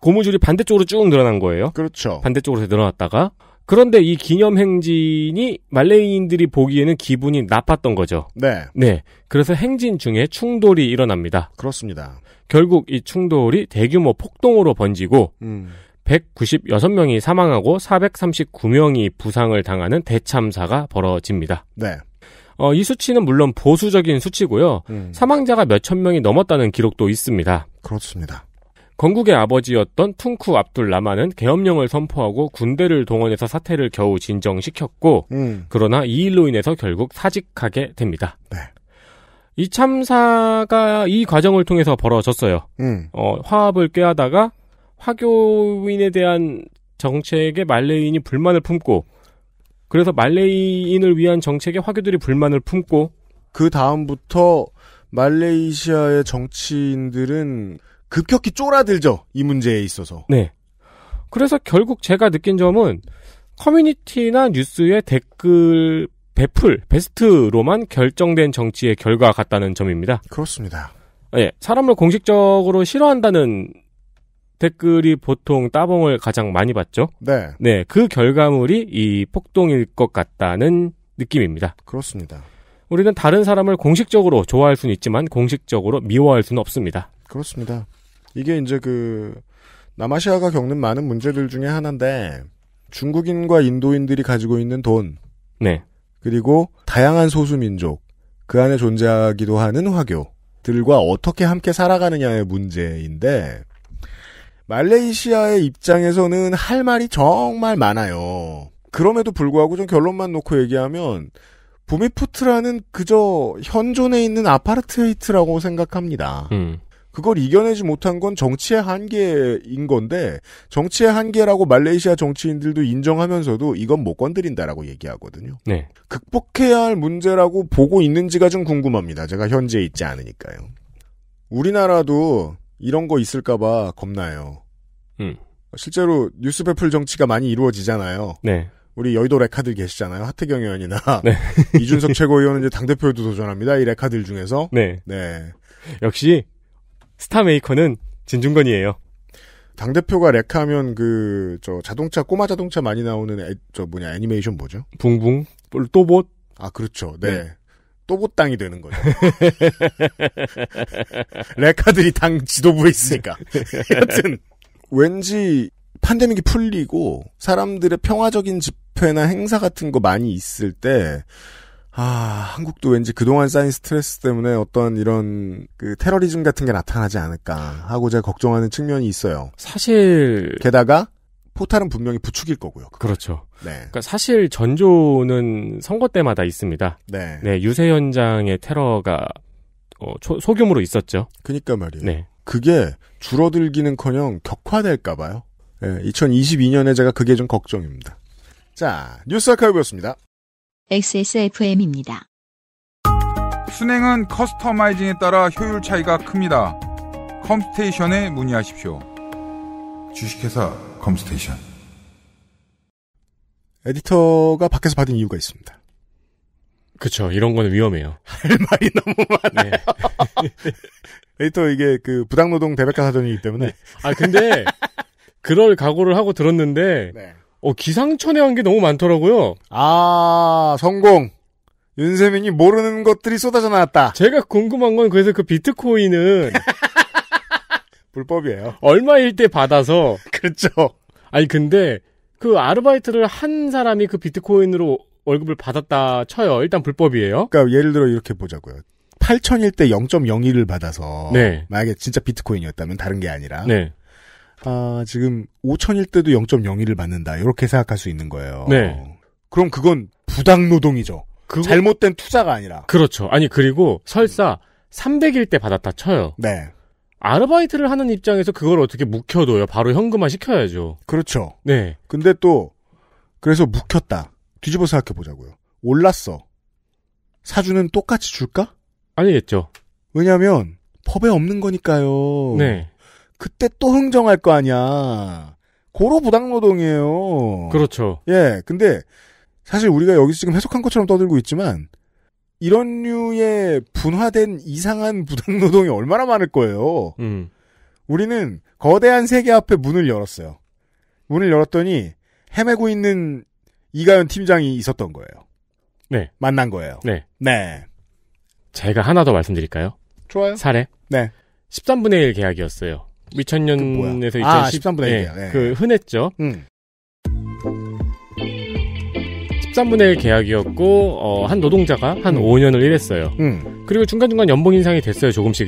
고무줄이 반대쪽으로 쭉 늘어난 거예요. 그렇죠. 반대쪽으로 늘어났다가 그런데 이 기념 행진이 말레이인들이 보기에는 기분이 나빴던 거죠. 네. 네. 그래서 행진 중에 충돌이 일어납니다. 그렇습니다. 결국 이 충돌이 대규모 폭동으로 번지고 196명이 사망하고 439명이 부상을 당하는 대참사가 벌어집니다. 네. 이 수치는 물론 보수적인 수치고요. 사망자가 몇천 명이 넘었다는 기록도 있습니다. 그렇습니다. 건국의 아버지였던 퉁쿠 압둘 라마는 계엄령을 선포하고 군대를 동원해서 사태를 겨우 진정시켰고 그러나 이 일로 인해서 결국 사직하게 됩니다. 네. 이 참사가 이 과정을 통해서 벌어졌어요. 화합을 꾀하다가 화교인에 대한 정책에 말레이인이 불만을 품고 그래서 말레이인을 위한 정책에 화교들이 불만을 품고 그 다음부터 말레이시아의 정치인들은 급격히 쫄아들죠. 이 문제에 있어서. 네. 그래서 결국 제가 느낀 점은 커뮤니티나 뉴스의 댓글 베스트로만 결정된 정치의 결과 같다는 점입니다. 그렇습니다. 네. 사람을 공식적으로 싫어한다는 댓글이 보통 따봉을 가장 많이 받죠. 네. 네. 그 결과물이 이 폭동일 것 같다는 느낌입니다. 그렇습니다. 우리는 다른 사람을 공식적으로 좋아할 수는 있지만 공식적으로 미워할 수는 없습니다. 그렇습니다. 이게 이제 남아시아가 겪는 많은 문제들 중에 하나인데, 중국인과 인도인들이 가지고 있는 돈. 네. 그리고 다양한 소수민족, 그 안에 존재하기도 하는 화교들과 어떻게 함께 살아가느냐의 문제인데, 말레이시아의 입장에서는 할 말이 정말 많아요. 그럼에도 불구하고 좀 결론만 놓고 얘기하면, 부미푸트라는 그저 현존에 있는 아파르테이트라고 생각합니다. 그걸 이겨내지 못한 건 정치의 한계인 건데 정치의 한계라고 말레이시아 정치인들도 인정하면서도 이건 못 건드린다라고 얘기하거든요. 네. 극복해야 할 문제라고 보고 있는지가 좀 궁금합니다. 제가 현재 있지 않으니까요. 우리나라도 이런 거 있을까 봐 겁나요. 실제로 뉴스 배풀 정치가 많이 이루어지잖아요. 네. 우리 여의도 레카들 계시잖아요. 하태경 의원이나 네. 이준석 최고위원은 이제 당대표에도 도전합니다. 이 레카들 중에서. 네. 네. 역시 스타 메이커는 진중권이에요. 당대표가 레카하면 자동차, 꼬마 자동차 많이 나오는 애니메이션 뭐죠? 붕붕, 또봇. 아, 그렇죠. 네. 또봇 당이 되는 거죠. 레카들이 당 지도부에 있으니까. 여튼, 왠지 팬데믹이 풀리고 사람들의 평화적인 집회나 행사 같은 거 많이 있을 때 한국도 왠지 그동안 쌓인 스트레스 때문에 어떤 이런 테러리즘 같은 게 나타나지 않을까 하고 제가 걱정하는 측면이 있어요. 사실 게다가 포탈은 분명히 부추길 거고요. 그렇죠. 네. 그러니까 사실 전조는 선거 때마다 있습니다. 네. 네, 유세 현장의 테러가 소규모로 있었죠. 그러니까 말이에요. 네. 그게 줄어들기는커녕 격화될까 봐요. 네, 2022년에 제가 그게 좀 걱정입니다. 자, 뉴스 아카이브였습니다. XSFM입니다. 순행은 커스터마이징에 따라 효율 차이가 큽니다. 컴스테이션에 문의하십시오. 주식회사 컴스테이션. 에디터가 밖에서 받은 이유가 있습니다. 그쵸. 이런 거는 위험해요. 할 말이 너무 많아요. 네. 에디터 이게 부당노동 대백과 사전이기 때문에. 네. 근데 그럴 각오를 하고 들었는데 네. 기상천외한 게 너무 많더라고요. 아, 성공. 윤세민이 모르는 것들이 쏟아져 나왔다. 제가 궁금한 건 그래서 그 비트코인은 불법이에요. 얼마일 때 받아서 그렇죠. 아니 근데 그 아르바이트를 한 사람이 그 비트코인으로 월급을 받았다 쳐요. 일단 불법이에요. 그러니까 예를 들어 이렇게 보자고요. 8,000일 때 0.01을 받아서 네. 만약에 진짜 비트코인이었다면 다른 게 아니라 네. 지금 5,000일 때도 0.01을 받는다. 이렇게 생각할 수 있는 거예요. 네. 그럼 그건 부당노동이죠. 잘못된 투자가 아니라. 그렇죠. 아니 그리고 설사 300일 때 받았다 쳐요. 네. 아르바이트를 하는 입장에서 그걸 어떻게 묵혀둬요? 바로 현금화 시켜야죠. 그렇죠. 네. 근데 또 그래서 묵혔다. 뒤집어 생각해 보자고요. 올랐어. 사주는 똑같이 줄까? 아니겠죠. 왜냐하면 법에 없는 거니까요. 네. 그때 또 흥정할 거 아니야. 고로 부당노동이에요. 그렇죠. 예, 근데 사실 우리가 여기서 지금 해석한 것처럼 떠들고 있지만 이런 류의 분화된 이상한 부당노동이 얼마나 많을 거예요. 우리는 거대한 세계 앞에 문을 열었어요. 문을 열었더니 헤매고 있는 이가연 팀장이 있었던 거예요. 네. 만난 거예요. 네. 네. 제가 하나 더 말씀드릴까요? 좋아요. 사례? 네. 13분의 1 계약이었어요. 2000년에서 2010. 13분의 1 계약. 네. 그 흔했죠. 13분의 1 계약이었고 한 노동자가 한 5년을 일했어요. 그리고 중간중간 연봉 인상이 됐어요. 조금씩.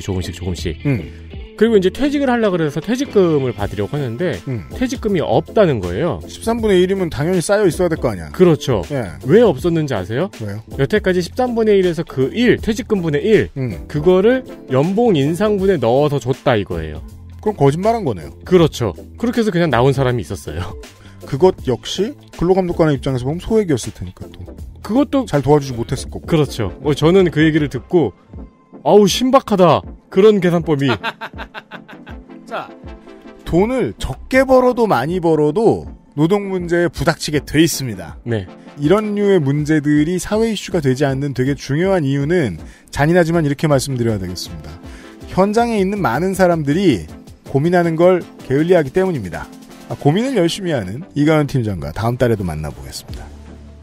그리고 이제 퇴직을 하려고 그래서 퇴직금을 받으려고 하는데 퇴직금이 없다는 거예요. 13분의 1이면 당연히 쌓여 있어야 될 거 아니야. 그렇죠. 예. 왜 없었는지 아세요? 왜요? 여태까지 13분의 1에서 그 1, 퇴직금분의 1 그거를 연봉 인상분에 넣어서 줬다 이거예요. 그럼 거짓말한 거네요. 그렇죠. 그렇게 해서 그냥 나온 사람이 있었어요. 그것 역시 근로감독관의 입장에서 보면 소액이었을 테니까 또. 그것도 잘 도와주지 못했을 거고. 그렇죠. 저는 그 얘기를 듣고 아우 신박하다. 그런 계산법이. 자, 돈을 적게 벌어도 많이 벌어도 노동 문제에 부닥치게 돼 있습니다. 네. 이런 류의 문제들이 사회 이슈가 되지 않는 되게 중요한 이유는 잔인하지만 이렇게 말씀드려야 되겠습니다. 현장에 있는 많은 사람들이 고민하는 걸 게을리하기 때문입니다. 고민을 열심히 하는 이가연 팀장과 다음 달에도 만나보겠습니다.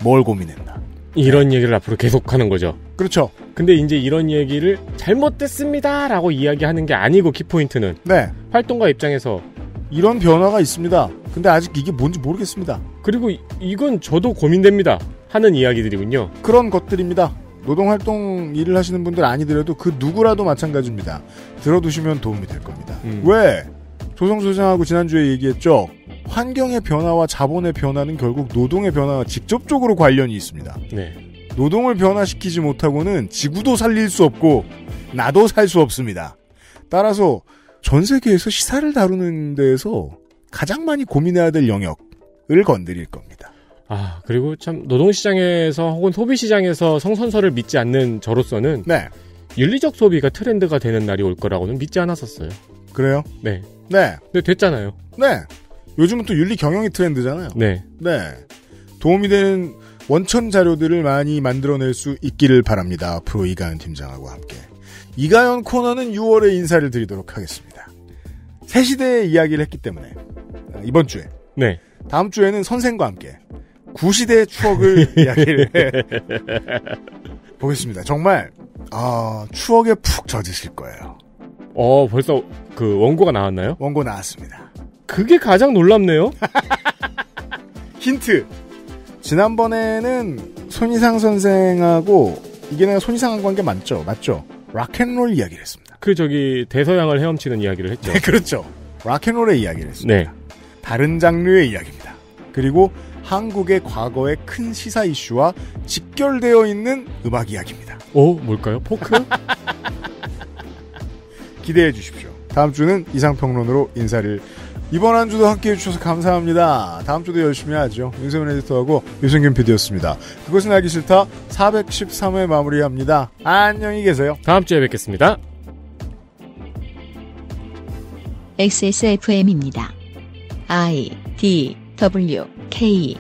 뭘 고민했나? 이런 얘기를 앞으로 계속하는 거죠. 그렇죠. 근데 이제 이런 얘기를 잘못됐습니다라고 이야기하는 게 아니고 키포인트는 네. 활동가 입장에서 이런 변화가 있습니다. 근데 아직 이게 뭔지 모르겠습니다. 그리고 이건 저도 고민됩니다 하는 이야기들이군요. 그런 것들입니다. 노동활동 일을 하시는 분들 아니더라도 그 누구라도 마찬가지입니다. 들어두시면 도움이 될 겁니다. 왜? 조성수 소장하고 지난주에 얘기했죠. 환경의 변화와 자본의 변화는 결국 노동의 변화와 직접적으로 관련이 있습니다. 네. 노동을 변화시키지 못하고는 지구도 살릴 수 없고 나도 살 수 없습니다. 따라서 전 세계에서 시사를 다루는 데에서 가장 많이 고민해야 될 영역을 건드릴 겁니다. 그리고 참 노동시장에서 혹은 소비시장에서 성선설을 믿지 않는 저로서는 네. 윤리적 소비가 트렌드가 되는 날이 올 거라고는 믿지 않았었어요. 그래요? 네. 네. 근데 됐잖아요. 네. 요즘은 또 윤리 경영이 트렌드잖아요. 네. 네. 도움이 되는 원천 자료들을 많이 만들어낼 수 있기를 바랍니다. 앞으로 이가연 팀장하고 함께. 이가연 코너는 6월에 인사를 드리도록 하겠습니다. 새 시대의 이야기를 했기 때문에 이번 주에. 네. 다음 주에는 선생과 함께 구시대의 추억을 이야기를 보겠습니다. 정말 추억에 푹 젖으실 거예요. 벌써 그 원고가 나왔나요? 원고 나왔습니다. 그게 가장 놀랍네요. 힌트. 지난번에는 손이상 선생하고 이게 내가 손이상한 관계 맞죠? 락앤롤 이야기를 했습니다. 대서양을 헤엄치는 이야기를 했죠. 네, 그렇죠. 락앤롤의 이야기를 했습니다. 네. 다른 장르의 이야기입니다. 그리고 한국의 과거의 큰 시사 이슈와 직결되어 있는 음악 이야기입니다. 뭘까요? 포크? 기대해 주십시오. 다음 주는 이상평론으로 인사를 이번 한 주도 함께해 주셔서 감사합니다. 다음 주도 열심히 하죠. 윤세민 에디터하고 유승균 PD였습니다. 그것은 알기 싫다 413회 마무리합니다. 안녕히 계세요. 다음 주에 뵙겠습니다. XSFM입니다. I, D, W, K